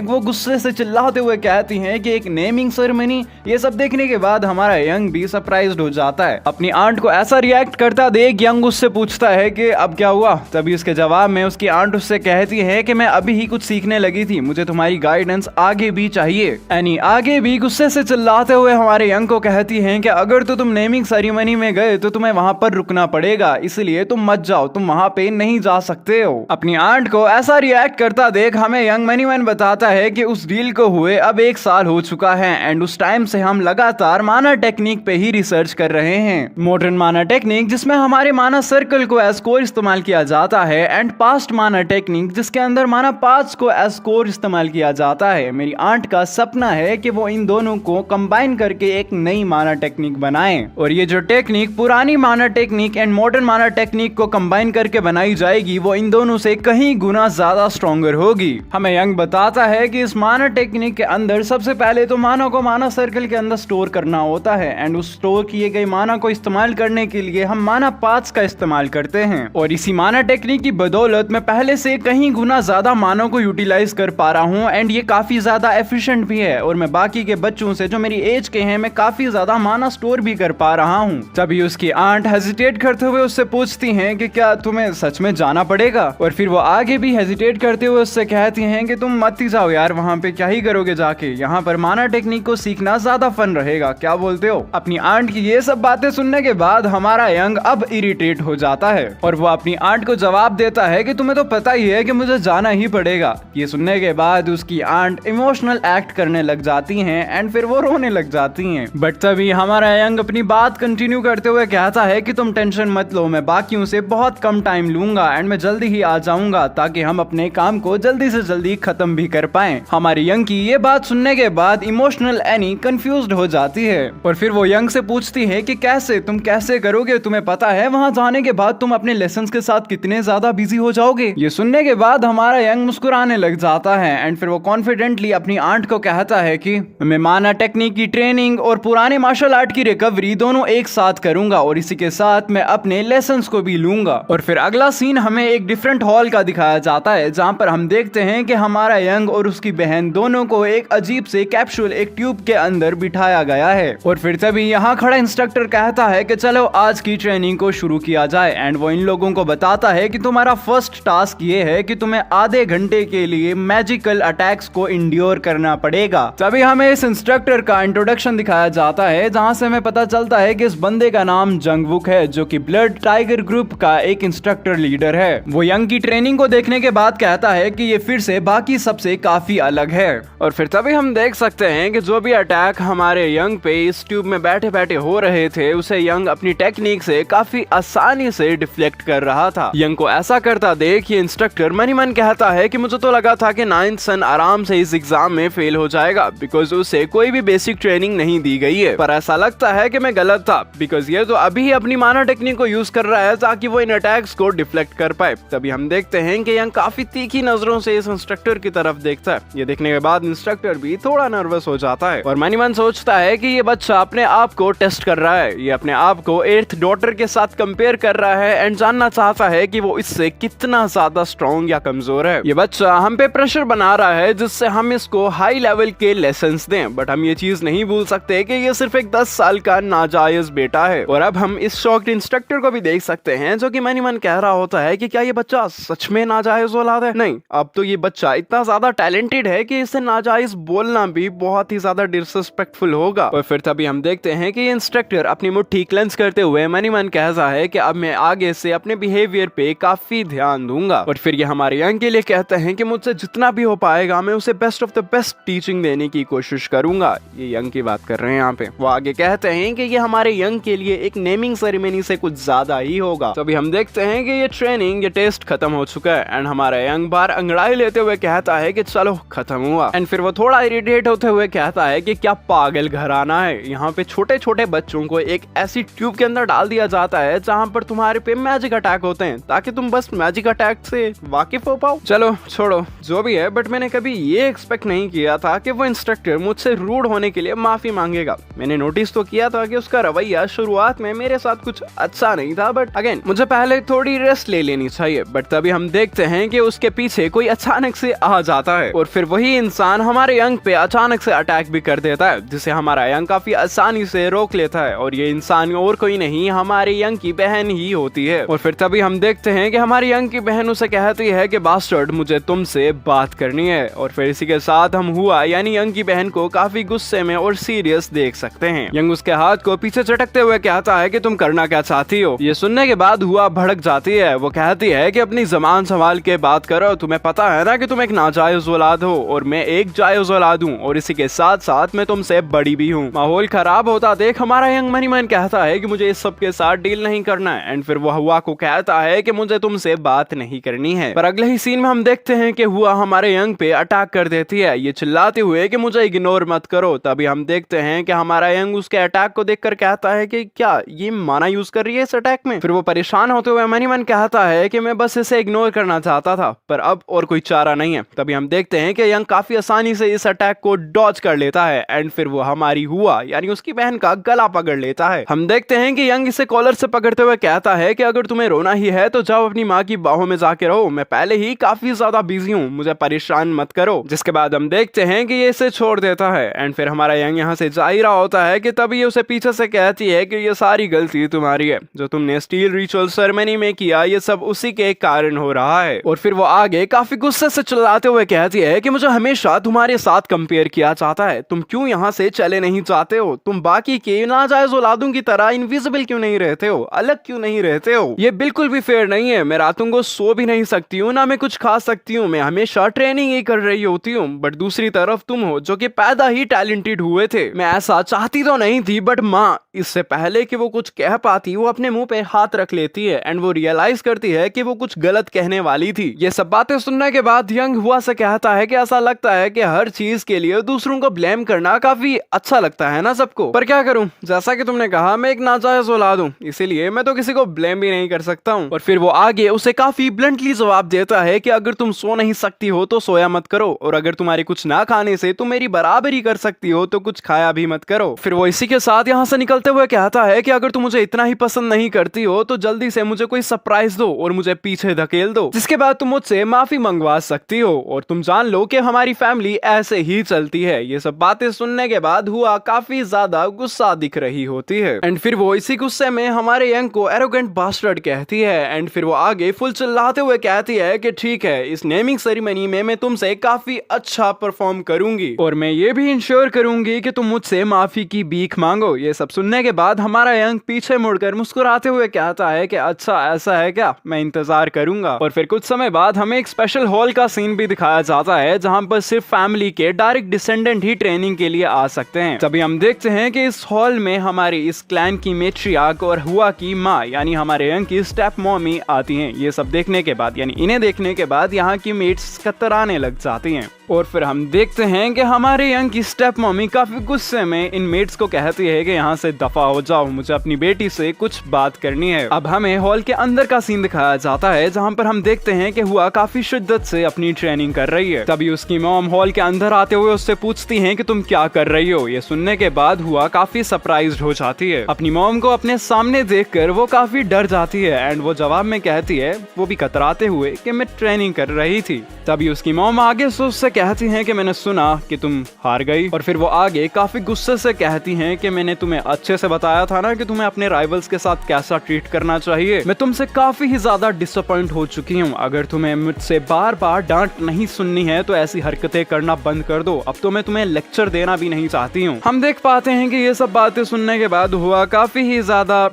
वो गुस्से से चिल्लाते हुए कहती हैं कि एक नेमिंग सेरेमनी। ये सब देखने के बाद हमारा यंग भी सरप्राइज्ड हो जाता है। अपनी आंट को ऐसा रिएक्ट करता देख यंग उससे पूछता है कि अब क्या हुआ। तभी उसके जवाब में उसकी आंट उससे कहती है कि मैं अभी ही कुछ सीखने लगी थी, मुझे तुम्हारी गाइडेंस आगे भी चाहिए। एनी आगे भी गुस्से से चिल्लाते हुए हमारे यंग को कहती है कि अगर तो तुम नेमिंग सेरेमनी में गए तो तुम्हें वहां पर रुकना पड़ेगा, इसलिए तुम मत जाओ, तुम वहां पे नहीं जा सकते हो। अपनी आंट को ऐसा रिएक्ट करता देख हमें यंग मनी मैन बताता है कि उस डील को हुए अब 1 साल हो चुका है एंड उस टाइम से हम लगातार माना टेक्निक पे ही रिसर्च कर रहे हैं। मॉडर्न माना टेक्निक जिसमें हमारे माना सर्कल को एज कोर इस्तेमाल किया जाता है एंड पास्ट माना टेक्निक जिसके अंदर माना पार्ट्स को एज कोर इस्तेमाल किया जाता है। मेरी आंट का सपना है कि वो इन दोनों को कंबाइन करके एक नई माना टेक्निक बनाएं और ये जो टेक्निक पुरानी माना टेक्निक एंड मॉडर्न माना टेक्निक को कंबाइन करके बनाई जाएगी वो इन दोनों से कहीं गुना ज्यादा स्ट्रॉन्गर होगी। हमें यंग बताता है कि इस माना टेक्निक के अंदर सबसे पहले तो माना को माना सर्कल के अंदर स्टोर करना होता है एंड उस स्टोर किए गए माना को इस्तेमाल करने के लिए हम माना पार्ट्स का इस्तेमाल करते हैं और इसी माना टेक्निक की बदौलत मैं पहले से कहीं गुना ज्यादा मानों को यूटिलाइज कर पा रहा हूँ एंड ये काफी ज्यादा एफिशिएंट भी है और मैं बाकी के बच्चों से जो मेरी एज के हैं मैं काफी ज्यादा माना स्टोर भी कर पा रहा हूँ। तभी उसकी आंट हेजिटेट करते हुए उससे पूछती हैं कि क्या तुम्हें सच में जाना पड़ेगा और फिर वो आगे भी हेजिटेट करते हुए उससे कहती हैं कि तुम मत ही जाओ यार, वहाँ पे क्या ही करोगे जाके, यहाँ पर माना टेक्निक को सीखना ज्यादा फन रहेगा, क्या बोलते हो? अपनी आंट की ये सब बातें सुनने के बाद हमारा यंग अब इरिटेट हो जाता है और वो अपनी आंट को जवाब देता है कि तुम्हें तो पता ही है कि मुझे जाना ही पड़ेगा। ये सुनने के बाद उसकी आंट इमोशनल एक्ट करने लग जाती हैं एंड फिर वो रोने लग जाती हैं। बट तभी हमारा यंग अपनी बात कंटिन्यू करते हुए कहता है कि तुम टेंशन मत लो, मैं बाकियों से बहुत कम टाइम लूंगा एंड मैं जल्दी ही आ जाऊंगा ताकि हम अपने काम को जल्दी से जल्दी खत्म भी कर पाएं। हमारी यंग की ये बात सुनने के बाद इमोशनल एनी कंफ्यूज्ड हो जाती है और फिर वो यंग से पूछती है कि कैसे, तुम कैसे करोगे? तुम्हें पता है वहां जाने के बाद तुम अपने लेसन्स के साथ कितने ज्यादा बिजी हो जाओगे। ये सुनने के बाद हमारा यंग मुस्कुराने लग जाता है एंड फिर वो कॉन्फिडेंटली अपनी आंट को कहता है कि मैं माना टेक्निक की ट्रेनिंग और पुराने मार्शल आर्ट की रिकवरी दोनों एक साथ करूंगा और इसी के साथ मैं अपने लेसन्स को भी लूंगा। और फिर अगला सीन हमें एक डिफरेंट हॉल का दिखाया जाता है जहां पर हम देखते हैं कि हमारा यंग और उसकी बहन दोनों को एक अजीब से कैप्सूल एक ट्यूब के अंदर बिठाया गया है और फिर तभी यहाँ खड़ा इंस्ट्रक्टर कहता है कि चलो आज की ट्रेनिंग को शुरू किया जाए एंड वो इन लोगों को बताता है कि तुम्हारा फर्स्ट टास्क ये है कि तुम्हें आधे घंटे के लिए मैजिकल अटैक्स को इंड्योर करना पड़ेगा। तभी हमें इस इंस्ट्रक्टर का इंट्रोडक्शन दिखाया जाता है जहां से हमें पता चलता है कि इस बंदे का नाम जंगवुक है जो कि ब्लड टाइगर ग्रुप का एक इंस्ट्रक्टर लीडर है। वो यंग की ट्रेनिंग को देखने के बाद कहता है कि ये फिर से बाकी सबसे काफी अलग है और फिर तभी हम देख सकते हैं कि जो भी अटैक हमारे यंग पे इस ट्यूब में बैठे बैठे हो रहे थे उसे यंग अपनी टेक्निक से काफी आसानी से डिफ्लेक्ट कर रहा था। यंग को ऐसा करता देख ये इंस्ट्रक्टर मन ही मन कहता है कि मुझे तो लगा था कि 9th सन आराम से इस एग्जाम में फेल हो जाएगा बिकॉज उसे कोई भी बेसिक ट्रेनिंग नहीं दी गई है, पर ऐसा लगता है कि मैं गलत था बिकॉज ये तो अभी ही अपनी माना टेक्निक को यूज कर रहा है ताकि वो इन अटैक्स को डिफ्लेक्ट कर पाए। तभी हम देखते हैं कि यंग काफी तीखी नजरों से इस इंस्ट्रक्टर की तरफ देखता है। ये देखने के बाद इंस्ट्रक्टर भी थोड़ा नर्वस हो जाता है और मन ही मन सोचता है कि ये बच्चा अपने आप को टेस्ट कर रहा है, ये अपने आप को 8th डॉटर के साथ कंपेयर कर रहा है एंड जानना चाहता है कि वो इससे कितना ज्यादा स्ट्रॉन्ग या कमजोर है। ये बच्चा हम पे प्रेशर बना रहा है जिससे हम इसको हाई लेवल के लेसन्स दें, बट हम ये चीज नहीं भूल सकते कि ये सिर्फ एक 10 साल का नाजायज बेटा है। और अब हम इस शॉक्ड इंस्ट्रक्टर को भी देख सकते हैं जो कि मन ही मन कह रहा होता है कि क्या ये बच्चा सच में नाजायज औलाद है? नहीं, अब तो ये बच्चा इतना ज्यादा टैलेंटेड है कि इसे नाजायज बोलना भी बहुत ही ज्यादा डिसरिस्पेक्टफुल होगा। और फिर तभी हम देखते हैं कि इंस्ट्रक्टर अपनी मुट्ठी क्लेंस करते हुए मन ही मन कहता है कि अब मैं आगे से अपने बिहेवियर पे काफी ध्यान दूंगा। और फिर ये हमारे यंग के लिए कहते हैं कि मुझसे जितना भी हो पाएगा मैं उसे best of the best teaching देने की कोशिश करूंगा। ये यंग की बात कर रहे हैं यहाँ पे। वो आगे कहते हैं कि ये हमारे यंग के लिए एक नेमिंग सेरेमनी से कुछ ज्यादा ही होगा। तभी हम देखते हैं कि ये ट्रेनिंग, ये टेस्ट खत्म हो चुका है एंड हमारा यंग बार अंगड़ाई लेते हुए कहता है कि चलो खत्म हुआ। एंड फिर वो थोड़ा इरिटेट होते हुए कहता है कि क्या पागल घराना है, यहाँ पे छोटे छोटे बच्चों को एक ऐसी ट्यूब के अंदर डाल दिया जाता है जहाँ पर तुम्हारे पे मैजिक अटैक होते हैं ताकि तुम बस मैजिक अटैक से वाकिफ हो पाओ। चलो छोड़ो जो भी है, बट मैंने कभी ये एक्सपेक्ट नहीं किया था कि वो इंस्ट्रक्टर मुझसे रूड होने के लिए माफी मांगेगा। मैंने नोटिस तो किया था कि उसका रवैया शुरुआत में मेरे साथ कुछ अच्छा नहीं था, बट अगेन मुझे पहले थोड़ी रेस्ट ले लेनी चाहिए। बट तभी हम देखते हैं कि उसके पीछे कोई अचानक से आ जाता है और फिर वही इंसान हमारे यंग पे अचानक से अटैक भी कर देता है, जिसे हमारा यंग काफी आसानी से रोक लेता है। और ये इंसान और कोई नहीं, हमारे यंग की बहन ही होती है। और फिर तभी हम देखते हैं कि हमारी यंग की बहन उसे कहती है कि बास्टर्ड मुझे तुमसे बात करनी है। और फिर इसी के साथ हम हुआ यानी यंग की बहन को काफी गुस्से में और सीरियस देख सकते हैं। यंग उसके हाथ को पीछे चटकते हुए कहता है कि तुम करना क्या चाहती हो। ये सुनने के बाद हुआ भड़क जाती है। वो कहती है कि अपनी जबान संभाल के बात करो, तुम्हें पता है ना कि तुम एक नाजायज औलाद हो और मैं एक जायज औलाद हूँ, और इसी के साथ साथ मैं तुमसे बड़ी भी हूँ। माहौल खराब होता देख हमारा यंग मनी मन कहता है कि मुझे इस सब के साथ डील नहीं करना है। एंड फिर वो हुआ को कहता है कि मुझे तुमसे बात नहीं करनी है। पर अगले ही सीन में हम देखते हैं कि हुआ हमारे यंग पे अटैक कर देती है, ये चिल्लाते हुए कि मुझे इग्नोर मत करो। तभी हम देखते हैं कि हमारा यंग उसके अटैक को देखकर कहता है कि क्या ये माना यूज कर रही है इस अटैक में। फिर वो परेशान होते हुए मनी मन कहता है कि मैं बस इसे इग्नोर करना चाहता था, पर अब और कोई चारा नहीं है। तभी हम देखते हैं कि यंग काफी आसानी से इस अटैक को डॉज कर लेता है एंड फिर वो हमारी हुआ यानी उसकी बहन का गला पकड़ लेता है। हम देखते हैं कि यंग इसे कॉलर से पकड़ते हुए कहता है कि अगर तुम्हें रोना ही है तो जाओ अपनी माँ की बाहों में जाके रहो, मैं पहले ही काफी ज्यादा बिजी हूँ, मुझे परेशान मत करो। जिसके बाद हम देखते हैं कि ये इसे छोड़ देता है एंड फिर हमारा यंग यहाँ से जा ही रहा होता है कि तभी ये उसे पीछे से कहती है कि ये सारी गलती तुम्हारी है, जो तुमने स्टील रिचुअल सेरेमनी में किया ये सब उसी के कारण हो रहा है। और फिर वो आगे काफी गुस्से से चिल्लाते हुए कहती है कि मुझे हमेशा तुम्हारे साथ कंपेयर किया जाता है, तुम क्यों यहाँ से चले नहीं जाते हो, तुम बाकी के नाजायज औलादों की तरह इनविजिबल क्यों नहीं रहते हो, अलग क्यों नहीं रहते हो। ये बिल्कुल भी फेयर नहीं है, मैं रातों को सो भी नहीं सकती हूँ, ना मैं कुछ खा सकती हूँ, मैं हमेशा ट्रेनिंग ही कर रही होती हूँ। बट दूसरी तरफ तुम हो जो कि पैदा ही टैलेंटेड हुए थे। मैं ऐसा चाहती तो नहीं थी, बट माँ इससे पहले कि वो कुछ कह पाती वो अपने मुंह पे हाथ रख लेती है एंड वो रियलाइज करती है कि वो कुछ गलत कहने वाली थी। ये सब बातें सुनने के बाद यंग हुआ से कहता है कि ऐसा लगता है कि हर चीज के लिए दूसरों को ब्लेम करना काफी अच्छा लगता है ना सबको, पर क्या करूं, जैसा कि तुमने कहा मैं एक नाजायज औलाद हूं, इसीलिए मैं तो किसी को ब्लेम भी नहीं कर सकता हूं। और फिर वो आगे उसे काफी ब्लंटली जवाब देता है कि अगर तुम सो नहीं सकती हो तो सोया मत करो, और अगर तुम्हारे कुछ ना खाने से तुम मेरी बराबरी कर सकती हो तो कुछ खाया भी मत करो। फिर वो इसी के साथ यहाँ से निकलते हुए कहता है कि अगर तुम मुझे इतना ही पसंद नहीं करती हो तो जल्दी से मुझे कोई सरप्राइज दो और मुझे पीछे धकेल दो, जिसके बाद तुम मुझसे माफी मंगवा सकती हो और तुम जान लो कि हमारी फैमिली ऐसे ही चलती है। ये सब बातें सुनने के बाद हुआ काफी ज्यादा गुस्सा दिख रही होती है एंड फिर वो इसी गुस्से में हमारे यंग को एरोगेंट बास्टर्ड कहती है एंड फिर वो आगे फुल चिल्लाते हुए कहती है कि ठीक है, इस नेमिंग सेरेमनी में मैं तुमसे काफी अच्छा परफॉर्म करूंगी और मैं ये भी इंश्योर करूंगी कि तुम मुझसे माफी की भीख मांगो। ये सब सुनने के बाद हमारा यंग पीछे मुड़कर मुस्कुराते हुए कहता है कि अच्छा ऐसा है क्या, मैं इंतजार करूंगा। और फिर कुछ समय बाद हमें एक स्पेशल हॉल का सीन भी दिखाया जाता है जहां पर सिर्फ फैमिली के डायरेक्ट डिसेंडेंट ही ट्रेनिंग के लिए आ सकते हैं। तभी हम देखते हैं कि इस हॉल में हमारी इस क्लैन की मेट्रियार्क और हुआ की माँ यानी हमारे यंग की स्टेप मॉमी आती हैं। ये सब देखने के बाद यानी इन्हें देखने के बाद यहाँ की मेट्स कतराने लग जाती हैं और फिर हम देखते हैं कि हमारे यंग की स्टेप मॉमी काफी गुस्से में इन मेट्स को कहती है कि यहाँ से दफा हो जाओ, मुझे अपनी बेटी से कुछ बात करनी है। अब हमें हॉल के अंदर का सीन दिखाया जाता है जहाँ पर हम देखते हैं कि हुआ काफी शिद्दत से अपनी ट्रेनिंग कर रही है। तभी उसकी मॉम हॉल के अंदर आते हुए उससे पूछती हैं कि तुम क्या कर रही हो। ये सुनने के बाद हुआ काफी सरप्राइज्ड हो जाती है। अपनी मॉम को अपने सामने देखकर वो काफी डर जाती है एंड वो जवाब में कहती है, वो भी कतराते हुए, कि मैं ट्रेनिंग कर रही थी। तभी उसकी मॉम आगे से उससे कहती हैं कि मैंने सुना कि तुम हार गई। और फिर वो आगे काफी गुस्से से कहती हैं कि मैंने तुम्हें अच्छे से बताया था ना कि तुम्हें अपने राइवल्स के साथ कैसा ट्रीट करना चाहिए। मैं तुमसे काफी ही ज्यादा डिसअपॉइंट हो चुकी हूँ। अगर तुम्हें मुझसे बार बार डांट नहीं सुननी है तो ऐसी हरकतें करना बंद कर दो। अब तो मैं तुम्हें लेक्चर देना भी नहीं चाहती हूँ। हम देख पाते हैं कि ये सब बातें सुनने के बाद हुआ काफी ही ज्यादा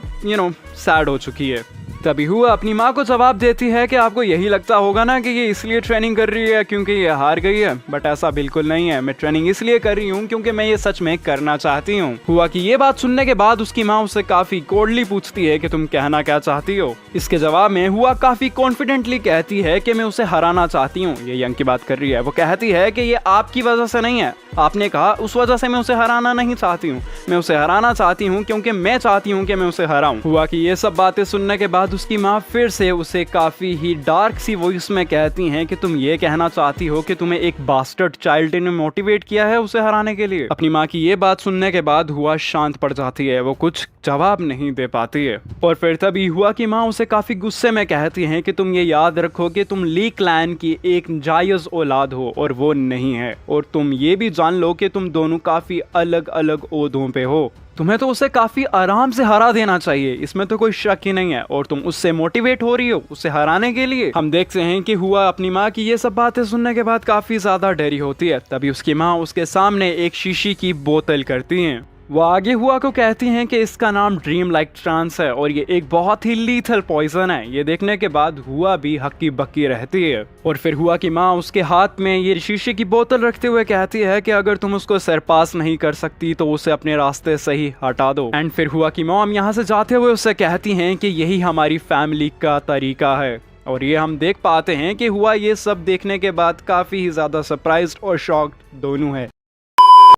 सैड हो चुकी है। तभी हुआ अपनी माँ को जवाब देती है कि आपको यही लगता होगा ना कि ये इसलिए ट्रेनिंग कर रही है क्योंकि ये हार गई है, बट ऐसा बिल्कुल नहीं है। मैं ट्रेनिंग इसलिए कर रही हूँ क्योंकि मैं ये सच में करना चाहती हूँ। हुआ कि ये बात सुनने के बाद उसकी माँ उससे काफी कोल्डली पूछती है कि तुम कहना क्या चाहती हो। इसके जवाब में हुआ काफी कॉन्फिडेंटली कहती है कि मैं उसे हराना चाहती हूँ। ये यंग की बात कर रही है। वो कहती है कि ये आपकी वजह से नहीं है, आपने कहा उस वजह से मैं उसे हराना नहीं चाहती हूँ, मैं उसे हराना चाहती हूँ क्योंकि मैं चाहती हूँ कि मैं उसे हराऊं। हुआ कि ये सब बातें सुनने के बाद उसकी माँ फिर से उसे काफी ही डार्क सी वॉइस में कहती हैं कि तुम ये कहना चाहती हो कि तुम्हें एक बास्टर्ड चाइल्ड ने मोटिवेट किया है उसे हराने के लिए। अपनी माँ की ये बात सुनने के बाद हुआ शांत पड़ जाती है, वो कुछ जवाब नहीं दे पाती है। और फिर तभी हुआ कि माँ उसे काफी गुस्से में कहती हैं कि तुम ये याद रखो कि तुम ली क्लैन की एक जायज औलाद हो और वो नहीं है, और तुम ये भी जान लो कि तुम दोनों काफी अलग अलग ओहदों पे हो। तुम्हें तो उसे काफी आराम से हरा देना चाहिए, इसमें तो कोई शक ही नहीं है, और तुम उससे मोटिवेट हो रही हो उसे हराने के लिए। हम देखते हैं कि हुआ अपनी माँ की ये सब बातें सुनने के बाद काफी ज्यादा डरी होती है। तभी उसकी माँ उसके सामने एक शीशी की बोतल करती हैं। वो आगे हुआ को कहती हैं कि इसका नाम ड्रीम लाइक ट्रांस है और ये एक बहुत ही लीथल पॉइजन है। ये देखने के बाद हुआ भी हक्की बक्की रहती है। और फिर हुआ कि माँ उसके हाथ में ये शीशे की बोतल रखते हुए कहती है कि अगर तुम उसको सरपास नहीं कर सकती तो उसे अपने रास्ते से ही हटा दो। एंड फिर हुआ कि मॉम यहाँ से जाते हुए उससे कहती हैं कि यही हमारी फैमिली का तरीका है। और ये हम देख पाते हैं कि हुआ ये सब देखने के बाद काफी ही ज्यादा सरप्राइज्ड और शॉक्ड दोनों है।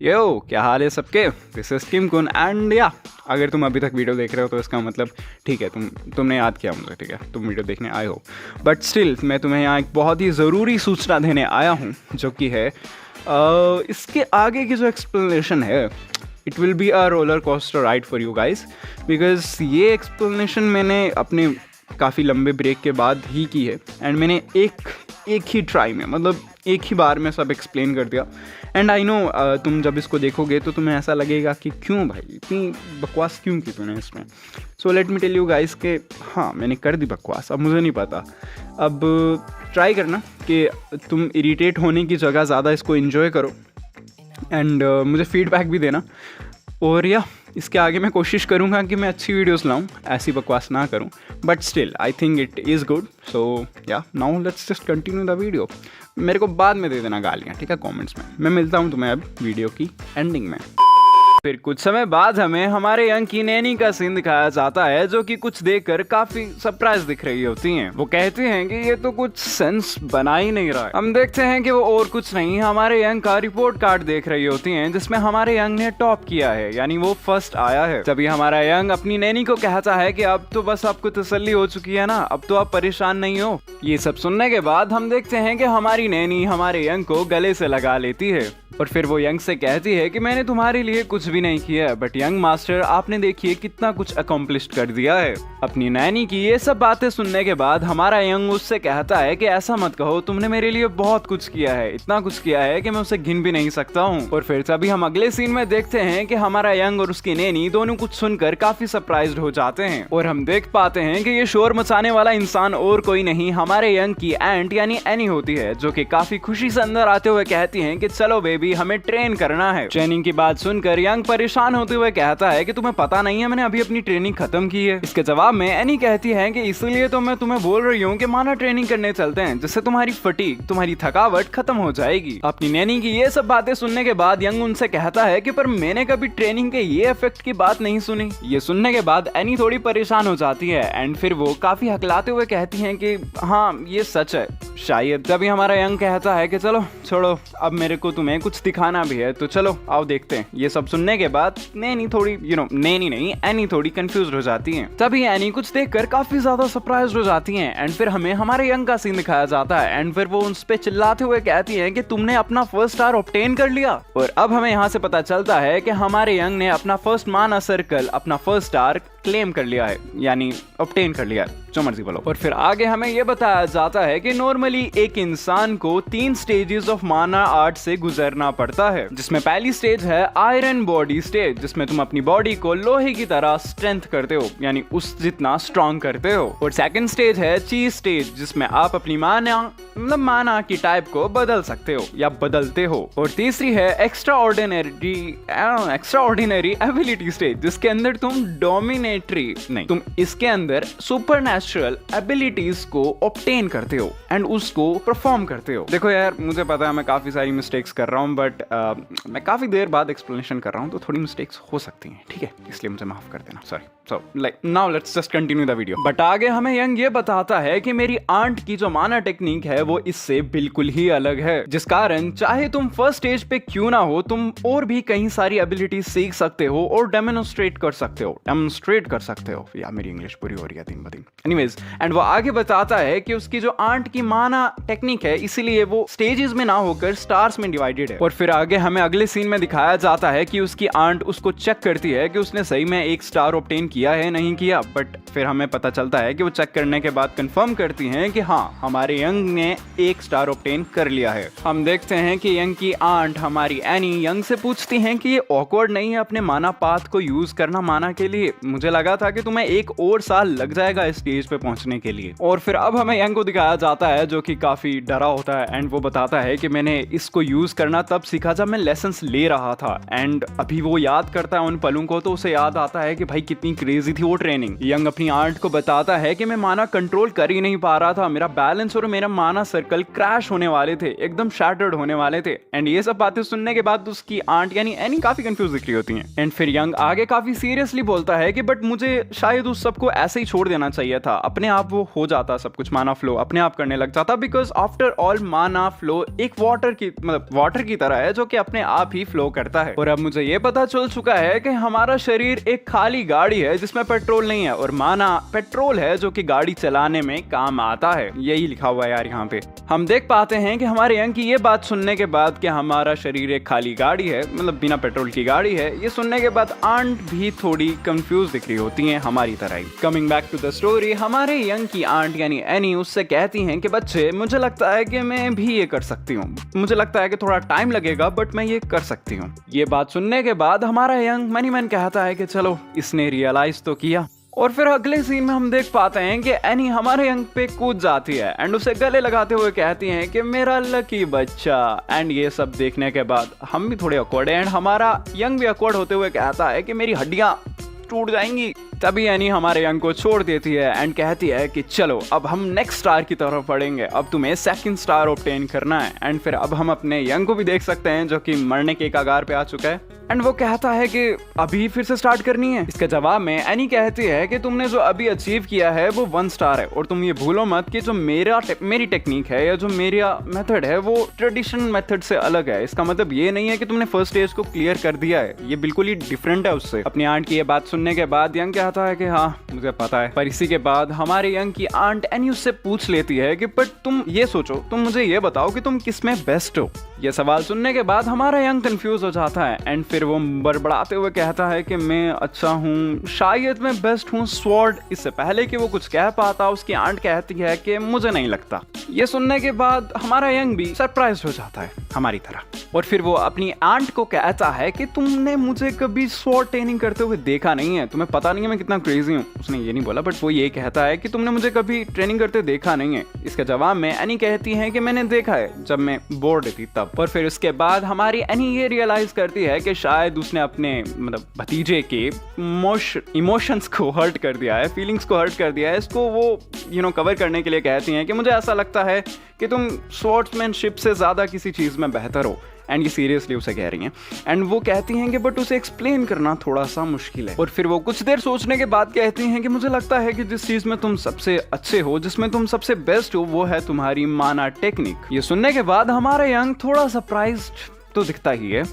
यो, क्या हाल है सबके? This is Kim Kun and या अगर तुम अभी तक वीडियो देख रहे हो तो इसका मतलब ठीक है, तुमने याद किया मुझे, ठीक है, तुम वीडियो देखने आए हो। बट स्टिल मैं तुम्हें यहाँ एक बहुत ही ज़रूरी सूचना देने आया हूँ, जो कि है इसके आगे की जो एक्सप्लेनेशन है, it will be a roller coaster ride for you guys, because ये एक्सप्लेनेशन मैंने अपने काफ़ी लंबे ब्रेक के बाद ही की है। एंड मैंने एक ही ट्राई में, मतलब एक ही बार में सब एक्सप्लेन कर दिया। एंड आई नो तुम जब इसको देखोगे तो तुम्हें ऐसा लगेगा कि क्यों भाई इतनी बकवास क्यों की तूने इसमें। So let me tell you guys के हाँ, मैंने कर दी बकवास, अब मुझे नहीं पता। अब ट्राई करना कि तुम इरिटेट होने की जगह ज़्यादा इसको एंजॉय करो एंड मुझे फीडबैक भी देना। और या इसके आगे मैं कोशिश करूँगा कि मैं अच्छी वीडियोस लाऊं, ऐसी बकवास ना करूं, but still I think it is good. So yeah now let's just continue the video. मेरे को बाद में दे देना गालियाँ, ठीक है, कमेंट्स में। मैं मिलता हूँ तुम्हें अब वीडियो की एंडिंग में। फिर कुछ समय बाद हमें हमारे यंग की नैनी का सीन दिखाया जाता है, जो कि कुछ देखकर काफी सरप्राइज दिख रही होती हैं। वो कहती हैं कि ये तो कुछ सेंस बना ही नहीं रहा है। हम देखते हैं कि वो और कुछ नहीं, हमारे यंग का रिपोर्ट कार्ड देख रही होती हैं, जिसमें हमारे यंग ने टॉप किया है, यानी वो फर्स्ट आया है। तभी हमारा यंग अपनी नैनी को कहता है कि अब तो बस आपको तसल्ली हो चुकी है ना, अब तो आप परेशान नहीं हो। ये सब सुनने के बाद हम देखते हैं कि हमारी नैनी हमारे यंग को गले से लगा लेती है और फिर वो यंग से कहती है कि मैंने तुम्हारे लिए कुछ भी नहीं किया, बट यंग मास्टर आपने देखिए कितना कुछ अकम्प्लिश कर दिया है। अपनी नैनी की ये सब बातें सुनने के बाद हमारा यंग उससे कहता है कि ऐसा मत कहो, तुमने मेरे लिए बहुत कुछ किया है, इतना कुछ किया है कि मैं उसे गिन भी नहीं सकता हूँ। और फिर तभी हम अगले सीन में देखते हैं कि हमारा यंग और उसकी नैनी दोनों कुछ सुनकर काफी सरप्राइज्ड हो जाते हैं और हम देख पाते हैं कि ये शोर मचाने वाला इंसान और कोई नहीं हमारे यंग की एंट यानी एनी होती है, जो कि काफी खुशी से अंदर आते हुए कहती हैं कि चलो बेबी, हमें ट्रेन करना है। ट्रेनिंग की बात सुनकर यंग परेशान होते हुए कहता है कि तुम्हें पता नहीं है मैंने अभी अपनी ट्रेनिंग खत्म की है। इसके जवाब में एनी कहती है कि इसलिए तो मैं तुम्हें बोल रही हूँ कि माना ट्रेनिंग करने चलते हैं, जिससे तुम्हारी फटीग, तुम्हारी थकावट खत्म हो जाएगी। अपनी नैनी की ये सब बातें सुनने के बाद यंग उनसे कहता है कि पर मैंने कभी ट्रेनिंग के ये इफेक्ट की बात नहीं सुनी। ये सुनने के बाद एनी थोड़ी परेशान हो जाती है एंड फिर वो काफी हकलाते हुए कहती है कि हाँ ये सच है शायद। तभी हमारा यंग कहता है कि चलो छोड़ो, अब मेरे को तुम्हें कुछ दिखाना भी है, तो चलो आओ देखते हैं। ये सब सुनने के बाद नैनी थोड़ी नैनी नहीं एनी थोड़ी कंफ्यूज हो जाती हैं। तभी एनी कुछ देखकर काफी ज्यादा सरप्राइज हो जाती हैं एंड फिर हमें हमारे यंग का सीन दिखाया जाता है एंड फिर वो उन पे चिल्लाते हुए कहती हैं कि तुमने अपना फर्स्ट स्टार ऑब्टेन कर लिया। और अब हमें यहाँ से पता चलता है कि हमारे यंग ने अपना फर्स्ट माना सर्कल, अपना फर्स्ट स्टार क्लेम कर लिया है, यानी ऑब्टेन कर लिया है, जो मर्जी बोलो। और फिर आगे हमें यह बताया जाता है कि नॉर्मली एक इंसान को 3 स्टेजेस ऑफ माना आर्ट से गुजरना पड़ता है, जिसमें पहली स्टेज है आयरन बॉडी स्टेज, जिसमें तुम अपनी बॉडी को लोहे की तरह स्ट्रेंथ करते हो, यानी उस जितना स्ट्रॉन्ग करते हो। और सेकंड स्टेज है चीज स्टेज, जिसमें आप अपनी माना की टाइप को बदल सकते हो या बदलते हो। और तीसरी है एक्स्ट्रा ऑर्डिनरी एबिलिटी स्टेज, जिसके अंदर तुम डोमिनेट सिमेट्री नहीं, तुम इसके अंदर सुपरनैचुरल एबिलिटीज को ऑब्टेन करते हो एंड उसको परफॉर्म करते हो। देखो यार, मुझे पता है मैं काफी सारी मिस्टेक्स कर रहा हूँ, बट मैं काफी देर बाद एक्सप्लेनेशन कर रहा हूँ तो थोड़ी मिस्टेक्स हो सकती हैं, ठीक है, इसलिए मुझे माफ कर देना, sorry. So like now let's just continue the video. But आगे हमें यंग ये बताता है कि मेरी आंट की जो माना टेक्निक है वो इससे बिल्कुल ही अलग है, जिस कारण चाहे तुम फर्स्ट स्टेज पे क्यों ना हो, तुम और भी कई सारी एबिलिटीज सीख सकते हो और डेमोन्स्ट्रेट कर सकते हो। या मेरी इंग्लिश पूरी हो रही है दिन ब दिन। एनीवेज, एंड वो आगे बताता है कि उसकी जो आंट की माना टेक्निक है इसीलिए वो स्टेजेस में ना होकर स्टार्स में डिवाइडेड है। और फिर आगे हमें अगले सीन में दिखाया जाता है कि उसकी आंट उसको चेक करती है कि उसने सही में एक स्टार ऑब्टेन किया है नहीं किया, बट फिर हमें पता चलता है कि वो चेक करने के बाद कंफर्म करती हैं कि हाँ, हमारे यंग ने एक स्टार ऑब्टेन कर लिया है। हम देखते हैं कि यंग की आंट हमारी एनी यंग से पूछती हैं कि ये ऑकवर्ड नहीं है अपने माना पाथ को यूज करना माना के लिए? मुझे लगा था कि तुम्हें एक और साल लग जाएगा इस स्टेज पे पहुंचने के लिए। और फिर अब हमें यंग को दिखाया जाता है जो कि काफी डरा होता है एंड वो बताता है कि मैंने इसको यूज करना तब सीखा जब मैं लेसन्स ले रहा था। एंड अभी वो याद करता है उन पलों को तो उसे याद आता है कि भाई कितनी क्रेजी थी वो ट्रेनिंग। यंग अपनी आंट को बताता है कि मैं माना कंट्रोल कर ही नहीं पा रहा था, मेरा बैलेंस और मेरा माना सर्कल क्रैश होने वाले थे, एकदम शैटर्ड होने वाले थे। एंड ये सब बातें सुनने के बाद उसकी आंट यानी एनी काफी कंफ्यूज दिख रही होती हैं। एंड फिर यंग आगे काफी सीरियसली बोलता है कि बट मुझे शायद उस सबको ऐसे ही छोड़ देना चाहिए था, अपने आप वो हो जाता सब कुछ, माना फ्लो अपने आप करने लग जाता, बिकॉज आफ्टर ऑल माना फ्लो एक वाटर की तरह है जो कि अपने आप ही फ्लो करता है। और अब मुझे ये पता चल चुका है कि हमारा शरीर एक खाली गाड़ी है जिसमें पेट्रोल नहीं है और माना पेट्रोल है जो कि गाड़ी चलाने में काम आता है। यही लिखा हुआ है यार यहाँ पे। हम देख पाते हैं कि हमारे यंग की ये बात सुनने के बाद कि हमारा शरीर एक खाली गाड़ी है, मतलब बिना पेट्रोल की गाड़ी है, ये सुनने के बाद आंट भी थोड़ी कंफ्यूज दिख रही होती हैं हमारी तरह ही। Coming back to the story, हमारे यंग की आंट यानी एनी उससे कहती हैं कि बच्चे, मुझे लगता है कि मैं भी ये कर सकती हूँ, मुझे लगता है कि थोड़ा टाइम लगेगा बट मैं ये कर सकती हूँ। ये बात सुनने के बाद हमारा यंग मन ही मन कहता है कि चलो इसने रियलाइज तो किया। और फिर अगले सीन में हम देख पाते हैं कि एनी हमारे यंग पे कूद जाती है एंड उसे गले लगाते हुए कहती हैं कि मेरा लकी बच्चा। एंड ये सब देखने के बाद हम भी थोड़े ऑकवर्ड हैं एंड हमारा यंग भी ऑकवर्ड होते हुए कहता है कि मेरी हड्डियां टूट जाएंगी। तभी एनी हमारे यंग को छोड़ देती है एंड कहती है कि चलो अब हम नेक्स्ट स्टार की तरफ बढ़ेंगे, अब तुम्हें सेकंड स्टार ऑब्टेन करना है। एंड फिर अब हम अपने यंग को भी देख सकते हैं जो कि मरने के कगार पे आ चुका है एंड वो कहता है कि अभी फिर से स्टार्ट करनी है। इसके जवाब में एनी कहती है कि तुमने जो अभी अचीव किया है वो 1 स्टार है और तुम ये भूलो मत कि जो मेरी टेक्निक है या जो मेरा मेथड है वो ट्रेडिशनल मेथड से अलग है। इसका मतलब ये नहीं है कि तुमने फर्स्ट स्टेज को क्लियर कर दिया है, ये बिल्कुल ही डिफरेंट है उससे। अपनी आंट की ये बात सुनने के बाद यंग कहता है कि हाँ मुझे पता है। पर इसी के बाद हमारे यंग की आंट एनी उससे पूछ लेती है कि बट तुम ये सोचो, तुम मुझे ये बताओ कि तुम किस में बेस्ट हो। ये सवाल सुनने के बाद हमारा यंग कंफ्यूज हो जाता है एंड फिर वो बड़बड़ाते हुए कहता है कि मैं अच्छा हूँ, शायद मैं बेस्ट हूँ स्वॉर्ड। इससे पहले कि वो कुछ कह पाता उसकी आंट कहती है कि मुझे नहीं लगता। ये सुनने के बाद हमारा यंग भी सरप्राइज हो जाता है हमारी तरह और फिर वो अपनी आंट को कहता है कि तुमने मुझे कभी स्वॉर्ड ट्रेनिंग करते हुए देखा नहीं है, तुम्हें पता नहीं है मैं कितना क्रेजी हूँ। उसने ये नहीं बोला बट वो ये कहता है कि तुमने मुझे कभी ट्रेनिंग करते देखा नहीं है। इसके जवाब में एनी कहती है कि मैंने देखा है जब मैं बोर्ड थी तब। और फिर उसके बाद हमारी एनी ये रियलाइज करती है कि शायद उसने अपने भतीजे के इमोशंस को हर्ट कर दिया है, फीलिंग्स को हर्ट कर दिया है। इसको वो कवर करने के लिए कहती हैं कि मुझे ऐसा लगता है कि तुम स्पोर्ट्समैनशिप से ज़्यादा किसी चीज़ में बेहतर हो। एंड ये सीरियसली उसे कह रही हैं एंड वो कहती हैं कि बट उसे एक्सप्लेन करना थोड़ा सा मुश्किल है। और फिर वो कुछ देर सोचने के बाद कहती हैं कि मुझे लगता है कि जिस चीज़ में तुम सबसे अच्छे हो, जिसमें तुम सबसे बेस्ट हो, वो है तुम्हारी माना टेक्निक। ये सुनने के बाद हमारा यंग थोड़ा सरप्राइज्ड तो दिखता ही है,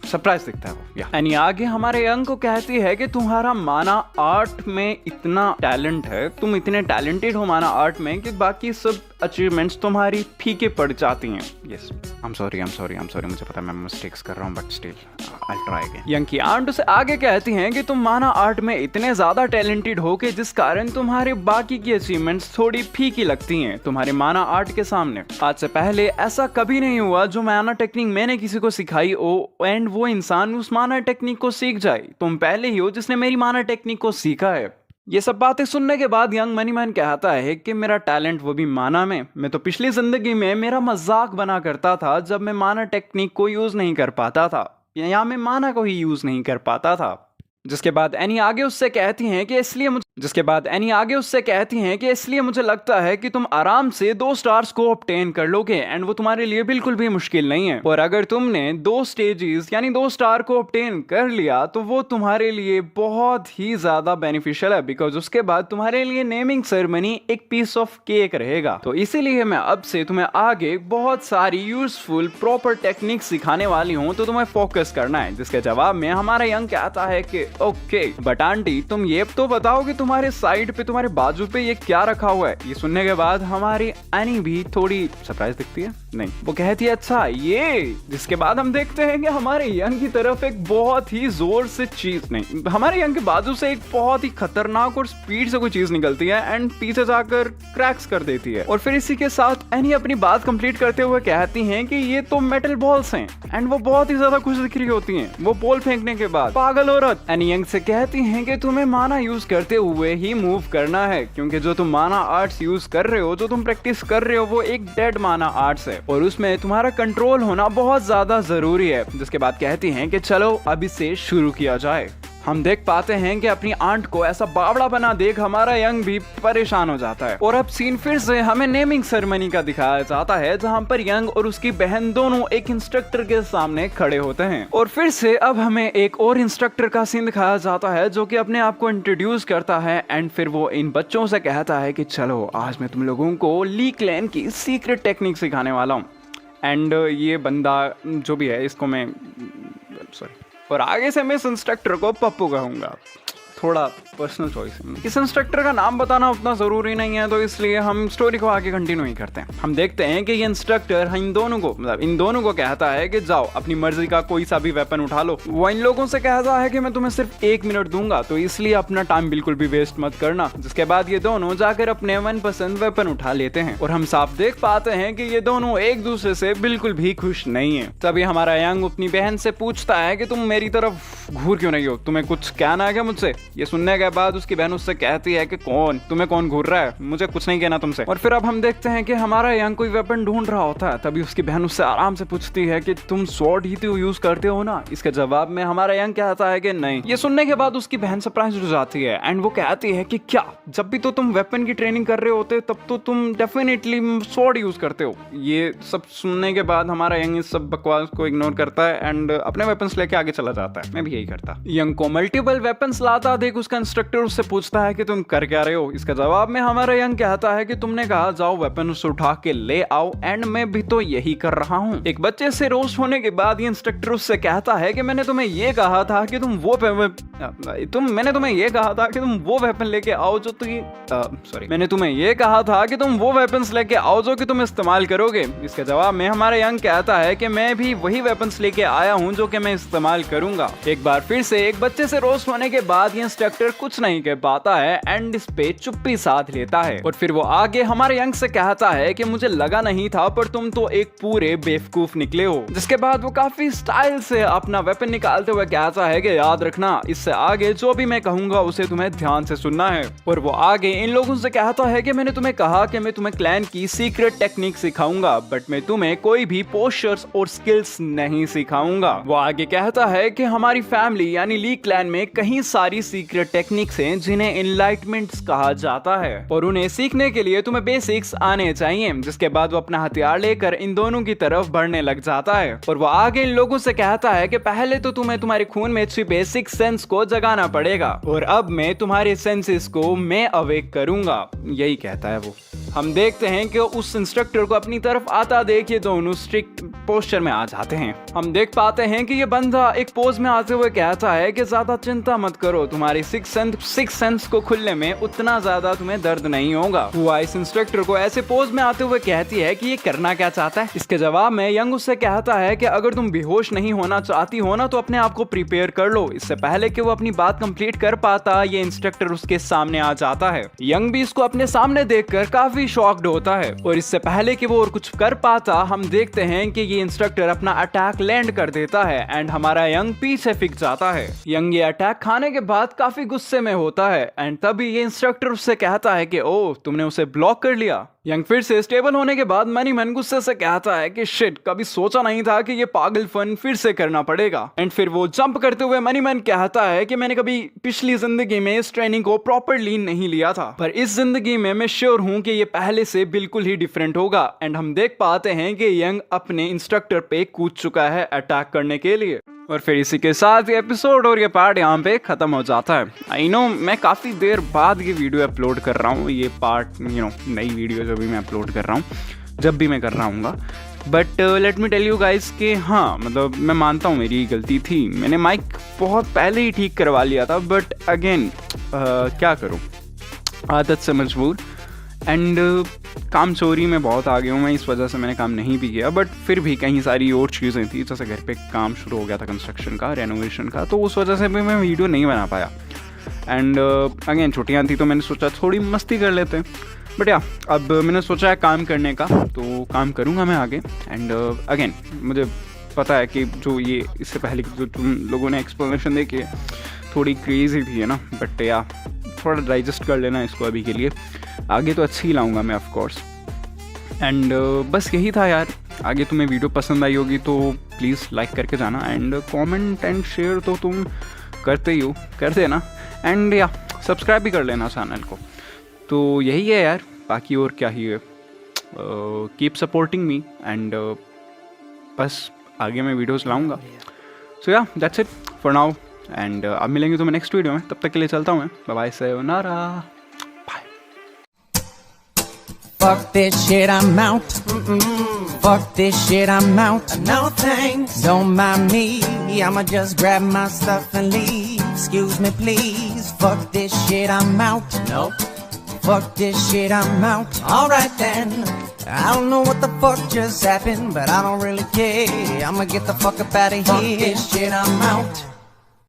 सरप्राइज दिखता है वो। यानी आगे हमारे यंग को कहती है कि तुम्हारा माना आर्ट में इतना टैलेंट है, तुम इतने टैलेंटेड हो माना आर्ट में कि बाकी सब अचीवमेंट्स तुम्हारी फीके पड़ जाती हैं। यस, आई एम सॉरी, मुझे पता है मैं मिस्टेक्स कर रहा हूँ but still I will try again. Young की आंट उसे आगे कहती हैं कि तुम माना आर्ट में इतने ज्यादा टैलेंटेड हो कि जिस कारण तुम्हारे बाकी की अचीवमेंट्स थोड़ी फीकी लगती हैं तुम्हारे माना आर्ट के सामने। आज से पहले ऐसा कभी नहीं हुआ जो माना टेक्निक मैंने किसी को सिखाई हो एंड वो इंसान उस माना टेक्निक को सीख जाए। तुम पहले ही हो जिसने मेरी माना टेक्निक को सीखा है। ये सब बातें सुनने के बाद यंग मनी मैन कहता है कि मेरा टैलेंट वो भी माना में, मैं तो पिछली जिंदगी में मेरा मजाक बना करता था जब मैं माना टेक्निक को यूज नहीं कर पाता था या मैं माना को ही यूज नहीं कर पाता था। जिसके बाद एनी आगे उससे कहती हैं कि इसलिए मुझे लगता है कि तुम आराम से 2 स्टार्स को ऑब्टेन कर लोगे एंड वो तुम्हारे लिए बिल्कुल भी मुश्किल नहीं है। और अगर तुमने 2 स्टेजेस यानी 2 स्टार को ऑब्टेन कर लिया तो वो तुम्हारे लिए बहुत ही ज्यादा बेनिफिशियल है, बिकॉज उसके बाद तुम्हारे लिए नेमिंग सेरेमनी एक पीस ऑफ केक रहेगा। तो इसीलिए मैं अब से तुम्हें आगे बहुत सारी यूजफुल प्रॉपर टेक्निक सिखाने वाली हूँ, तो तुम्हें फोकस करना है। जिसके जवाब में हमारा यंग कहता है कि ओके बट आंटी तुम ये तो बताओ कि तुम्हारे साइड पे तुम्हारे बाजू पे ये क्या रखा हुआ है। ये सुनने के बाद हमारी एनी भी थोड़ी सरप्राइज दिखती है, नहीं वो कहती है अच्छा ये। जिसके बाद हम देखते हैं कि हमारे यंग की तरफ एक बहुत ही जोर से चीज नहीं, हमारे यंग के बाजू से एक बहुत ही खतरनाक और स्पीड से कोई चीज निकलती है एंड पीछे जाकर क्रैक्स कर देती है। और फिर इसी के साथ एनी अपनी बात कंप्लीट करते हुए कहती हैं कि ये तो मेटल बॉल्स हैं एंड वो बहुत ही ज्यादा खुश दिख रही होती हैं वो बॉल फेंकने के बाद। पागल औरत। एनी यंग से कहती हैं कि तुम्हें माना यूज करते हुए ही मूव करना है, क्योंकि जो तुम माना आर्ट्स यूज कर रहे हो, जो तुम प्रैक्टिस कर रहे हो, वो एक डेड माना आर्ट्स है और उसमें तुम्हारा कंट्रोल होना बहुत ज्यादा जरूरी है। जिसके बाद कहती हैं कि चलो अब इसे शुरू किया जाए। हम देख पाते हैं कि अपनी आंट को ऐसा बावड़ा बना देख हमारा यंग भी परेशान हो जाता है। और अब सीन फिर से हमें नेमिंग सेरेमनी का दिखाया जाता है, जहां पर यंग और उसकी बहन दोनों एक इंस्ट्रक्टर के सामने खड़े होते हैं। और फिर से अब हमें एक और इंस्ट्रक्टर का सीन दिखाया जाता है जो कि अपने आप को इंट्रोड्यूस करता है एंड फिर वो इन बच्चों से कहता है कि चलो आज मैं तुम लोगों को ली क्लैन की सीक्रेट टेक्निक सिखाने वाला हूँ। एंड ये बंदा जो भी है इसको मैं सॉरी, और आगे से मैं इस इंस्ट्रक्टर को पप्पू कहूंगा, थोड़ा पर्सनल चॉइस है। इस इंस्ट्रक्टर का नाम बताना उतना जरूरी नहीं है, तो इसलिए हम स्टोरी को आगे कंटिन्यू ही करते हैं। हम देखते हैं कि ये इंस्ट्रक्टर इन दोनों को कहता है कि जाओ अपनी मर्जी का कोई सा भी वेपन उठा लो। वो इन लोगों से कहता है कि मैं तुम्हें सिर्फ 1 मिनट दूंगा, तो इसलिए अपना टाइम बिल्कुल भी वेस्ट मत करना। जिसके बाद ये दोनों जाकर अपने मनपसंद वेपन उठा लेते हैं और हम साफ देख पाते हैं कि ये दोनों एक दूसरे से बिल्कुल भी खुश नहीं है। तभी हमारा यंग अपनी बहन से पूछता है कि तुम मेरी तरफ घूर क्यों नहीं हो, तुम्हें कुछ कहना है क्या मुझसे। ये सुनने के बाद उसकी बहन उससे कहती है कि तुम्हें कौन घूर रहा है, मुझे कुछ नहीं कहना तुमसे। और फिर अब हम देखते हैं कि हमारा यंग कोई वेपन ढूंढ रहा होता है। तभी उसकी बहन उससे आराम से पूछती है कि तुम स्वॉर्ड ही तो यूज करते हो ना। इसके जवाब में हमारा यंग कहता है कि नहीं। ये सुनने के बाद उसकी बहन सरप्राइज हो जाती है एंड वो कहती है कि क्या, जब भी तो तुम वेपन की ट्रेनिंग कर रहे होते तब तो तुम डेफिनेटली स्वॉर्ड यूज करते हो। ये सब सुनने के बाद हमारा यंग इस सब बकवास को इग्नोर करता है एंड अपने वेपन्स लेके आगे चला जाता है। मैं भी यही करता। यंग को मल्टीपल वेपन्स लाता देख उसका इंस्ट्रक्टर उससे पूछता है कि तुम कर क्या रहे हो। इसका जवाब में हमारा यंग कहता है कि तुमने कहा जाओ वेपन उठा के ले आओ एंड मैं भी तो यही कर रहा हूँ। एक बच्चे से रोस्ट होने के बाद ये इंस्ट्रक्टर उससे कहता है कि मैंने तुम्हें ये कहा था कि तुम वो वेपन लेके आओ जो मैंने तुम्हें ये कहा था कि तुम वो वेपन्स लेके आओ जो कि तुम इस्तेमाल करोगे। इसके जवाब में हमारा यंग कहता है कि मैं भी वही वेपन्स लेके आया हूँ जो कि मैं इस्तेमाल करूंगा। एक बार फिर से एक बच्चे से रोस्ट होने के बाद ये इंस्ट्रक्टर कुछ नहीं कह पाता है एंड इस पे चुप्पी साध लेता है। और फिर वो आगे हमारे यंग से कहता है कि मुझे लगा नहीं था पर तुम तो एक पूरे बेवकूफ निकले हो। जिसके बाद वो काफी स्टाइल से अपना वेपन निकालते हुए कहता है कि याद रखना इससे आगे जो भी मैं कहूंगा उसे तुम्हें ध्यान से सुनना है। और वो आगे इन लोगों से कहता है कि मैंने तुम्हें कहा कि मैं तुम्हें क्लैन की सीक्रेट टेक्निक सिखाऊंगा, बट मैं तुम्हें कोई भी पोस्चर्स और स्किल्स नहीं सिखाऊंगा। वो आगे कहता है कि हमारी फैमिली यानी ली क्लैन में कई सारी सीक्रेट टेक्निक्स हैं जिन्हें एनलाइटमेंट्स कहा जाता है और उन्हें सीखने के लिए तुम्हें बेसिक्स आने चाहिए। जिसके बाद वो अपना हथियार लेकर इन दोनों की तरफ बढ़ने लग जाता है और वो आगे इन लोगों से कहता है कि पहले तो तुम्हें तुम्हारे खून में छिपे 6 सेंस को जगाना पड़ेगा और अब मैं तुम्हारे सेंसेस को मैं अवेक करूंगा। यही कहता है वो। हम देखते हैं कि उस इंस्ट्रक्टर को अपनी तरफ आता देख ये दोनों स्ट्रिक्ट पोस्चर में आ जाते हैं। हम देख पाते हैं कि ये बंदा एक पोज में आते हुए कहता है कि ज्यादा चिंता मत करो, तुम्हारी 6 सेंस को खुलने में उतना ज्यादा तुम्हें दर्द नहीं होगा। हुआ इस इंस्ट्रक्टर को ऐसे पोज में आते हुए कहती है कि ये करना क्या चाहता है। इसके जवाब में यंग उससे कहता है कि अगर तुम बेहोश नहीं होना चाहती हो ना तो अपने आप को प्रिपेयर कर लो। इससे पहले कि वो अपनी बात कंप्लीट कर पाता ये इंस्ट्रक्टर उसके सामने आ जाता है। यंग भी इसको अपने सामने देखकर काफी शॉक्ड होता है और इससे पहले कि वो और कुछ कर पाता हम देखते हैं कि ये इंस्ट्रक्टर अपना अटैक लैंड कर देता है एंड हमारा यंग पीछे फिक जाता है। यंग ये अटैक खाने के बाद काफी गुस्से में होता है एंड तभी ये इंस्ट्रक्टर उससे कहता है कि ओ तुमने उसे ब्लॉक कर लिया। यंग फिर से स्टेबल होने के बाद मनी मैन गुस्से से कहता है कि शिट, कभी सोचा नहीं था कि ये पागलपन फिर से करना पड़ेगा। एंड फिर वो जंप करते हुए मनी मैन कहता है कि मैंने कभी पिछली जिंदगी में इस ट्रेनिंग को प्रॉपरली नहीं लिया था, पर इस जिंदगी में मैं श्योर हूं कि ये पहले से बिल्कुल ही डिफरेंट होगा। एंड हम देख पाते हैं कि यंग अपने इंस्ट्रक्टर पे कूद चुका है अटैक करने के लिए। और फिर इसी के साथ ये एपिसोड और ये पार्ट यहाँ पे ख़त्म हो जाता है। आई नो मैं काफ़ी देर बाद ये वीडियो अपलोड कर रहा हूँ, ये पार्ट नई वीडियो जो भी मैं अपलोड कर रहा हूँ, जब भी मैं कर रहा हूँ। But let me tell you guys कि हाँ, मतलब मैं मानता हूँ मेरी गलती थी, मैंने माइक बहुत पहले ही ठीक करवा लिया था, बट अगेन क्या करूँ, आदत से मजबूर। एंड काम चोरी में बहुत आगे हूँ मैं, इस वजह से मैंने काम नहीं भी किया। बट फिर भी कहीं सारी और चीज़ें थी, जैसे घर पे काम शुरू हो गया था कंस्ट्रक्शन का, रेनोवेशन का, तो उस वजह से भी मैं वीडियो नहीं बना पाया। एंड अगेन छुट्टियाँ थी तो मैंने सोचा थोड़ी मस्ती कर लेते हैं। बट या अब मैंने सोचा है काम करने का, तो काम करूँगा मैं आगे। एंड अगेन मुझे पता है कि जो ये इससे पहले जो तुम लोगों ने एक्सप्लेनेशन देखी है थोड़ी क्रेजी थी, है ना, बट या थोड़ा डाइजेस्ट कर लेना इसको अभी के लिए, आगे तो अच्छी ही लाऊंगा मैं ऑफ कोर्स। एंड बस यही था यार। आगे तुम्हें वीडियो पसंद आई होगी तो प्लीज़ लाइक करके जाना, एंड कमेंट एंड शेयर तो तुम करते ही हो, कर देना। एंड या सब्सक्राइब भी कर लेना चैनल को। तो यही है यार, बाकी और क्या ही है। कीप सपोर्टिंग मी एंड बस आगे मैं वीडियोस लाऊंगा। सो या that's it for now, and अब मिलेंगे तुम्हें नेक्स्ट वीडियो में, तब तक के लिए चलता हूँ मैं। Bye bye, sayonara। Fuck this shit, I'm out. Fuck this shit, I'm out. No thanks. Don't mind me. I'ma just grab my stuff and leave. Excuse me, please. Fuck this shit, I'm out. Nope. Fuck this shit, I'm out. Alright then. I don't know what the fuck just happened, but I don't really care. I'ma get the fuck up out of here. Fuck this shit, I'm out.